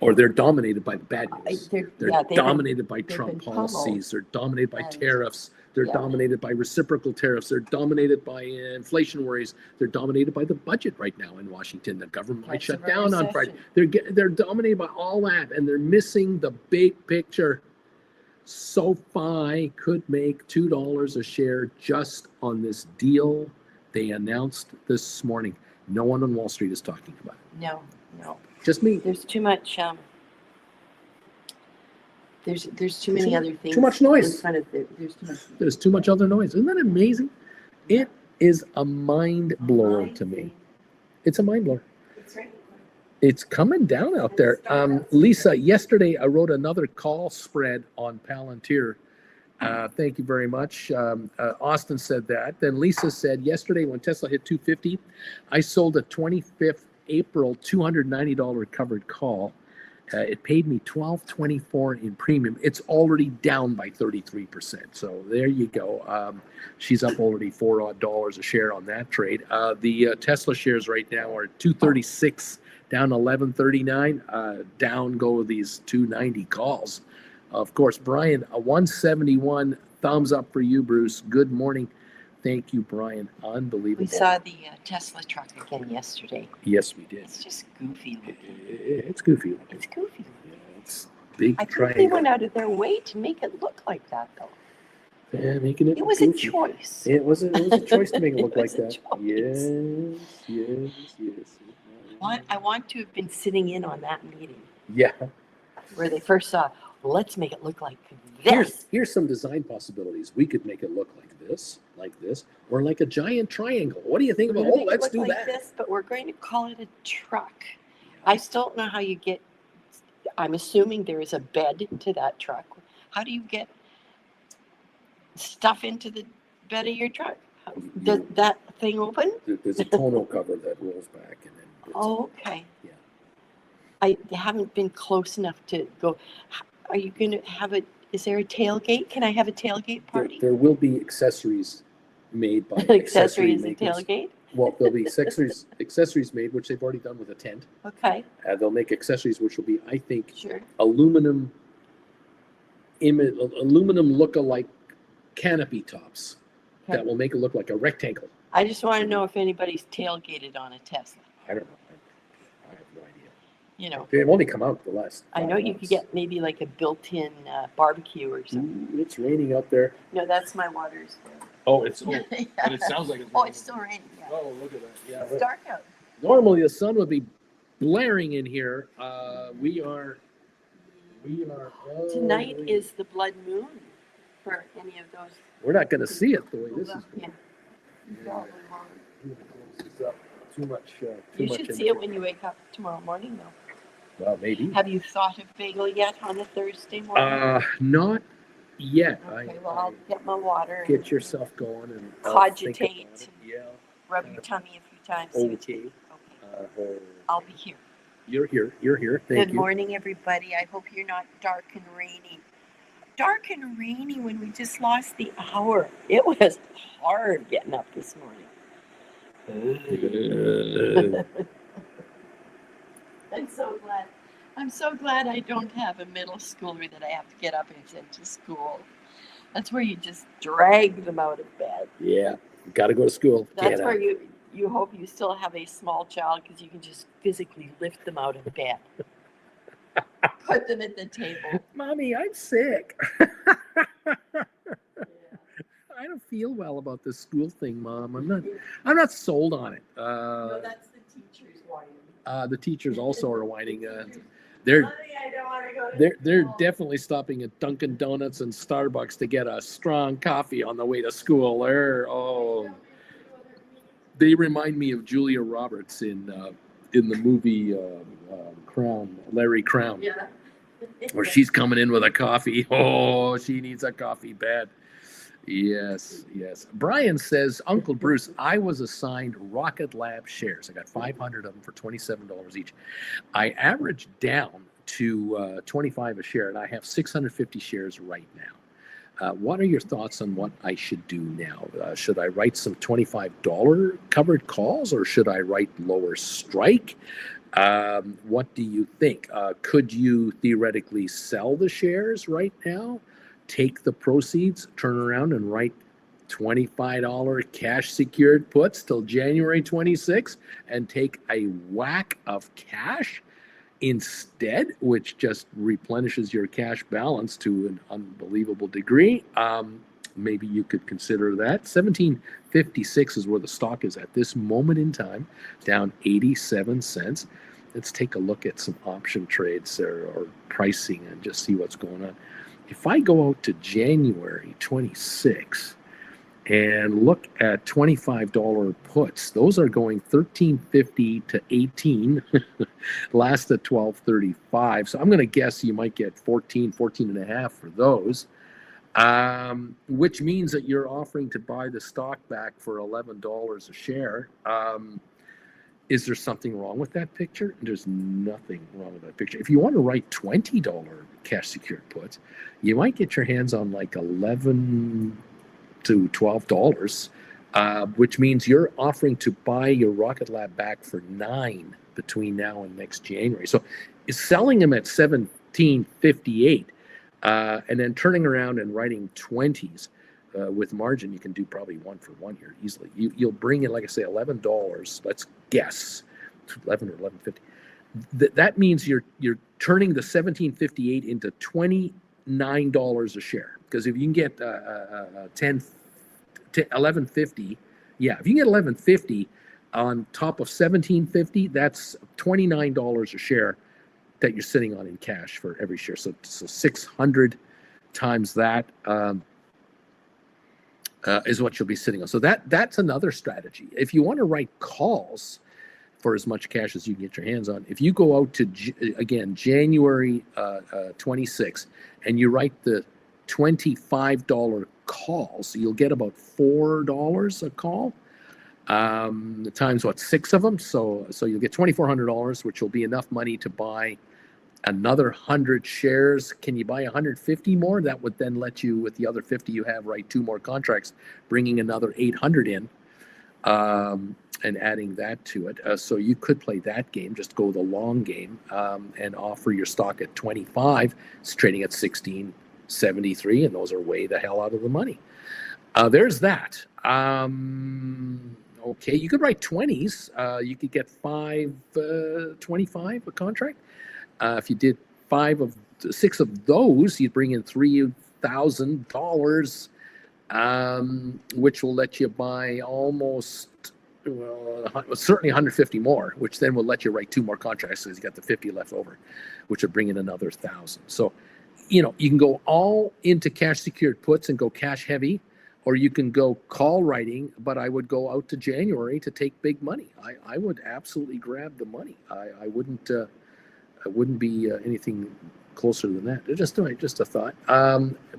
Or they're dominated by the bad news. They're dominated by Trump policies. pummeled. They're dominated by tariffs. They're dominated by reciprocal tariffs. They're dominated by inflation worries. They're dominated by the budget right now in Washington. The government might shut down on Friday. They're dominated by all that, and they're missing the big picture. SoFi could make $2 a share just on this deal they announced this morning. No one on Wall Street is talking about it. No. Just me. There's too much. There's too many other things. Too much noise. In front of there's too much. There's too much other noise. Isn't that amazing? It is a mind blower to me. It's a mind blower. It's right. It's coming down out there. Lisa, yesterday I wrote another call spread on Palantir. Thank you very much. Austin said that. Then Lisa said yesterday when Tesla hit 250, I sold a 25th April $290 covered call. It paid me $12.24 in premium. It's already down by 33%. So there you go. She's up already $4 odd a share on that trade. The Tesla shares right now are 236, down 1139. Down go these 290 calls. Of course, Brian, a 171 thumbs up for you, Bruce. Good morning. Thank you, Brian. Unbelievable. We saw the Tesla truck again yesterday. Yes, we did. It's just goofy looking. It's goofy. It's goofy. Yeah, it's big. I think they went out of their way to make it look like that, though. Yeah, making it. It was goofy. a choice. It was a choice to make it look like that. Choice. Yes. I want to have been sitting in on that meeting. Yeah. Where they first saw, let's make it look like Here's this. some design possibilities. We could make it look like this, or like a giant triangle. What do you think We're about? gonna Oh, make it let's look do like that. this, but we're going to call it a truck. I still don't know how you get, I'm assuming there is a bed to that truck. How do you get stuff into the bed of your truck? Does that thing open? There's a tonneau cover that rolls back, and then Oh, okay. yeah. I haven't been close enough to go. Are you going to have is there a tailgate? Can I have a tailgate party? There will be accessories made by Accessory is a makers. tailgate? Well, there'll be accessories made, which they've already done with a tent. Okay, They'll make accessories, which will be, I think, sure. aluminum look-alike canopy tops Okay. that will make it look like a rectangle. I just want to know if anybody's tailgated on a Tesla. I don't know. I have no idea. You know, They've only come out the last. I know 5 you months. could get maybe like a built-in barbecue or something. Ooh, it's raining out there. No, that's my water's there. Oh, it's Yeah. but it sounds like it's Oh, raining. it's still raining. Yeah. Oh, look at that. Yeah. It's dark out. Normally the sun would be blaring in here. We are. Tonight is the blood moon for any of those. We're not going to see it the way this is. Yeah. You probably won't. Too much. You should see it when you wake up tomorrow morning, though. Well, maybe. Have you thought of bagel yet on a Thursday morning? Not yet. Okay, well, I'll get my water. Get yourself going and Cogitate. think about it. Yeah. Rub your tummy a few times. See what you Okay. do. Okay. I'll be here. You're here. You're here. Thank Good you. morning, everybody. I hope you're not dark and rainy. Dark and rainy when we just lost the hour. It was hard getting up this morning. I'm so glad I don't have a middle schooler that I have to get up and send to school. That's where you just drag them out of bed. Yeah. Got to go to school. That's where you hope you still have a small child because you can just physically lift them out of bed. Put them at the table. Mommy, I'm sick. I don't feel well about this school thing, Mom. I'm not sold on it. No, that's the teachers whining. The teachers also are whining. They're Mommy, I don't want to go to they're school. definitely stopping at Dunkin' Donuts and Starbucks to get a strong coffee on the way to school. They remind me of Julia Roberts in the movie Crown, Larry Crown, Yeah. where she's coming in with a coffee. Oh, she needs a coffee bad. Yes. Brian says, Uncle Bruce, I was assigned Rocket Lab shares. I got 500 of them for $27 each. I averaged down to 25 a share, and I have 650 shares right now. What are your thoughts on what I should do now? Should I write some $25 covered calls, or should I write lower strike? What do you think? Could you theoretically sell the shares right now? Take the proceeds, turn around and write $25 cash secured puts till January 26th and take a whack of cash instead, which just replenishes your cash balance to an unbelievable degree. Maybe you could consider that. 1756 is where the stock is at this moment in time, down 87 cents. Let's take a look at some option trades or pricing and just see what's going on. If I go out to January 26 and look at $25 puts, those are going $13.50 to $18, last at $12.35. So I'm going to guess you might get 14 and a half for those, which means that you're offering to buy the stock back for $11 a share. Is there something wrong with that picture? There's nothing wrong with that picture. If you want to write $20 cash secured puts, you might get your hands on like $11 to $12, which means you're offering to buy your Rocket Lab back for $9 between now and next January. So is selling them at $17.58 and then turning around and writing 20s with margin, you can do probably 1 for 1 here easily. You'll bring in, like I say, $11. Let's guess 11 or 11.50. That means you're turning the 17.58 into $29 a share. Because if you can get 11.50, yeah, if you can get 11.50 on top of 17.50, that's $29 a share. that you're sitting on in cash for every share. So 600 times that is what you'll be sitting on. So that's another strategy. If you want to write calls for as much cash as you can get your hands on, if you go out to, again, January 26, and you write the $25 calls, you'll get about $4 a call. Times what, 6 of them, so you'll get $2,400, which will be enough money to buy another 100 shares. Can you buy 150 more? That would then let you, with the other 50 you have, write 2 more contracts, bringing another 800 in, and adding that to it. So you could play that game, just go the long game, and offer your stock at 25. It's trading at 16.73, and those are way the hell out of the money. There's that. Okay, you could write 20s. You could get 5.25 a contract. If you did 6 of those, you'd bring in $3,000, which will let you buy almost, certainly 150 more, which then will let you write 2 more contracts because you got the 50 left over, which would bring in another 1,000. So, you can go all into cash secured puts and go cash heavy, or you can go call writing, but I would go out to January to take big money. I would absolutely grab the money. I wouldn't be anything closer than that. Just a thought.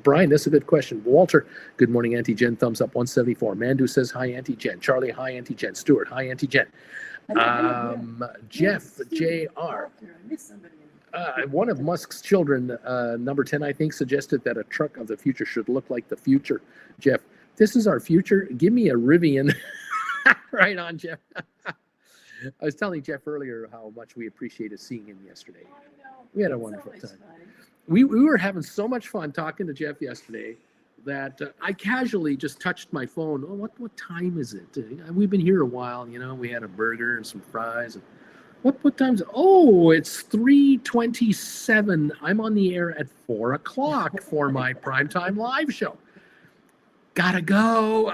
Brian, that's a good question. Walter, good morning, Auntie Jen, thumbs up 174. Mandu says hi, Auntie Jen. Charlie, hi, Auntie Jen. Stuart, hi, Auntie Jen. Jeff, J.R. One of Musk's children, number 10, I think, suggested that a truck of the future should look like the future. Jeff, this is our future. Give me a Rivian. Right on, Jeff. I was telling Jeff earlier how much we appreciated seeing him yesterday. I know. We had a wonderful time. We were having so much fun talking to Jeff yesterday that I casually just touched my phone. Oh, what time is it? We've been here a while. We had a burger and some fries. What time's it? Oh, it's 3:27. I'm on the air at 4 o'clock for my primetime live show. Gotta go.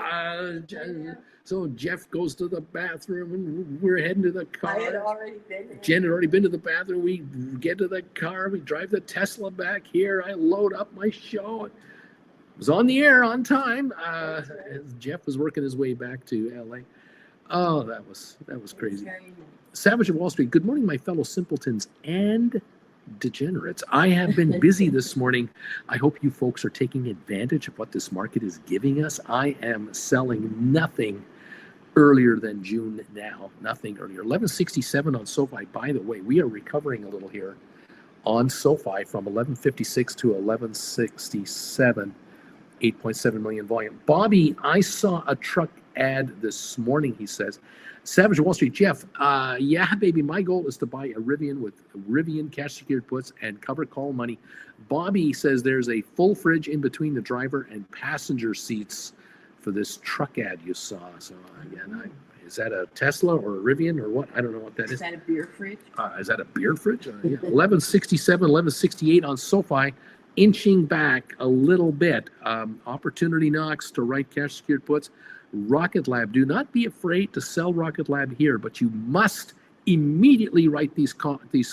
So Jeff goes to the bathroom, and we're heading to the car. I had already been there. Jen had already been to the bathroom. We get to the car. We drive the Tesla back here. I load up my show. It was on the air on time. Jeff was working his way back to L.A. Oh, that was crazy. Savage of Wall Street. Good morning, my fellow simpletons and degenerates. I have been busy this morning. I hope you folks are taking advantage of what this market is giving us. I am selling nothing earlier than June now. Nothing earlier. 1167 on SoFi. By the way, we are recovering a little here on SoFi from 1156 to 1167. 8.7 million volume. Bobby, I saw a truck ad this morning, he says. Savage Wall Street, Jeff, yeah, baby, my goal is to buy a Rivian with Rivian cash secured puts and cover call money. Bobby says there's a full fridge in between the driver and passenger seats for this truck ad you saw. So again, is that a Tesla or a Rivian or what? I don't know what that is. Is that a beer fridge? Is that a beer fridge? Yeah. 1167, 1168 on SoFi, inching back a little bit. Opportunity knocks to write cash secured puts. Rocket Lab, do not be afraid to sell Rocket Lab here, but you must immediately write these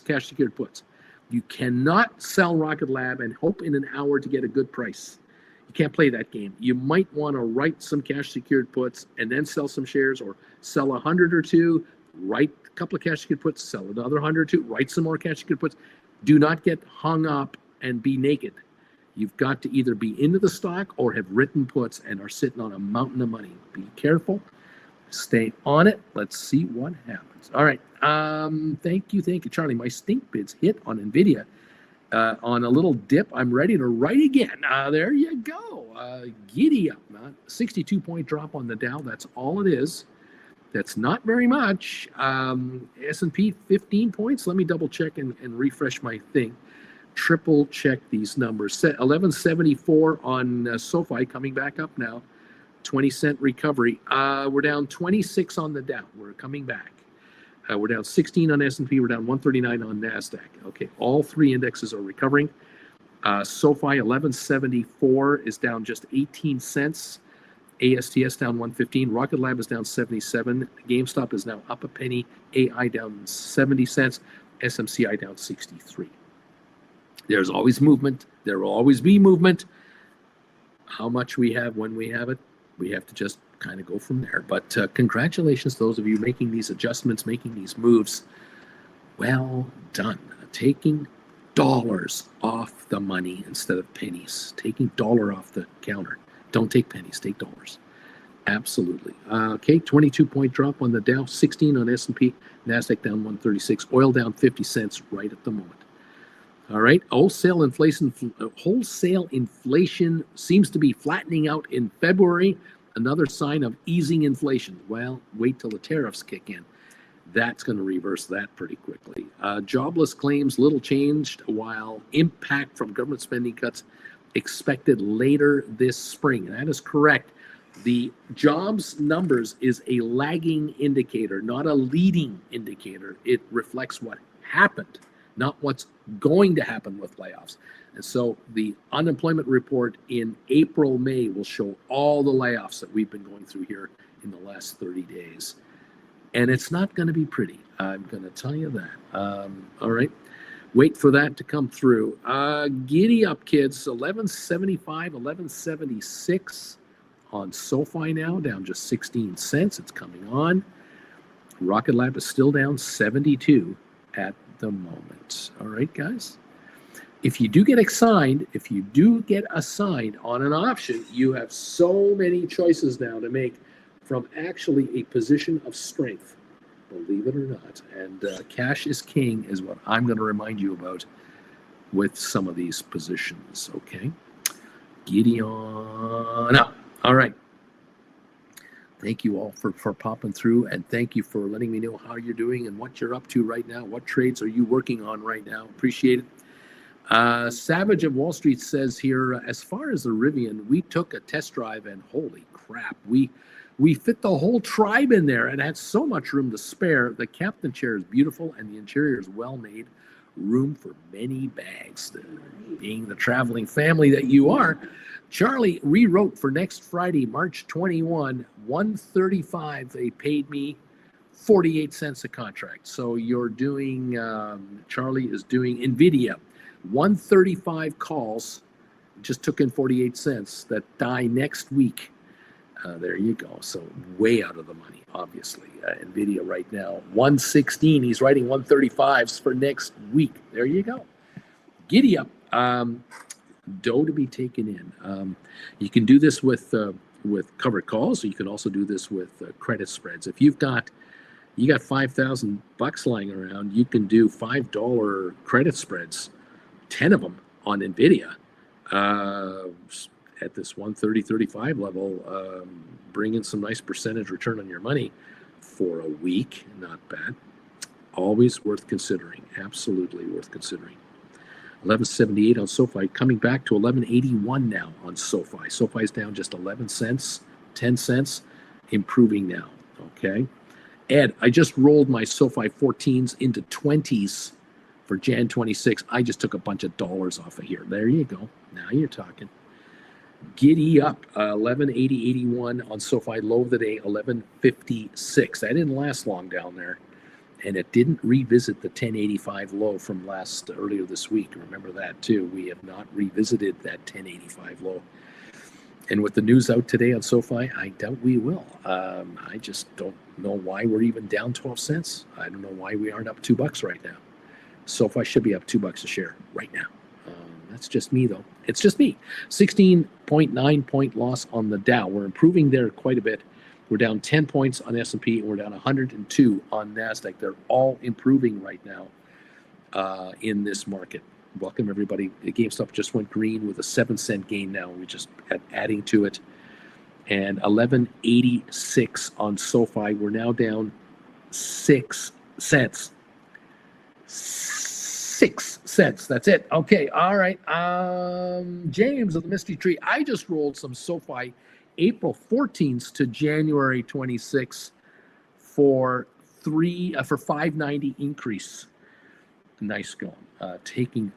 cash secured puts. You cannot sell Rocket Lab and hope in an hour to get a good price. You can't play that game. You might want to write some cash secured puts and then sell some shares, or sell 100 or 2, write a couple of cash secured puts, sell another 100 or 2, write some more cash secured puts. Do not get hung up and be naked. You've got to either be into the stock or have written puts and are sitting on a mountain of money. Be careful. Stay on it. Let's see what happens. All right. Thank you, Charlie. My stink bids hit on NVIDIA on a little dip. I'm ready to write again. There you go. Giddy up. 62-point drop on the Dow. That's all it is. That's not very much. S&P 15 points. Let me double check and refresh my thing. Triple check these numbers. 1174 on SoFi, coming back up now. 20-cent recovery. We're down 26 on the Dow. We're coming back. We're down 16 on S&P. We're down 139 on NASDAQ. Okay, all 3 indexes are recovering. SoFi 1174 is down just 18 cents. ASTS down 115. Rocket Lab is down 77. GameStop is now up a penny. AI down 70 cents. SMCI down 63. There's always movement. There will always be movement. How much we have when we have it, we have to just kind of go from there. But congratulations to those of you making these adjustments, making these moves. Well done. Taking dollars off the money instead of pennies. Taking dollar off the counter. Don't take pennies, take dollars. Absolutely. Okay, 22-point drop on the Dow, 16 on S&P, NASDAQ down 136, oil down 50 cents right at the moment. All right, wholesale inflation seems to be flattening out in February. Another sign of easing inflation. Well, wait till the tariffs kick in. That's going to reverse that pretty quickly. Jobless claims, little changed, while impact from government spending cuts expected later this spring. That is correct. The jobs numbers is a lagging indicator, not a leading indicator. It reflects what happened, not what's going to happen with layoffs. And so the unemployment report in April, May will show all the layoffs that we've been going through here in the last 30 days. And it's not going to be pretty. I'm going to tell you that. All right. Wait for that to come through. Giddy up, kids. 1175, 1176 on SoFi now, down just 16 cents. It's coming on. Rocket Lab is still down 72 at the moment. All right, guys. If you do get assigned, on an option, you have so many choices now to make from actually a position of strength, believe it or not. And cash is king is what I'm going to remind you about with some of these positions, okay? Giddy on up. All right. Thank you all for popping through, and thank you for letting me know how you're doing and what you're up to right now. What trades are you working on right now? Appreciate it. Savage of Wall Street says here, as far as the Rivian, we took a test drive and holy crap, we fit the whole tribe in there and had so much room to spare. The captain chair is beautiful and the interior is well made. Room for many bags. Being the traveling family that you are, Charlie rewrote for next Friday, March 21, 135. They paid me 48 cents a contract. So you're doing, Charlie is doing NVIDIA. 135 calls, just took in 48 cents that die next week. There you go. So way out of the money, obviously. NVIDIA right now, 116. He's writing 135s for next week. There you go. Giddy up. Dough to be taken in. You can do this with covered calls. You can also do this with credit spreads. If you got $5,000 lying around, you can do $5 credit spreads, 10 of them on NVIDIA. At this 130.35 level, bring in some nice percentage return on your money for a week. Not bad. Always worth considering. Absolutely worth considering. 1178 on SoFi, coming back to 1181 now on SoFi. SoFi's down just 11 cents, 10 cents, improving now. Okay. Ed, I just rolled my SoFi 14s into 20s for Jan 26. I just took a bunch of dollars off of here. There you go. Now you're talking. Giddy up, 1180.81 on SoFi, low of the day, 1156. That didn't last long down there, and it didn't revisit the 1085 low from earlier this week. Remember that too. We have not revisited that 1085 low. And with the news out today on SoFi, I doubt we will. I just don't know why we're even down 12 cents. I don't know why we aren't up $2 right now. SoFi should be up $2 a share right now. That's just me, though. It's just me. 16.9 point loss on the Dow. We're improving there quite a bit. We're down 10 points on S&P, and we're down 102 on NASDAQ. They're all improving right now in this market. Welcome, everybody. GameStop just went green with a 7-cent gain now. We're just adding to it. And 1186 on SoFi. We're now down 6 cents. 6 cents. That's it. Okay. All right. James of the Mystery Tree. I just rolled some SoFi April 14th to January 26th for $5.90 increase. Nice going. Taking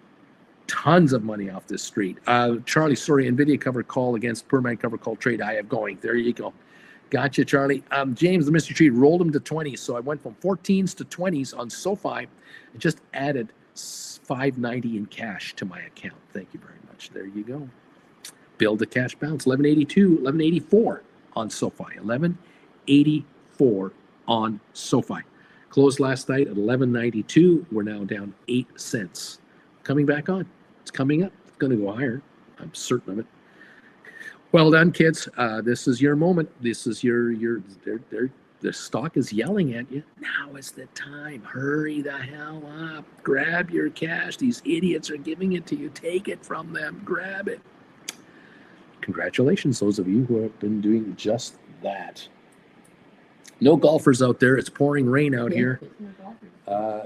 tons of money off this street. Charlie, sorry, NVIDIA covered call against permanent covered call trade I have going. There you go. Gotcha, Charlie. James, the mystery treat, rolled them to 20s. So I went from 14s to 20s on SoFi and just added $5.90 in cash to my account. Thank you very much. There you go. Build the cash balance. 1184 on SoFi. 1184 on SoFi. Closed last night at 1192. We're now down 8 cents. Coming back on. It's coming up. It's going to go higher. I'm certain of it. Well done, kids. This is your moment. This is the stock is yelling at you. Now is the time. Hurry the hell up. Grab your cash. These idiots are giving it to you. Take it from them. Grab it. Congratulations, those of you who have been doing just that. No golfers out there. It's pouring rain out here.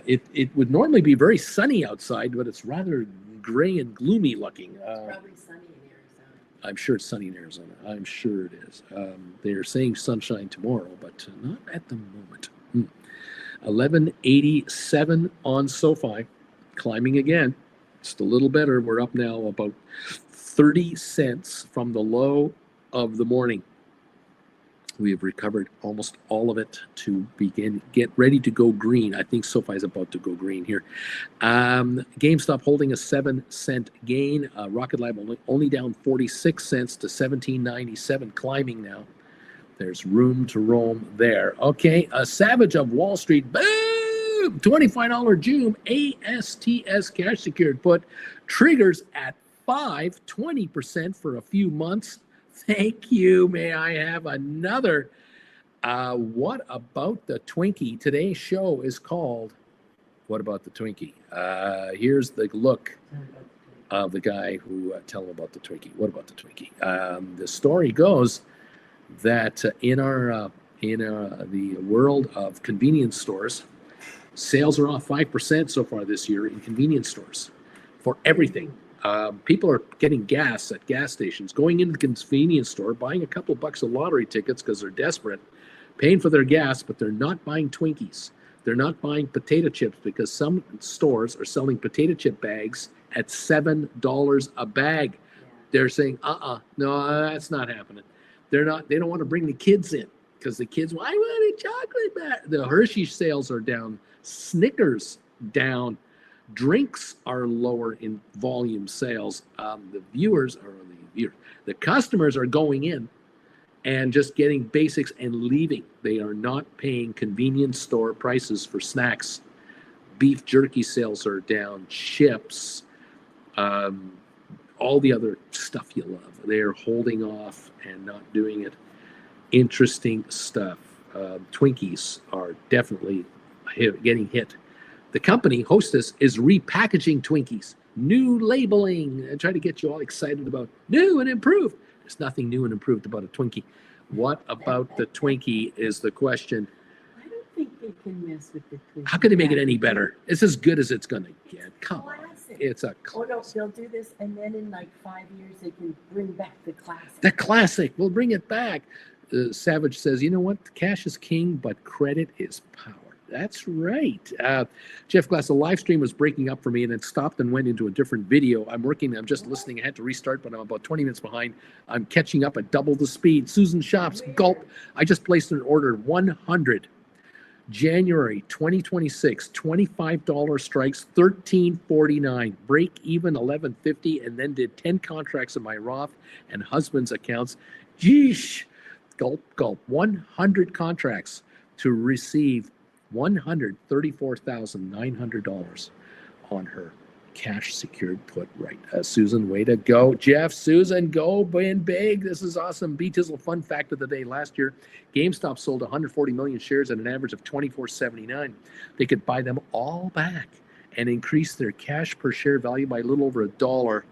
It would normally be very sunny outside, but it's rather gray and gloomy looking. Probably sunny in Arizona. I'm sure it's sunny in Arizona. I'm sure it is. They're saying sunshine tomorrow, but not at the moment. 1187 on SoFi, climbing again. Just a little better. We're up now about 30 cents from the low of the morning. We have recovered almost all of it to get ready to go green. I think SoFi is about to go green here. GameStop holding a 7-cent gain. Rocket Lab only down 46 cents to $17.97, climbing now. There's room to roam there. Okay, a Savage of Wall Street. Boom! $25 June ASTS cash secured put triggers at 20% for a few months. Thank you. May I have another? What about the Twinkie? Today's show is called What About the Twinkie? Here's the look of the guy who tell him about the Twinkie. What about the Twinkie? The story goes that in the world of convenience stores, sales are off 5% so far this year in convenience stores for everything. People are getting gas at gas stations, going into the convenience store, buying a couple bucks of lottery tickets because they're desperate, paying for their gas, but they're not buying Twinkies. They're not buying potato chips because some stores are selling potato chip bags at $7 a bag. They're saying, no, that's not happening. They don't want to bring the kids in because the kids, I want a chocolate bag. The Hershey sales are down, Snickers down. Drinks are lower in volume sales. The customers are going in and just getting basics and leaving. They are not paying convenience store prices for snacks. Beef jerky sales are down, chips, all the other stuff you love. They're holding off and not doing it. Interesting stuff. Twinkies are definitely getting hit. The company, Hostess, is repackaging Twinkies. New labeling. And try to get you all excited about new and improved. There's nothing new and improved about a Twinkie. What about the Twinkie is the question. I don't think they can mess with the Twinkie. How can they make it any better? It's as good as it's going to get. Come on. It's a classic. Oh, no, they'll do this, and then in like 5 years, they can bring back the classic. The classic. We'll bring it back. Savage says, you know what? Cash is king, but credit is power. That's right. Jeff Glass, the live stream was breaking up for me and it stopped and went into a different video. I'm just listening. I had to restart, but I'm about 20 minutes behind. I'm catching up at double the speed. Susan Shops, gulp. I just placed an order 100. January 2026, $25 strikes, $13.49. Break even $11.50, and then did 10 contracts in my Roth and husband's accounts. Yeesh. Gulp, gulp. 100 contracts to receive $134,900 on her cash secured put right. Susan, way to go. Jeff, Susan, go win big. This is awesome. B-Tizzle fun fact of the day. Last year, GameStop sold 140 million shares at an average of $24.79. They could buy them all back and increase their cash per share value by a little over $1.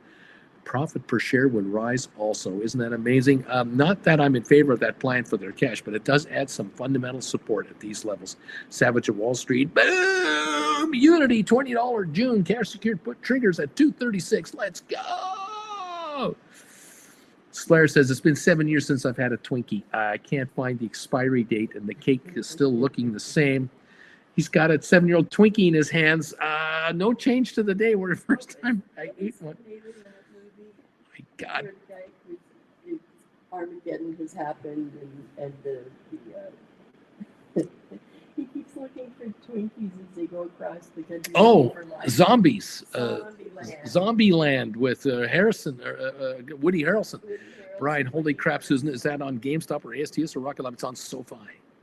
Profit per share would rise also. Isn't that amazing? Not that I'm in favor of that plan for their cash, but it does add some fundamental support at these levels. Savage of Wall Street, boom! Unity, $20 June cash secured put triggers at 236. Let's go! Slayer says, it's been 7 years since I've had a Twinkie. I can't find the expiry date, and the cake is still looking the same. He's got a 7-year-old Twinkie in his hands. No change to the day where the first time I ate one. God. Armageddon has happened, and he keeps looking for Twinkies as they go across the country. Oh, for life. zombies. Zombieland. Zombieland with Harrison, Woody Harrelson. Woody Harrelson. Brian, holy crap, Susan, is that on GameStop or ASTS or Rocket Lab? It's on SoFi.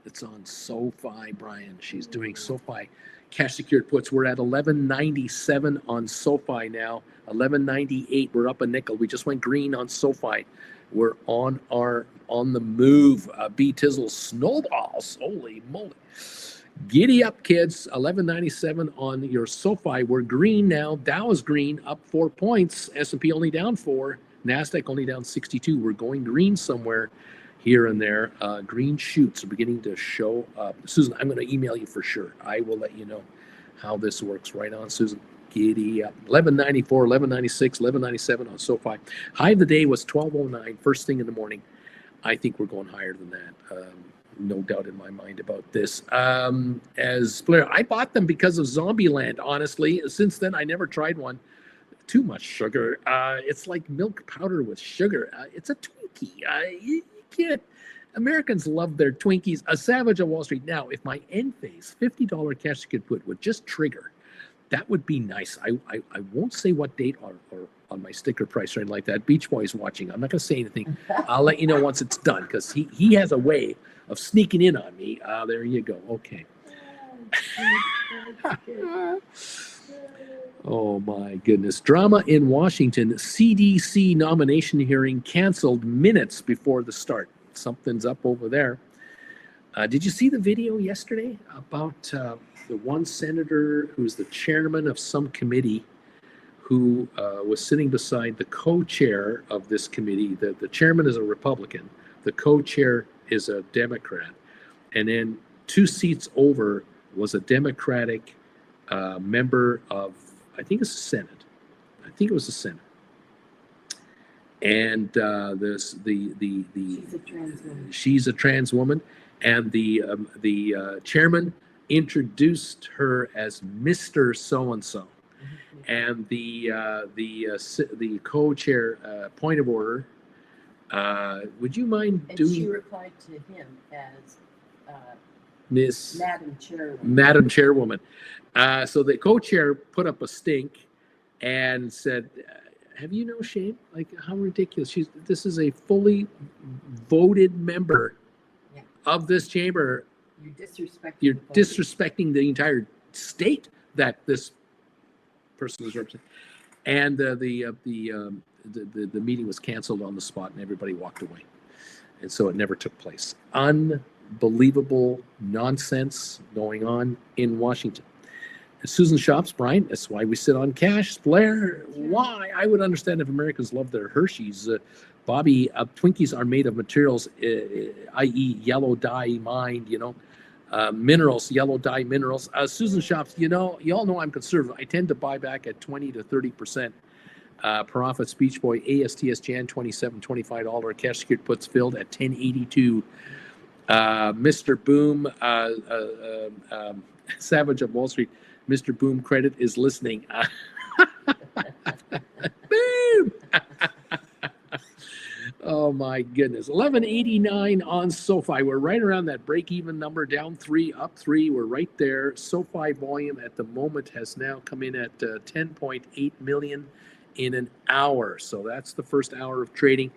It's on SoFi, Brian. She's doing SoFi cash secured puts. We're at 11.97 on SoFi now. 11.98. We're up a nickel. We just went green on SoFi. We're on the move. B Tizzle snowballs. Holy moly. Giddy up, kids. 11.97 on your SoFi. We're green now. Dow is green, up 4 points. S&P only down 4. NASDAQ only down 62. We're going green somewhere here and there. Green shoots are beginning to show up. Susan, I'm going to email you for sure. I will let you know how this works. Right on, Susan. Giddy up. 11.94, 11.96, 11.97 on SoFi. High of the day was 12.09, first thing in the morning. I think we're going higher than that. No doubt in my mind about this. As Blair, I bought them because of Zombieland, honestly. Since then, I never tried one. Too much sugar. It's like milk powder with sugar. It's a Twinkie. You can't. Americans love their Twinkies. A savage of Wall Street. Now, if my end phase $50 cash secured put would just trigger, that would be nice. I won't say what date or on my sticker price or anything like that. Beach Boy is watching. I'm not going to say anything. I'll let you know once it's done because he has a way of sneaking in on me. There you go. Okay. Oh my goodness. Drama in Washington. CDC nomination hearing canceled minutes before the start. Something's up over there. Did you see the video yesterday about the one senator who's the chairman of some committee who was sitting beside the co-chair of this committee? The chairman is a Republican. The co-chair is a Democrat. And then 2 seats over was a Democratic member of, I think it's the Senate. I think it was the Senate. And she's a trans woman, and the chairman introduced her as Mr. So-and-so, and the co-chair point of order. Would you mind doing? She replied to him as Miss Madam Chairwoman. Madam Chairwoman. So the co-chair put up a stink and said, have you no shame? Like, how ridiculous. This is a fully voted member of this chamber. You're disrespecting the entire state that this person is representing. And the meeting was canceled on the spot and everybody walked away. And so it never took place. Unbelievable nonsense going on in Washington. Susan shops, Brian. That's why we sit on cash. Blair, why? I would understand if Americans love their Hershey's. Bobby, Twinkies are made of materials, i.e. yellow dye mined, minerals, yellow dye minerals. Susan shops, you all know I'm conservative. I tend to buy back at 20 to 30% profits. Beach Boy, ASTS Jan, $27, $25. Cash secured puts filled at 10.82. Mr. Boom, Savage of Wall Street. Mr. Boom credit is listening. Boom! Oh my goodness. 11.89 on SoFi. We're right around that break-even number, down 3, up 3. We're right there. SoFi volume at the moment has now come in at 10.8 million in an hour. So that's the first hour of trading.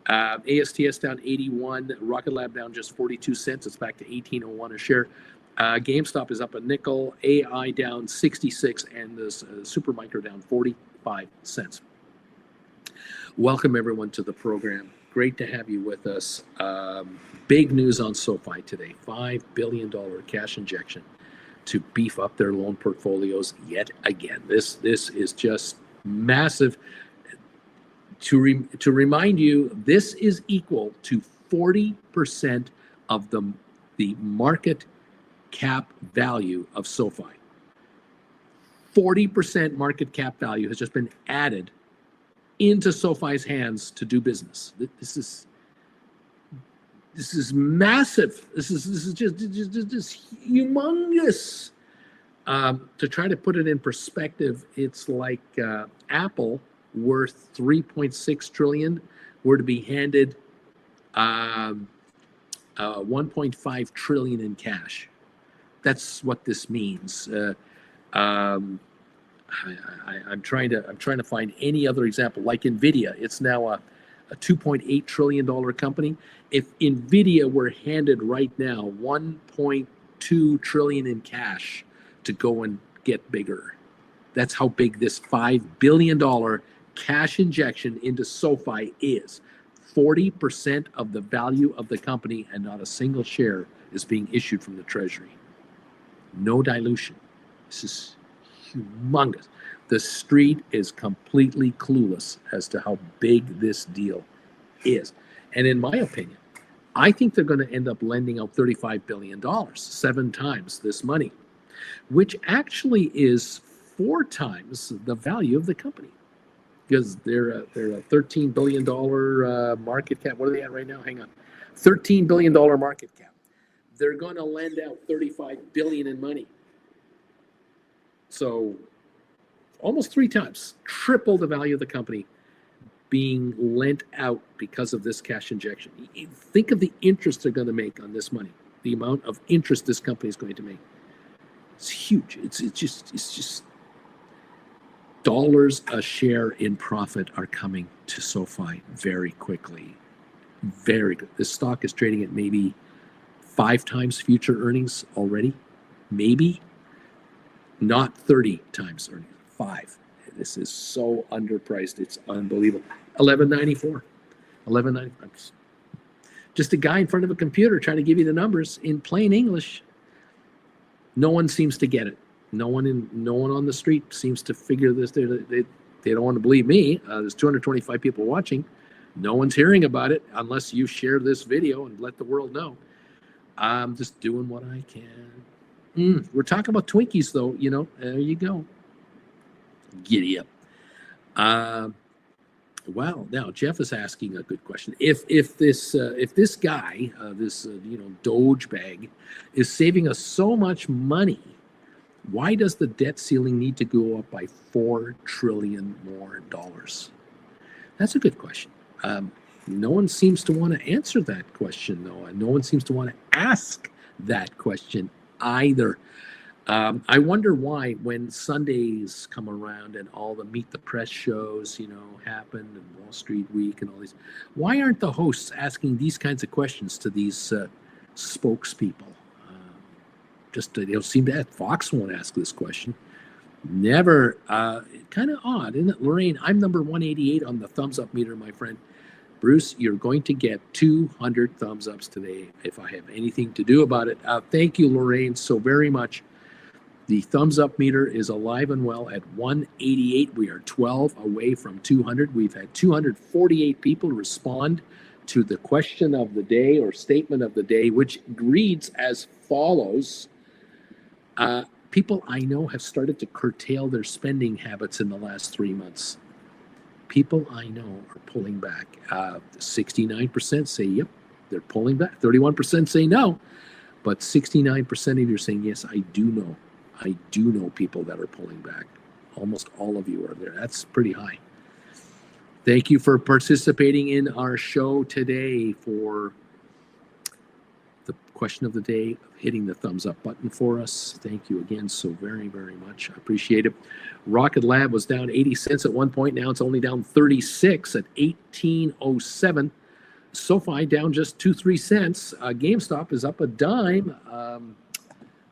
ASTS down 81. Rocket Lab down just 42 cents. It's back to 18.01 a share. GameStop is up a nickel. AI down 66, and the Supermicro down 45 cents. Welcome everyone to the program. Great to have you with us. Big news on SoFi today. $5 billion cash injection to beef up their loan portfolios yet again. This is just massive. To remind you, this is equal to 40% of the market cap value of SoFi. 40% market cap value has just been added into SoFi's hands to do business. This is massive. This is just humongous. To try to put it in perspective, it's like Apple, worth 3.6 trillion, were to be handed Um, 1.5 trillion in cash. That's what this means. Um, I'm trying to find any other example. Like Nvidia, it's now a $2.8 trillion company. If Nvidia were handed right now 1.2 trillion in cash to go and get bigger, that's how big this $5 billion cash injection into SoFi is. 40% of the value of the company, and not a single share is being issued from the treasury. No dilution. This is humongous. The street is completely clueless as to how big this deal is. And in my opinion, I think they're going to end up lending out $35 billion, 7 times this money, which actually is 4 times the value of the company, because they're a $13 billion market cap. What are they at right now? Hang on. $13 billion market cap. They're going to lend out $35 billion in money. So almost 3 times, triple the value of the company being lent out because of this cash injection. Think of the interest they're going to make on this money, the amount of interest this company is going to make. It's huge. It's just dollars a share in profit are coming to SoFi very quickly. Very good. This stock is trading at maybe 5 times future earnings already. Maybe. Not 30 times earnings. 5. This is so underpriced. It's unbelievable. $11.94. $11.95. Just a guy in front of a computer trying to give you the numbers in plain English. No one seems to get it. No one on the street seems to figure this. They don't want to believe me. There's 225 people watching. No one's hearing about it unless you share this video and let the world know. I'm just doing what I can. We're talking about Twinkies, though. There you go. Giddy up. Well, now Jeff is asking a good question. If this guy, Doge bag, is saving us so much money, why does the debt ceiling need to go up by $4 trillion more dollars? That's a good question. No one seems to want to answer that question, though. And no one seems to want to ask that question either. I wonder why, when Sundays come around and all the Meet the Press shows, happen, and Wall Street Week and all these, why aren't the hosts asking these kinds of questions to these spokespeople? They don't seem to. Fox won't ask this question. Never. Kind of odd, isn't it? Lorraine, I'm number 188 on the thumbs up meter, my friend. Bruce, you're going to get 200 thumbs ups today if I have anything to do about it. Thank you, Lorraine, so very much. The thumbs up meter is alive and well at 188. We are 12 away from 200. We've had 248 people respond to the question of the day or statement of the day, which reads as follows. People I know have started to curtail their spending habits in the last 3 months. People I know are pulling back. 69% say, yep, they're pulling back. 31% say no. But 69% of you are saying, yes, I do know. I do know people that are pulling back. Almost all of you are there. That's pretty high. Thank you for participating in our show today. For the question of the day, hitting the thumbs up button for us. Thank you again so very, very much. I appreciate it. Rocket Lab was down 80 cents at one point. Now it's only down 36 at 18.07. SoFi down just 2-3 cents. GameStop is up a dime.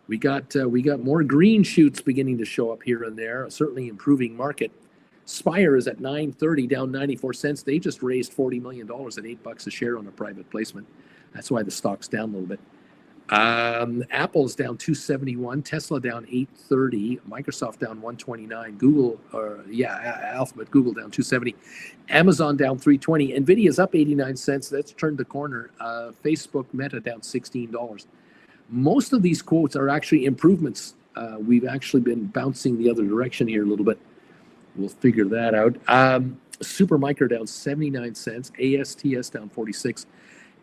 We got more green shoots beginning to show up here and there. Certainly improving market. Spire is at 9.30, down 94 cents. They just raised $40 million at $8 a share on a private placement. That's why the stock's down a little bit. Apple's down 271, Tesla down 830, Microsoft down 129, Alphabet, Google down 270, Amazon down 320, Nvidia's up 89 cents. That's turned the corner. Facebook, Meta down $16. Most of these quotes are actually improvements. We've actually been bouncing the other direction here a little bit. We'll figure that out. Supermicro down 79 cents, ASTS down 46,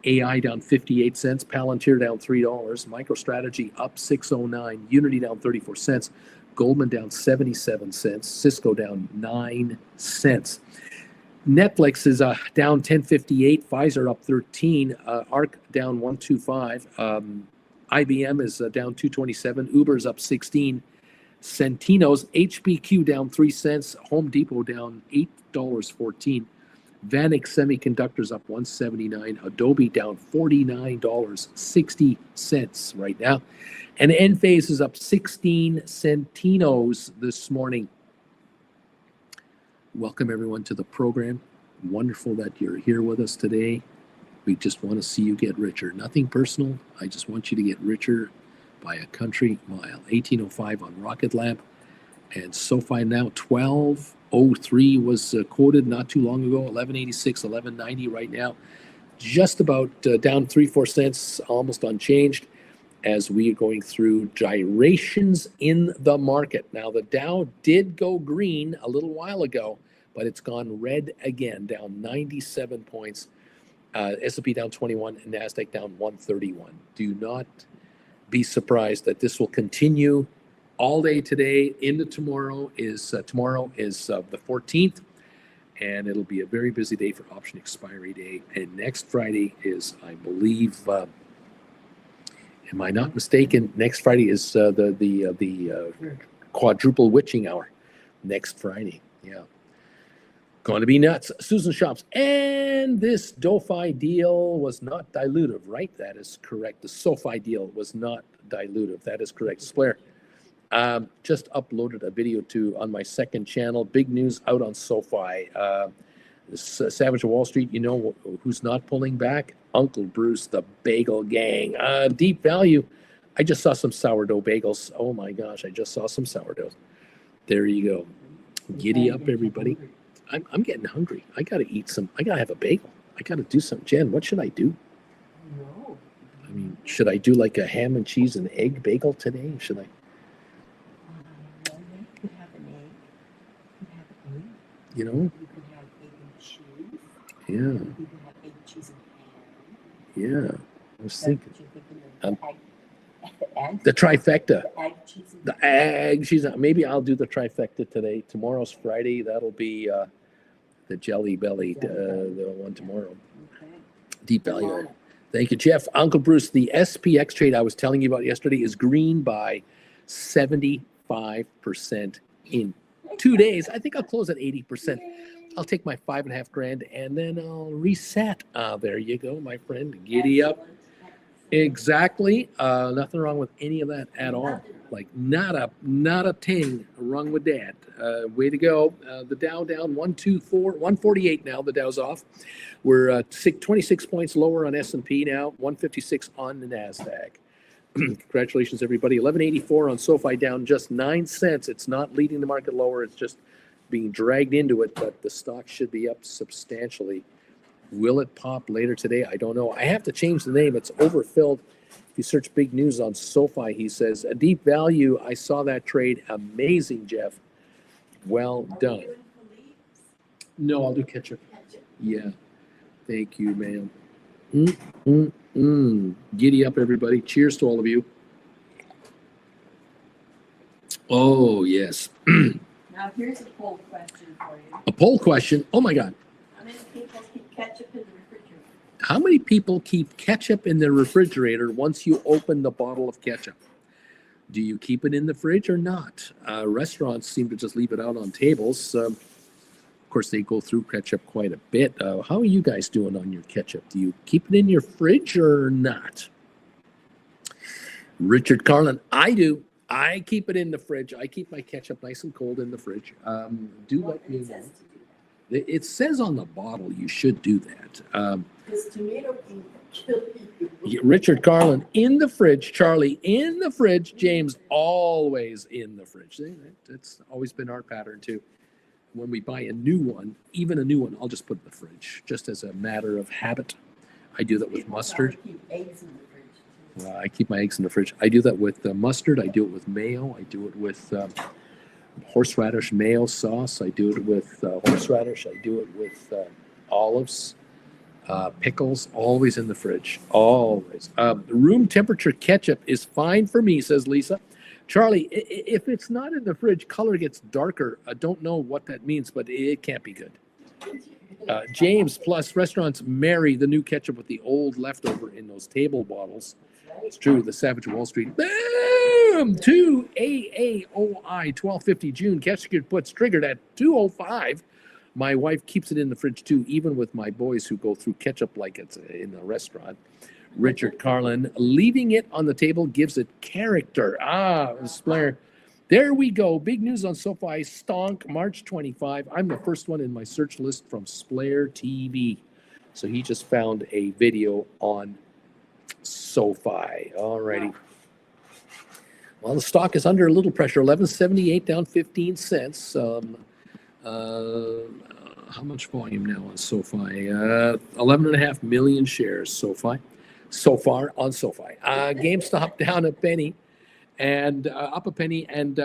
AI down 58 cents, Palantir down $3, MicroStrategy up 609, Unity down 34 cents, Goldman down 77 cents, Cisco down 9 cents. Netflix is down 10.58. Pfizer up 13. ARC down 125. IBM is down 227. Uber's up 16. Centino's HBQ down 3 cents. Home Depot down $8.14. Vanik Semiconductors up 179. Adobe down $49.60 right now. And Enphase is up 16 centinos this morning. Welcome everyone to the program. Wonderful that you're here with us today. We just want to see you get richer. Nothing personal. I just want you to get richer by a country mile. 1805 on Rocket Lab. And SoFi now 1203 was quoted not too long ago. 1186, 1190 right now. Just about down 3-4 cents, almost unchanged as we are going through gyrations in the market. Now the Dow did go green a little while ago, but it's gone red again, down 97 points. S&P down 21, and NASDAQ down 131. Do not be surprised that this will continue all day today into tomorrow. Tomorrow is the 14th, and it'll be a very busy day for option expiry day. And next Friday is, I believe, am I not mistaken? Next Friday is the quadruple witching hour. Next Friday, yeah. Going to be nuts. Susan Shops. And this DOFI deal was not dilutive, right? That is correct. The SoFi deal was not dilutive. That is correct. Splair. Just uploaded a video on my second channel. Big news out on SoFi. Savage of Wall Street, you know who's not pulling back? Uncle Bruce, the bagel gang. Deep value. I just saw some sourdough bagels. Oh my gosh, I just saw some sourdough. There you go. Giddy up, everybody. I'm getting hungry. I got to eat some. I got to have a bagel. I got to do some. Jen, what should I do? No. I mean, should I do like a ham and cheese and egg bagel today? Should I? You could have an egg. You could have an egg. You know? You could have egg and cheese. Yeah. You could have egg, cheese, and ham. Yeah. I was thinking. What you're thinking of egg, The trifecta. the egg, cheese, and The egg cheese. Maybe I'll do the trifecta today. Tomorrow's Friday. That'll be the Jelly Belly, the one tomorrow. Okay. Deep value. Thank you, Jeff. Uncle Bruce, the SPX trade I was telling you about yesterday is green by 75% in 2 days. I think I'll close at 80%. I'll take my $5.5 grand and then I'll reset. There you go, my friend. Giddy up. Exactly. Nothing wrong with any of that at all. Like not a ting wrong with that. Way to go. The Dow down 148 now. The Dow's off. We're 26 points lower on S&P now. 156 on the NASDAQ. Congratulations, everybody. 1184 on SoFi, down just 9 cents. It's not leading the market lower. It's just being dragged into it, but the stock should be up substantially. Will it pop later today? I don't know. I have to change the name. It's overfilled. If you search big news on SoFi, he says, a deep value. I saw that trade. Amazing, Jeff. Well done. No, I'll do ketchup. Yeah. Thank you, ma'am. Giddy up, everybody. Cheers to all of you. Oh, yes. Now, here's a poll question for you. A poll question? Oh, my God. How many people keep ketchup in the refrigerator? How many people keep ketchup in their refrigerator once you open the bottle of ketchup? Do you keep it in the fridge or not? Restaurants seem to just leave it out on tables. Of course, they go through ketchup quite a bit. How are you guys doing on your ketchup? Do you keep it in your fridge or not? Richard Carlin, I do. I keep it in the fridge. I keep my ketchup nice and cold in the fridge. Do let me know. It says on the bottle you should do that. Because tomato can kill you. Richard Carlin, in the fridge. Charlie, in the fridge. James, always in the fridge. It's always been our pattern, too. When we buy a new one, even a new one, I'll just put it in the fridge, just as a matter of habit. I do that with mustard. Keep eggs in the fridge. I keep my eggs in the fridge. I do that with mustard. I do it with mayo. I do it with horseradish mayo sauce. I do it with horseradish. I do it with olives, pickles, always in the fridge. Always. Room temperature ketchup is fine for me, says Lisa. Charlie, if it's not in the fridge, color gets darker. I don't know what that means, but it can't be good. James plus restaurants marry the new ketchup with the old leftover in those table bottles. It's true. The Savage of Wall Street. Boom! 2 AAOI 1250 June. Ketchup puts triggered at 2:05. My wife keeps it in the fridge too, even with my boys who go through ketchup like it's in a restaurant. Richard Carlin, leaving it on the table gives it character. Splair. There we go. Big news on SoFi. Stonk, March 25. I'm the first one in my search list from Splair TV. So he just found a video on SoFi. All righty. Well, the stock is under a little pressure. 1178 down 15 cents. How much volume now on SoFi? 11.5 million shares SoFi. So far on SoFi. GameStop down a penny. And up a penny, and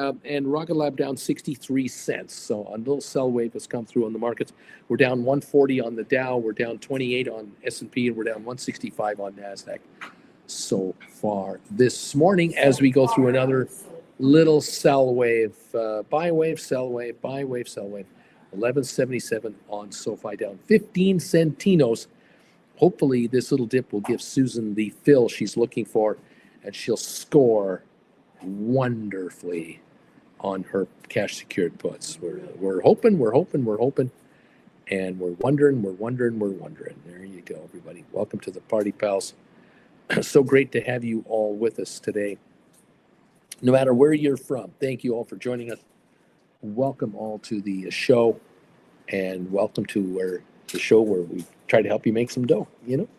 Rocket Lab down 63 cents. So a little sell wave has come through on the markets. We're down 140 on the Dow, we're down 28 on S&P, and we're down 165 on NASDAQ so far this morning as we go through another little sell wave, buy wave, sell wave, buy wave, sell wave. 1177 on SoFi, down 15 centinos. Hopefully this little dip will give Susan the fill she's looking for, and she'll score wonderfully on her cash secured puts. We're hoping, and we're wondering. There you go, everybody. Welcome to the party, pals. So great to have you all with us today. No matter where you're from, thank you all for joining us. Welcome all to the show, and welcome to the show where we try to help you make some dough.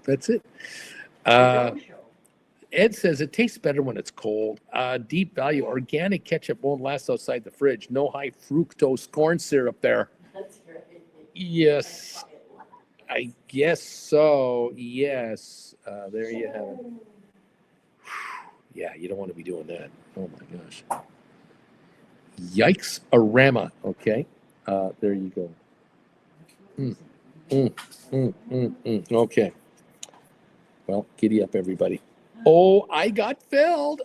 That's it. Ed says it tastes better when it's cold. Deep value organic ketchup won't last outside the fridge. No high fructose corn syrup there. That's right. Yes, I guess so. Yes, there you have it. Yeah, you don't want to be doing that. Oh my gosh. Yikes, arama. Okay, there you go. Okay. Well, giddy up, everybody. Oh, I got filled.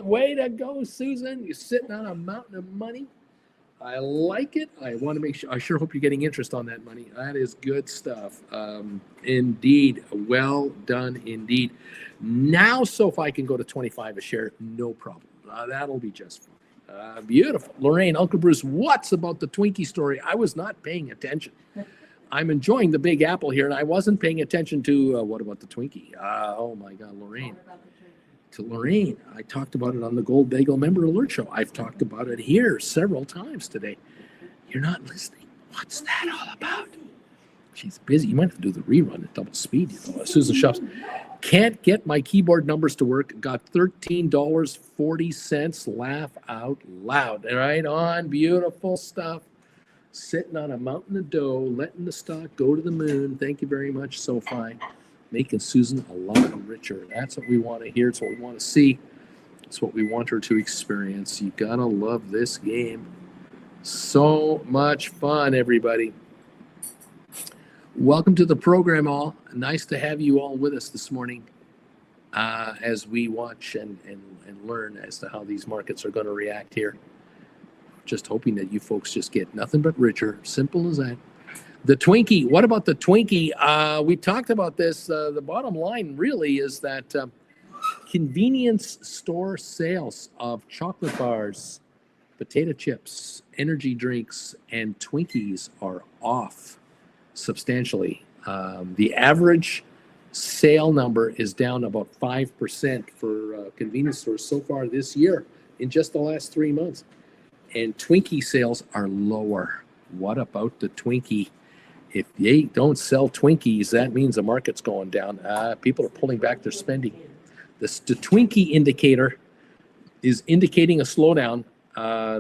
Way to go, Susan. You're sitting on a mountain of money. I like it. I want to make sure. I sure hope you're getting interest on that money. That is good stuff. Indeed. Well done, indeed. Now SoFi can go to 25 a share. No problem. That'll be just fine. Beautiful. Lorraine, Uncle Bruce, what's about the Twinkie story? I was not paying attention. I'm enjoying the Big Apple here, and I wasn't paying attention to what about the Twinkie? Oh my God, Lorraine. To Lorraine, I talked about it on the Gold Bagel Member Alert Show. I've talked about it here several times today. You're not listening. What's that all about? She's busy. You might have to do the rerun at double speed. Susan Shops. Can't get my keyboard numbers to work. Got $13.40. Laugh out loud. Right on. Beautiful stuff. Sitting on a mountain of dough, letting the stock go to the moon. Thank you very much, SoFi. Making Susan a lot richer. That's what we want to hear. It's what we want to see. It's what we want her to experience. You gotta love this game. So much fun, everybody. Welcome to the program, all. Nice to have you all with us this morning as we watch and learn as to how these markets are going to react here. Just hoping that you folks just get nothing but richer. Simple as that. The Twinkie. What about the Twinkie? We talked about this. The bottom line really is that convenience store sales of chocolate bars, potato chips, energy drinks, and Twinkies are off substantially. The average sale number is down about 5% for convenience stores so far this year in just the last 3 months. And Twinkie sales are lower. What about the Twinkie? If they don't sell Twinkies, that means the market's going down. People are pulling back their spending. The Twinkie indicator is indicating a slowdown.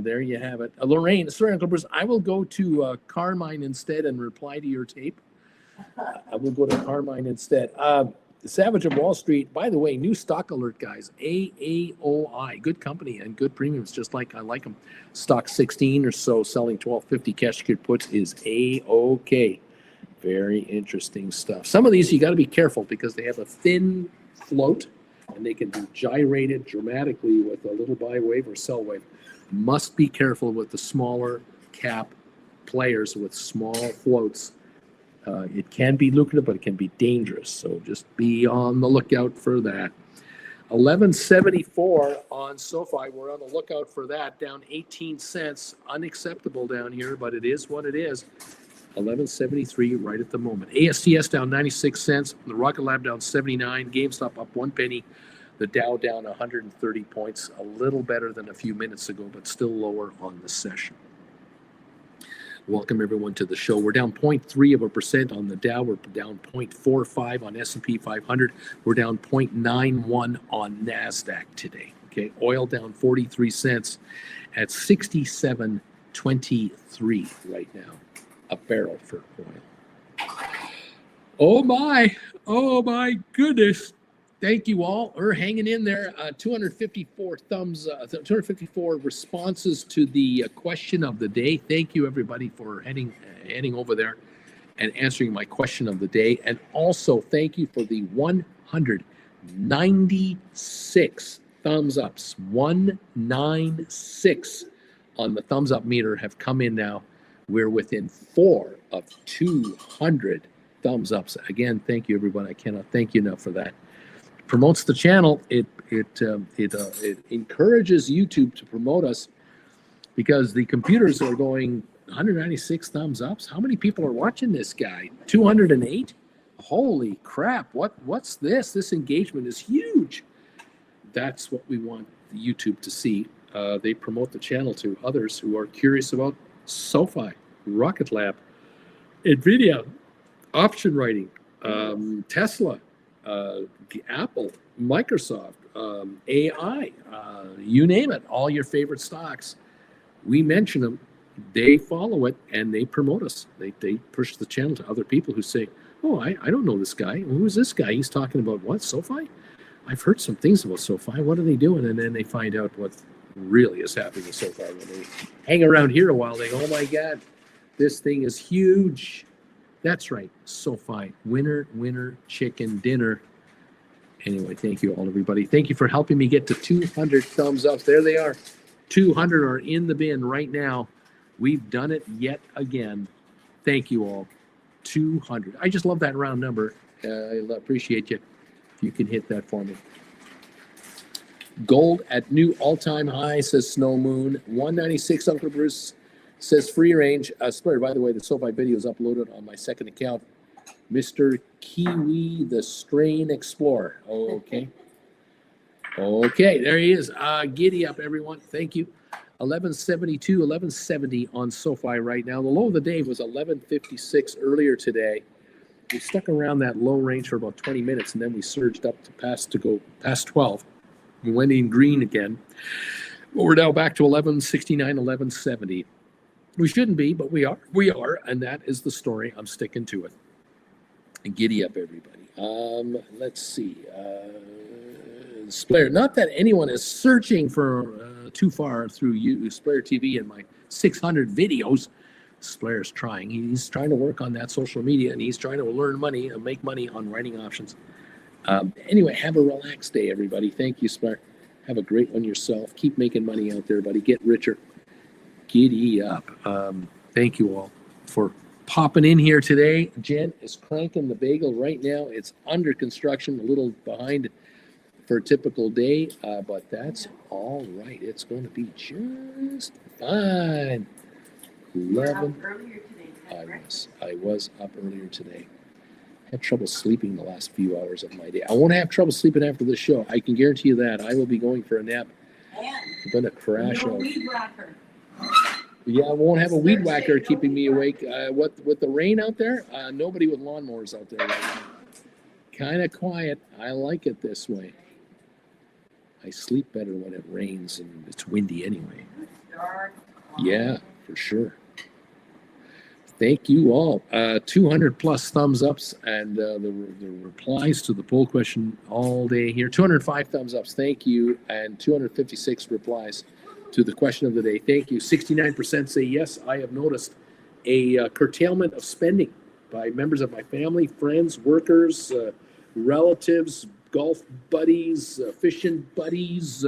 There you have it. Lorraine, sorry, Uncle Bruce, I will go to Carmine instead and reply to your tape. I will go to Carmine instead. Savage of Wall Street, by the way, new stock alert, guys. AAOI, good company and good premiums, just like I like them. Stock 16 or so, selling 1250 cash secured puts is A-OK. Very interesting stuff. Some of these you got to be careful because they have a thin float and they can be gyrated dramatically with a little buy wave or sell wave. Must be careful with the smaller cap players with small floats. It can be lucrative, but it can be dangerous. So just be on the lookout for that. 1174 on SoFi. We're on the lookout for that. Down 18 cents. Unacceptable down here, but it is what it is. 1173 right at the moment. ASTS down 96 cents. The Rocket Lab down 79. GameStop up 1 penny. The Dow down 130 points. A little better than a few minutes ago, but still lower on the session. Welcome everyone to the show. We're down 0.3% on the Dow. We're down 0.45 on S&P 500. We're down 0.91 on NASDAQ today. Okay, oil down 43 cents at 67.23 right now, a barrel for oil. Oh my goodness. Thank you all. We're hanging in there. 254 254 responses to the question of the day. Thank you, everybody, for heading over there and answering my question of the day. And also, thank you for the 196 thumbs ups. 196 on the thumbs up meter have come in now. We're within 4 of 200 thumbs ups. Again, thank you, everyone. I cannot thank you enough for that. Promotes the channel. It encourages YouTube to promote us, because the computers are going 196 thumbs ups. How many people are watching this guy? 208. Holy crap! What's this? This engagement is huge. That's what we want YouTube to see. They promote the channel to others who are curious about SoFi, Rocket Lab, NVIDIA, option writing, Tesla, Apple, Microsoft, AI, you name it, all your favorite stocks. We mention them, they follow it, and they promote us. They push the channel to other people who say, oh, I don't know this guy. Who is this guy? He's talking about what? SoFi? I've heard some things about SoFi. What are they doing? And then they find out what really is happening with SoFi. When they hang around here a while, they go, oh my God, this thing is huge. That's right, SoFi, winner, chicken dinner. Anyway, thank you all, everybody. Thank you for helping me get to 200 thumbs up. There they are. 200 are in the bin right now. We've done it yet again. Thank you all. 200. I just love that round number. I appreciate you. If you can hit that for me. Gold at new all-time high, says Snow Moon. 196, Uncle Bruce says free range. Splatter, by the way, the SoFi video is uploaded on my second account. Mr. Kiwi, the Strain Explorer. Okay. Okay, there he is. Giddy up, everyone. Thank you. 1172, 1170 on SoFi right now. The low of the day was 1156 earlier today. We stuck around that low range for about 20 minutes, and then we surged up to go past 12. We went in green again. But we're now back to 1169, 1170. We shouldn't be, but we are. We are, and that is the story. I'm sticking to it. And giddy up, everybody. Let's see. Splayer. Not that anyone is searching for too far through Splayer TV and my 600 videos. Splayer's trying. He's trying to work on that social media, and he's trying to learn money and make money on writing options. Anyway, have a relaxed day, everybody. Thank you, Splayer. Have a great one yourself. Keep making money out there, buddy. Get richer. Giddy up. Thank you all for popping in here today. Jen is cranking the bagel right now. It's under construction, a little behind for a typical day, but that's all right. It's going to be just fine. 11. I was up earlier today. Had trouble sleeping the last few hours of my day. I won't have trouble sleeping after this show. I can guarantee you that. I will be going for a nap. I'm going to crash out. Yeah, I won't have a weed whacker keeping me awake. With the rain out there, nobody with lawnmowers out there right now. Kind of quiet. I like it this way. I sleep better when it rains and it's windy anyway. Yeah, for sure. Thank you all. 200 plus thumbs ups and the replies to the poll question all day here. 205 thumbs ups. Thank you. And 256 replies to the question of the day. Thank you. 69% say yes, I have noticed a curtailment of spending by members of my family, friends, workers, relatives, golf buddies, fishing buddies,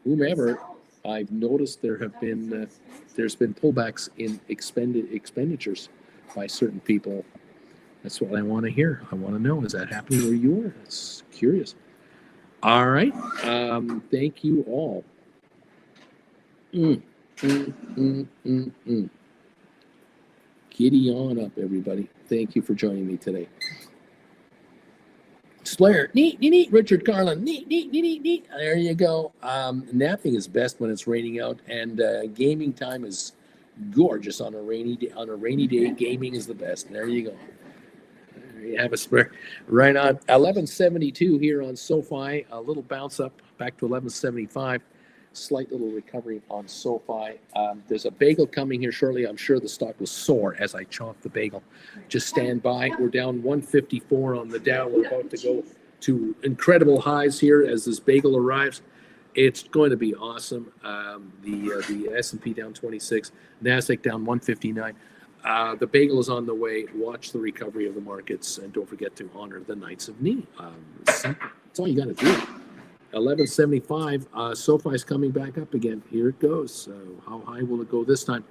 whomever. I've noticed there's been pullbacks in expenditures by certain people. That's what I want to hear. I want to know, is that happening where you are? It's curious. All right. Thank you all. Giddy on up, everybody. Thank you for joining me today. Slayer, neat, neat, neat. Richard Carlin, neat, neat, neat, neat, neat. There you go. Napping is best when it's raining out, and gaming time is gorgeous on a rainy day. On a rainy day, gaming is the best. There you go. There you have a spare. Right on. 1172 here on SoFi. A little bounce up back to 1175. Slight little recovery on SoFi. There's a bagel coming here shortly. I'm sure the stock will soar as I chomp the bagel. Just stand by. We're down 154 on the Dow. We're about to go to incredible highs here as this bagel arrives. It's going to be awesome. The S&P down 26, NASDAQ down 159. The bagel is on the way. Watch the recovery of the markets, and don't forget to honor the Knights of Ni. Simple. That's all you got to do. 1175. SoFi is coming back up again. Here it goes. So how high will it go this time?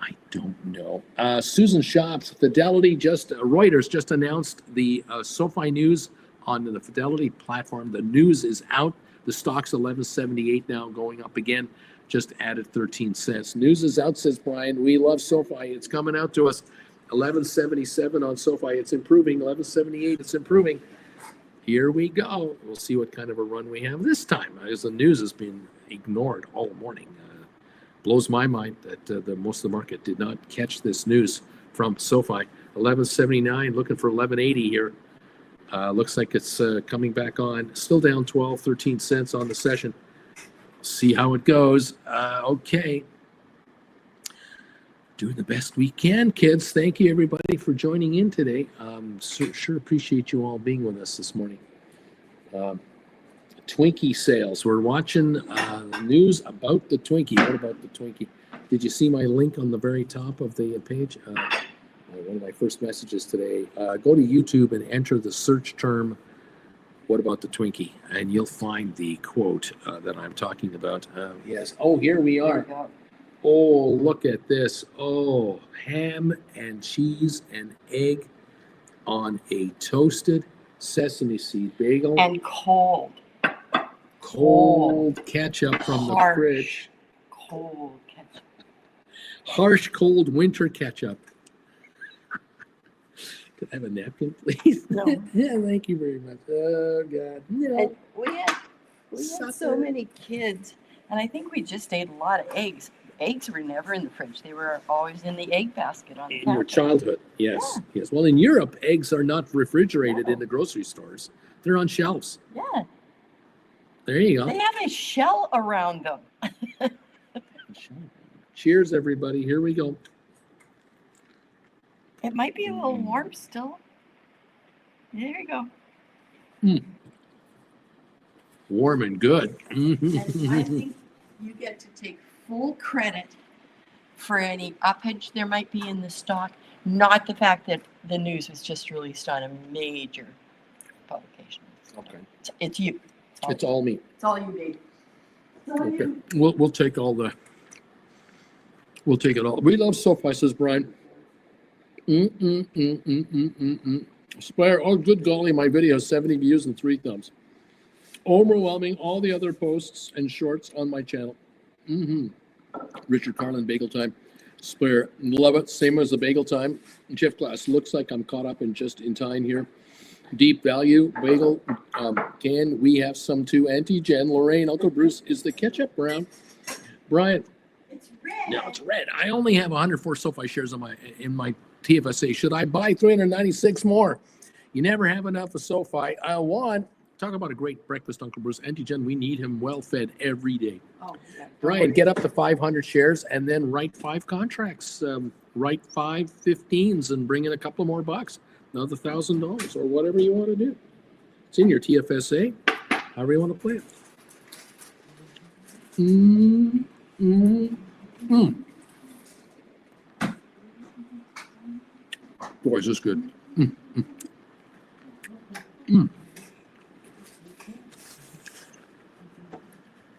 I don't know. Susan Shops, Fidelity, Reuters just announced the SoFi news on the Fidelity platform. The news is out. The stock's 1178 now, going up again. Just added 13 cents. News is out, says Brian. We love SoFi. It's coming out to us. 1177 on SoFi. It's improving. 1178. It's improving. Here we go. We'll see what kind of a run we have this time, as the news has been ignored all morning. Blows my mind that most of the market did not catch this news from SoFi. 1179, looking for 1180 here. Looks like it's coming back on. Still down 12, 13 cents on the session. See how it goes. Okay. Doing the best we can, kids. Thank you, everybody, for joining in today. Sure appreciate you all being with us this morning. Twinkie sales. We're watching news about the Twinkie. What about the Twinkie? Did you see my link on the very top of the page? One of my first messages today. Go to YouTube and enter the search term, what about the Twinkie? And you'll find the quote that I'm talking about. Yes. Oh, here we are. Oh, look at this. Oh, ham and cheese and egg on a toasted sesame seed bagel. And cold. Cold ketchup from the fridge. Cold ketchup. Harsh, cold winter ketchup. Could I have a napkin, please? No. Yeah, thank you very much. Oh, God. No. And we had so many kids, and I think we just ate a lot of eggs. Eggs were never in the fridge. They were always in the egg basket on the In your childhood, yes. Yeah. Yes. Well, in Europe, eggs are not refrigerated in the grocery stores. They're on shelves. Yeah. There you go. They have a shell around them. Cheers, everybody. Here we go. It might be a little warm still. There you go. Warm and good. And I think you get to take full credit for any uppage there might be in the stock, not the fact that the news was just released on a major publication. Okay. It's you. It's all me. It's all you, baby. Okay. We'll take all the. We'll take it all. We love SoFi, says Brian. Spire. Oh, good golly! My video has 70 views and 3 thumbs. Overwhelming all the other posts and shorts on my channel. Richard Carlin, Bagel Time. Spare, love it. Same as the Bagel Time. Jeff Glass, looks like I'm caught up in just in time here. Deep Value, Bagel. Can we have some too? Auntie Jen, Lorraine, Uncle Bruce, is the ketchup brown? Brian. It's red. No, it's red. I only have 104 SoFi shares in my TFSA. Should I buy 396 more? You never have enough of SoFi. Talk about a great breakfast, Uncle Bruce. Auntie Jen, we need him well fed every day. Oh, yeah. Brian, get up to 500 shares and then write 5 contracts. Write 5 15s and bring in a couple more bucks. Another $1,000 or whatever you want to do. It's in your TFSA. However you want to play it. Boy, is this good.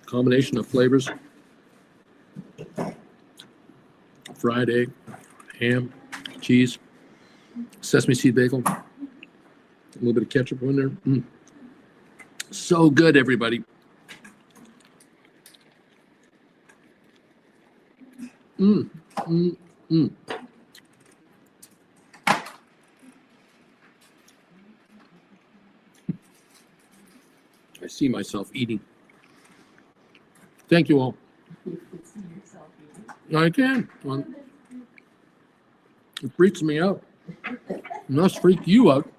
Combination of flavors. fried egg, ham, cheese, sesame seed bagel, a little bit of ketchup in there. So good, everybody. I see myself eating. Thank you all. You can see yourself eating. I can. Well, it freaks me out. It must freak you out.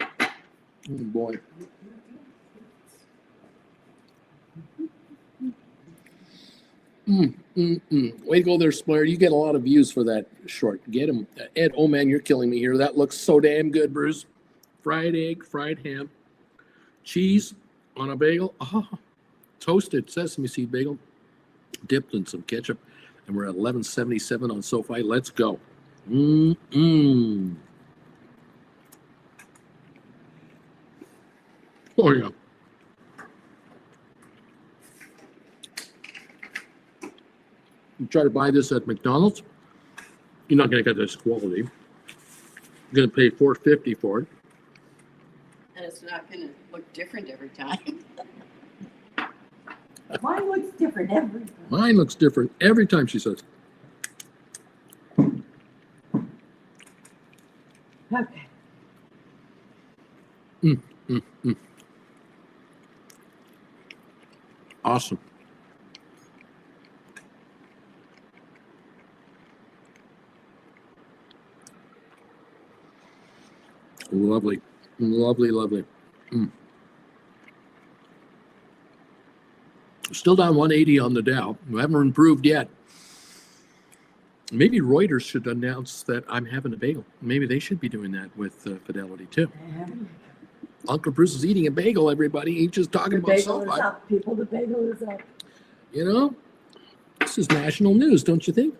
Oh boy. Way to go there, Splair. You get a lot of views for that short. Get him. Ed, oh man, you're killing me here. That looks so damn good, Bruce. Fried egg, fried ham, cheese on a bagel. Oh, toasted sesame seed bagel, dipped in some ketchup. And we're at 11.77 on SoFi. Let's go. Oh, yeah. You try to buy this at McDonald's, you're not going to get this quality. You're going to pay $4.50 for it. And it's not going to look different every time. Mine looks different every time. Mine looks different every time, she says. Okay. Awesome. Lovely. Lovely, lovely. Still down 180 on the Dow. We haven't improved yet. Maybe Reuters should announce that I'm having a bagel. Maybe they should be doing that with Fidelity too. Uncle Bruce is eating a bagel, everybody. He's just talking about SoFi. People, the bagel is up. You know, this is national news, don't you think?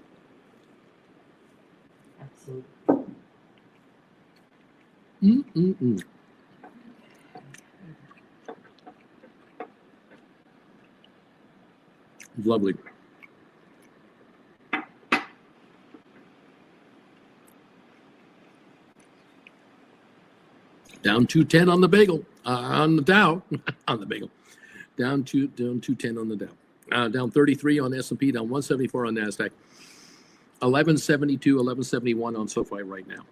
Absolutely. Lovely. Down 210 on the bagel, on the Dow, on the bagel. Down 210 on the Dow. Down 33 on S&P, down 174 on NASDAQ. 1172, 1171 on SoFi right now.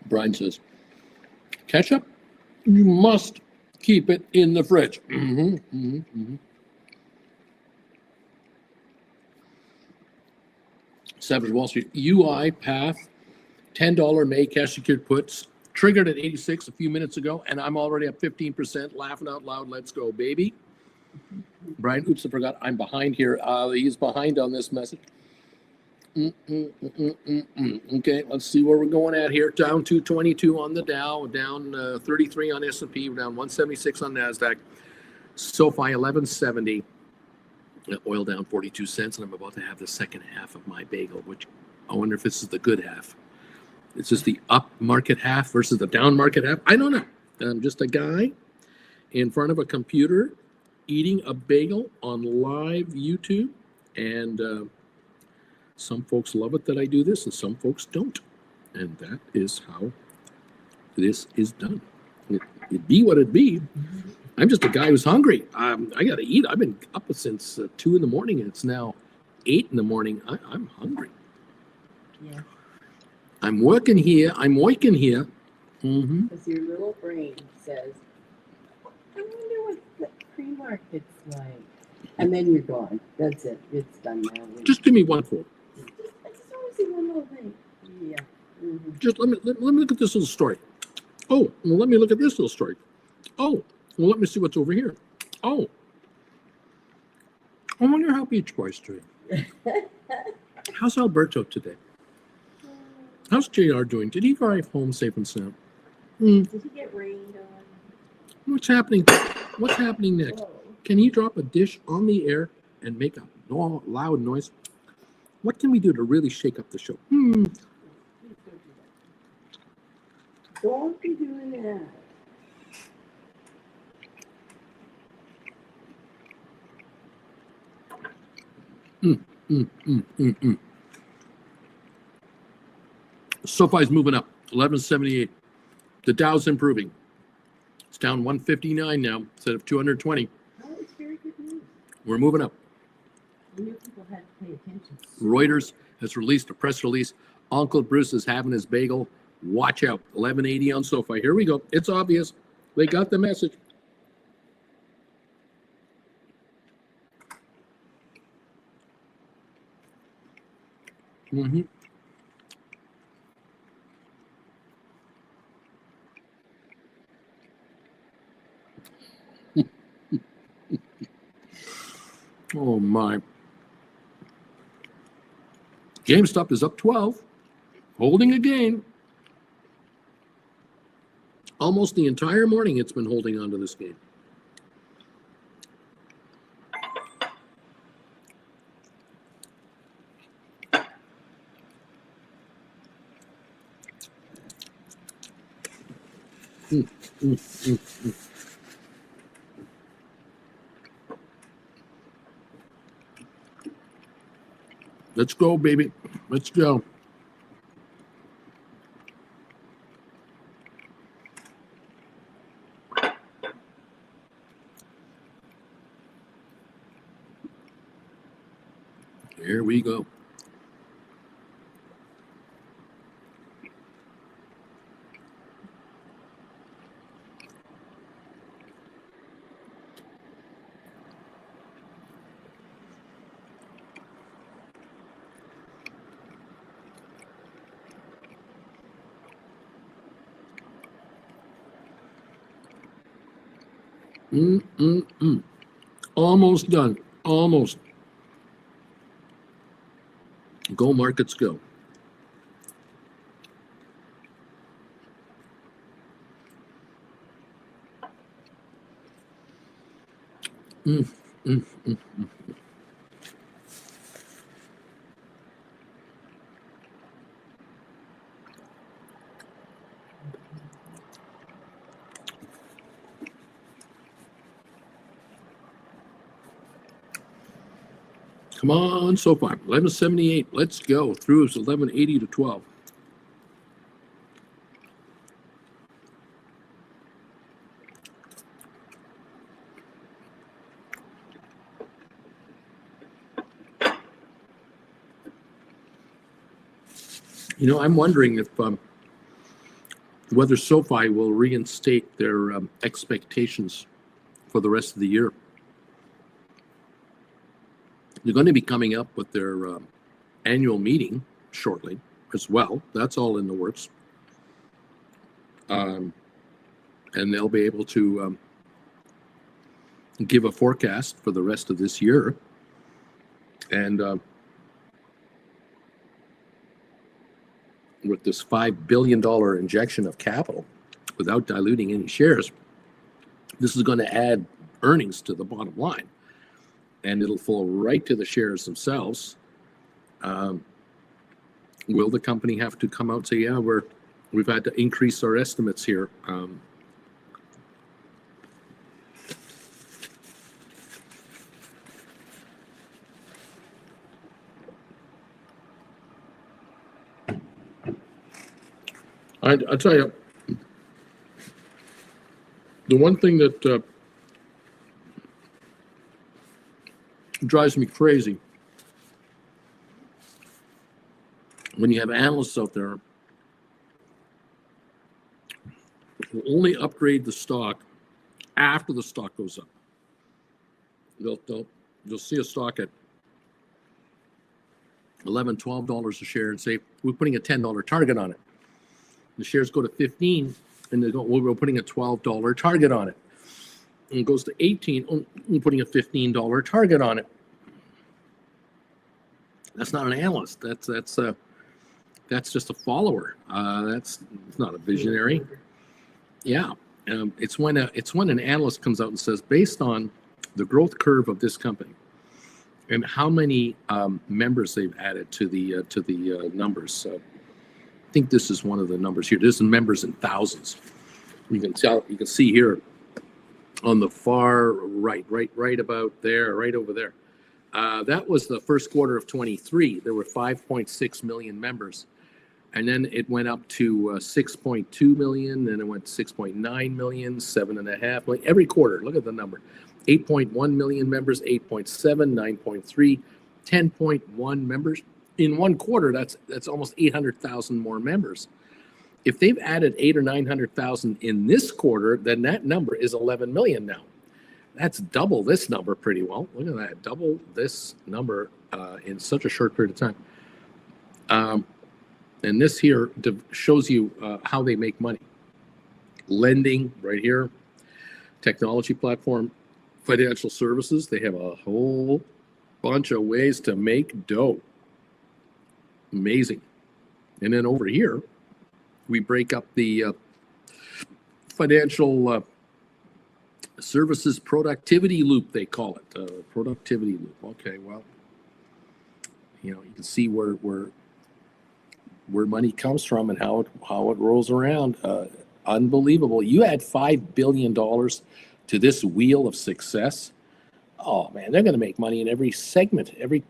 Brian says, ketchup, you must keep it in the fridge. Savage Wall Street, UI path, $10 May cash secured puts, triggered at 86 a few minutes ago, and I'm already up 15%, laughing out loud. Let's go, baby. Brian, oops, I forgot. I'm behind here. He's behind on this message. Okay, let's see where we're going at here. Down 222 on the Dow, down 33 on S&P, we're down 176 on NASDAQ. SoFi 1170. Oil down 42 cents, and I'm about to have the second half of my bagel, which I wonder if this is the good half. It's just the up market half versus the down market half. I don't know. I'm just a guy in front of a computer eating a bagel on live YouTube, and some folks love it that I do this, and some folks don't. And that is how this is done. It be what it be. I'm just a guy who's hungry. I got to eat. I've been up since 2 in the morning, and it's now 8 in the morning. I'm hungry. Yeah. I'm working here. Because your little brain says, I wonder what the pre-market's like. And then you're gone. That's it. It's done now. Just give me one quote. I just want to see one little thing. Yeah. Just let me look at this little story. Oh, well, let me look at this little story. Oh, well, let me see what's over here. Oh, I wonder how Beach Boy's doing. How's Alberto today? How's JR doing? Did he arrive home safe and sound? Did he get rained on? What's happening? What's happening next? Whoa. Can he drop a dish on the air and make a No loud noise. What can we do to really shake up the show? Don't be doing that. SoFi's moving up, 1178. The Dow's improving. It's down 159 now instead of 220. Oh, it's very good news. We're moving up. I knew people had to pay attention. Reuters has released a press release. Uncle Bruce is having his bagel. Watch out. 1180 on SoFi. Here we go. It's obvious. They got the message. Oh my. GameStop is up 12, holding a gain. Almost the entire morning it's been holding on to this game. Let's go, baby. Let's go. Here we go. Almost done. Almost. Go markets go. Come on, SoFi. 1178. Let's go. Through is 1180 to 12. You know, I'm wondering if whether SoFi will reinstate their expectations for the rest of the year. They're going to be coming up with their annual meeting shortly as well. That's all in the works. And they'll be able to give a forecast for the rest of this year. And with this $5 billion injection of capital without diluting any shares, this is going to add earnings to the bottom line. And it'll flow right to the shares themselves. Will the company have to come out and say, yeah, we've had to increase our estimates here? I tell you, the one thing that drives me crazy when you have analysts out there who only upgrade the stock after the stock goes up. You'll see a stock at $11, $12 a share and say, we're putting a $10 target on it. The shares go to 15 and they go, well, we're putting a $12 target on it. And it goes to 18, we're putting a $15 target on it. That's not an analyst. That's just a follower. It's not a visionary. Yeah, it's when an analyst comes out and says, based on the growth curve of this company and how many members they've added to the numbers. I think this is one of the numbers here. This is members in thousands. You can tell. You can see here on the far right about there, right over there. That was the first quarter of 23. There were 5.6 million members. And then it went up to 6.2 million, then it went 6.9 million, 7.5 million, every quarter. Look at the number. 8.1 million members, 8.7, 9.3, 10.1 members. In one quarter, that's almost 800,000 more members. If they've added 800,000 or 900,000 in this quarter, then that number is 11 million now. That's double this number pretty well. Look at that, double this number in such a short period of time. And this here shows you how they make money. Lending right here, technology platform, financial services. They have a whole bunch of ways to make dough. Amazing. And then over here, we break up the financial services productivity loop, they call it. Productivity loop. Okay, well, you can see where money comes from and how it rolls around. Unbelievable. You add $5 billion to this wheel of success. Oh man, they're going to make money in every segment, every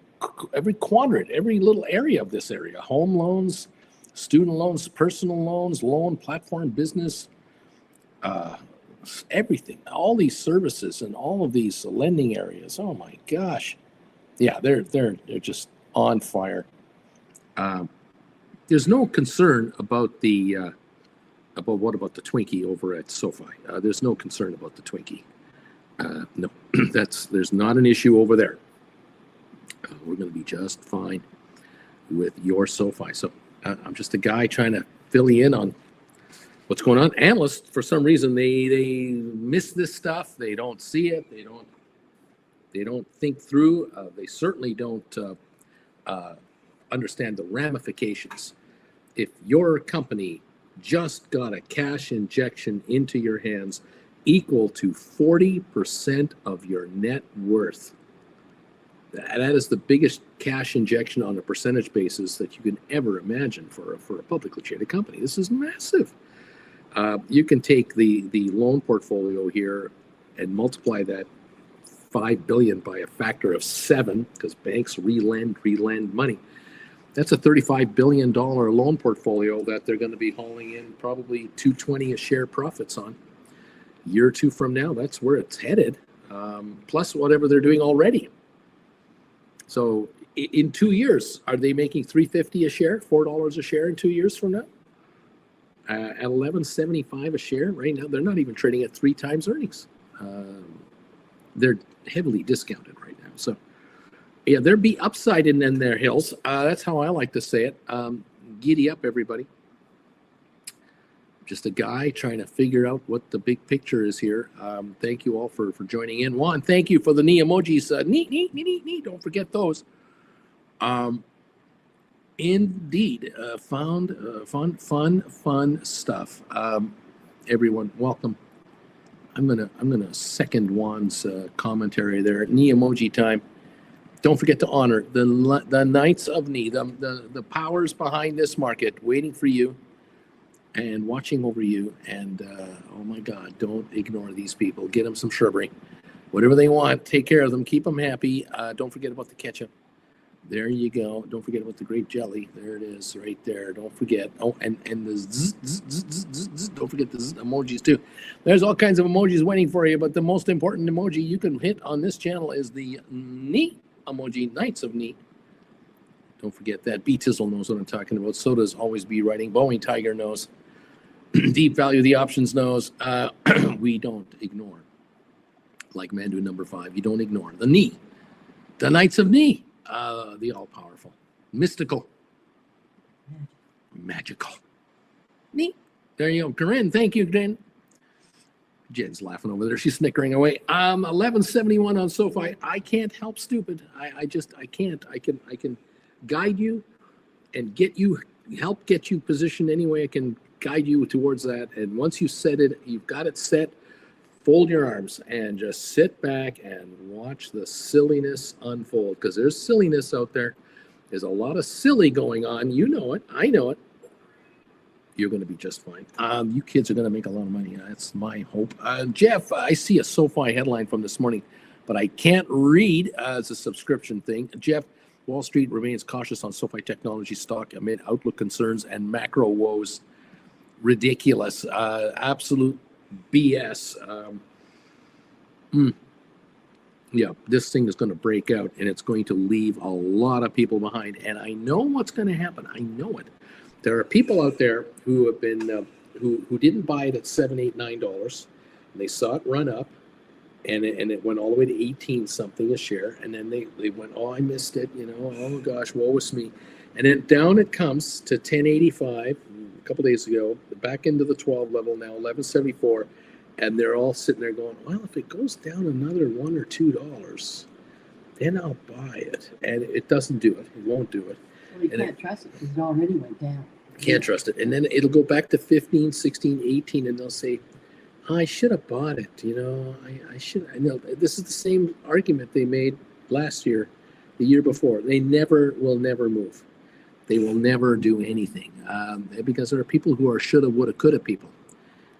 quadrant, every little area of this area. Home loans, student loans, personal loans, loan platform business, everything. All these services and all of these lending areas. Oh my gosh. Yeah, they're just on fire. There's no concern about what about the Twinkie over at SoFi. There's no concern about the Twinkie. No, there's not an issue over there. We're going to be just fine with your SoFi. So I'm just a guy trying to fill you in on what's going on. Analysts, for some reason, they miss this stuff. They don't see it. They don't think through. They certainly don't understand the ramifications. If your company just got a cash injection into your hands equal to 40% of your net worth, that is the biggest cash injection on a percentage basis that you can ever imagine for a publicly traded company. This is massive. You can take the loan portfolio here and multiply that 5 billion by a factor of 7, because banks relend money. That's a $35 billion loan portfolio that they're going to be hauling in probably $2.20 a share profits on. A year or two from now, that's where it's headed, plus whatever they're doing already. So in 2 years, are they making $3.50 a share, $4 a share in 2 years from now? At $11.75 a share right now, they're not even trading at 3 times earnings. They're heavily discounted right now. So yeah, there be upside in their hills. That's how I like to say it. Giddy up, everybody. Just a guy trying to figure out what the big picture is here. Thank you all for joining in. Juan, thank you for the knee emojis. Neat. Don't forget those. Indeed, fun stuff. Everyone, welcome. I'm gonna second Juan's commentary there. Knee emoji time. Don't forget to honor the Knights of Knee, the powers behind this market, waiting for you and watching over you. And oh my God, don't ignore these people. Get them some shrubbery, whatever they want. Take care of them. Keep them happy. Don't forget about the ketchup. There you go. Don't forget about the grape jelly. There it is, right there. Don't forget. Oh, and the zzz, don't forget the emojis too. There's all kinds of emojis waiting for you, but the most important emoji you can hit on this channel is the knee emoji, Knights of Knee. Don't forget that. B Tizzle knows what I'm talking about. So does Always Be Writing. Boeing Tiger knows. Deep Value the Options knows. We don't ignore. Like Mandu number 5, you don't ignore the knee. The Knights of Knee. The all-powerful, mystical, magical. Neat. There you go. Corinne, thank you, Corinne. Jen's laughing over there. She's snickering away. 1171 on SoFi. I can't help stupid. I can't. I can guide you and help get you positioned any way I can guide you towards that. And once you set it, you've got it set. fold your arms and just sit back and watch the silliness unfold, because there's silliness out there. There's a lot of silly going on. You know it. I know it. You're going to be just fine. You kids are going to make a lot of money. That's my hope. Jeff, I see a SoFi headline from this morning, but I can't read. It's a subscription thing. Jeff, Wall Street remains cautious on SoFi technology stock amid outlook concerns and macro woes. Ridiculous. Absolute BS. Yeah, this thing is going to break out, and it's going to leave a lot of people behind. And I know what's going to happen. I know it. There are people out there who have been who didn't buy it at $7, $8, $9. And they saw it run up, and it went all the way to 18 something a share, and then they went, oh, I missed it, oh gosh, woe is me. And then down it comes to 1085 a couple days ago, back into the 12 level now, 1174, and they're all sitting there going, well, if it goes down another $1 or $2, then I'll buy it. And it doesn't do it. It won't do it. Well, you can't trust it because it already went down. Can't trust it. And then it'll go back to 15, 16, 18, and they'll say, I should have bought it. I should. I know this is the same argument they made last year, the year before. They will never move. They will never do anything because there are people who are shoulda, woulda, coulda people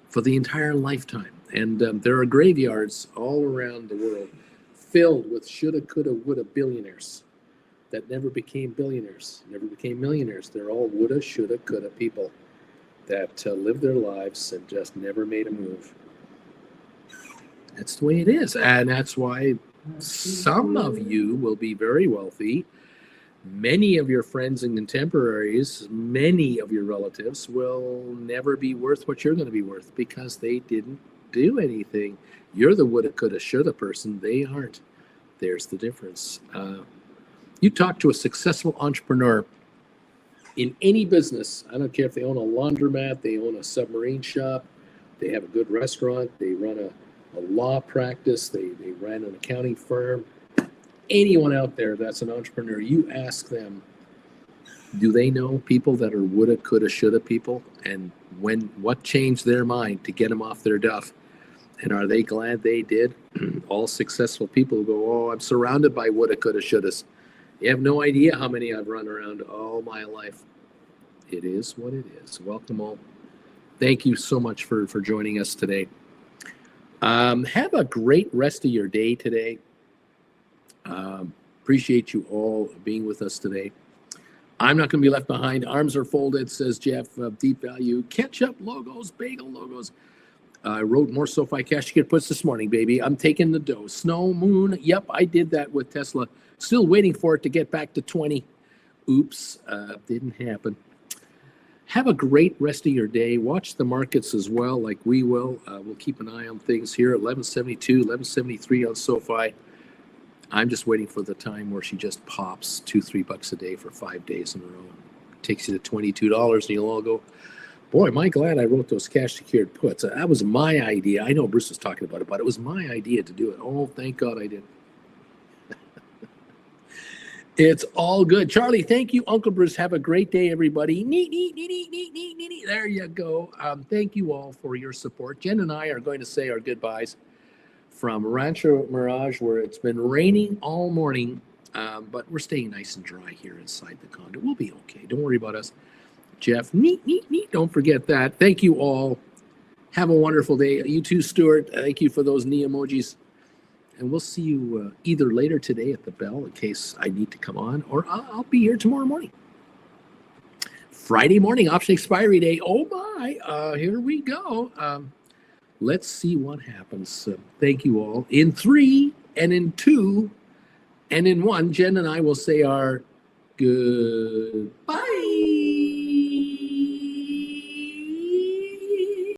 for the entire lifetime. And there are graveyards all around the world filled with shoulda, coulda, woulda billionaires that never became billionaires, never became millionaires. They're all woulda, shoulda, coulda people that lived their lives and just never made a move. That's the way it is. And that's why some of you will be very wealthy. Many of your friends and contemporaries, many of your relatives will never be worth what you're going to be worth because they didn't do anything. You're the woulda, coulda, shoulda person. They aren't. There's the difference. You talk to a successful entrepreneur in any business. I don't care if they own a laundromat, they own a submarine shop, they have a good restaurant, they run a law practice, they ran an accounting firm. Anyone out there that's an entrepreneur, you ask them, do they know people that are woulda, coulda, shoulda people? And what changed their mind to get them off their duff? And are they glad they did? All successful people go, oh, I'm surrounded by woulda, coulda, shouldas. You have no idea how many I've run around all my life. It is what it is. Welcome all. Thank you so much for joining us today. Have a great rest of your day today. Appreciate you all being with us today. I'm not going to be left behind. Arms are folded, says Jeff. Deep value. Ketchup logos, bagel logos. I wrote more SoFi cash ticket puts this morning, baby. I'm taking the dough. Snow, moon. Yep, I did that with Tesla. Still waiting for it to get back to 20. Oops, didn't happen. Have a great rest of your day. Watch the markets as well, like we will. We'll keep an eye on things here. 1172, 1173 on SoFi. I'm just waiting for the time where she just pops $2-3 a day for 5 days in a row. Takes you to $22, and you'll all go, boy, am I glad I wrote those cash secured puts. That was my idea. I know Bruce was talking about it, but it was my idea to do it. Oh, thank God I did. It's all good. Charlie, thank you. Uncle Bruce, have a great day, everybody. Neat. There you go. Thank you all for your support. Jen and I are going to say our goodbyes from Rancho Mirage, where it's been raining all morning, but we're staying nice and dry here inside the condo. We'll be okay. Don't worry about us. Jeff, neat. Don't forget that. Thank you all. Have a wonderful day. You too, Stuart. Thank you for those knee emojis. And we'll see you either later today at the bell in case I need to come on, or I'll be here tomorrow morning. Friday morning, option expiry day. Oh my, here we go. Let's see what happens. Thank you all. In 3 and in 2 and in 1, Jen and I will say our goodbye.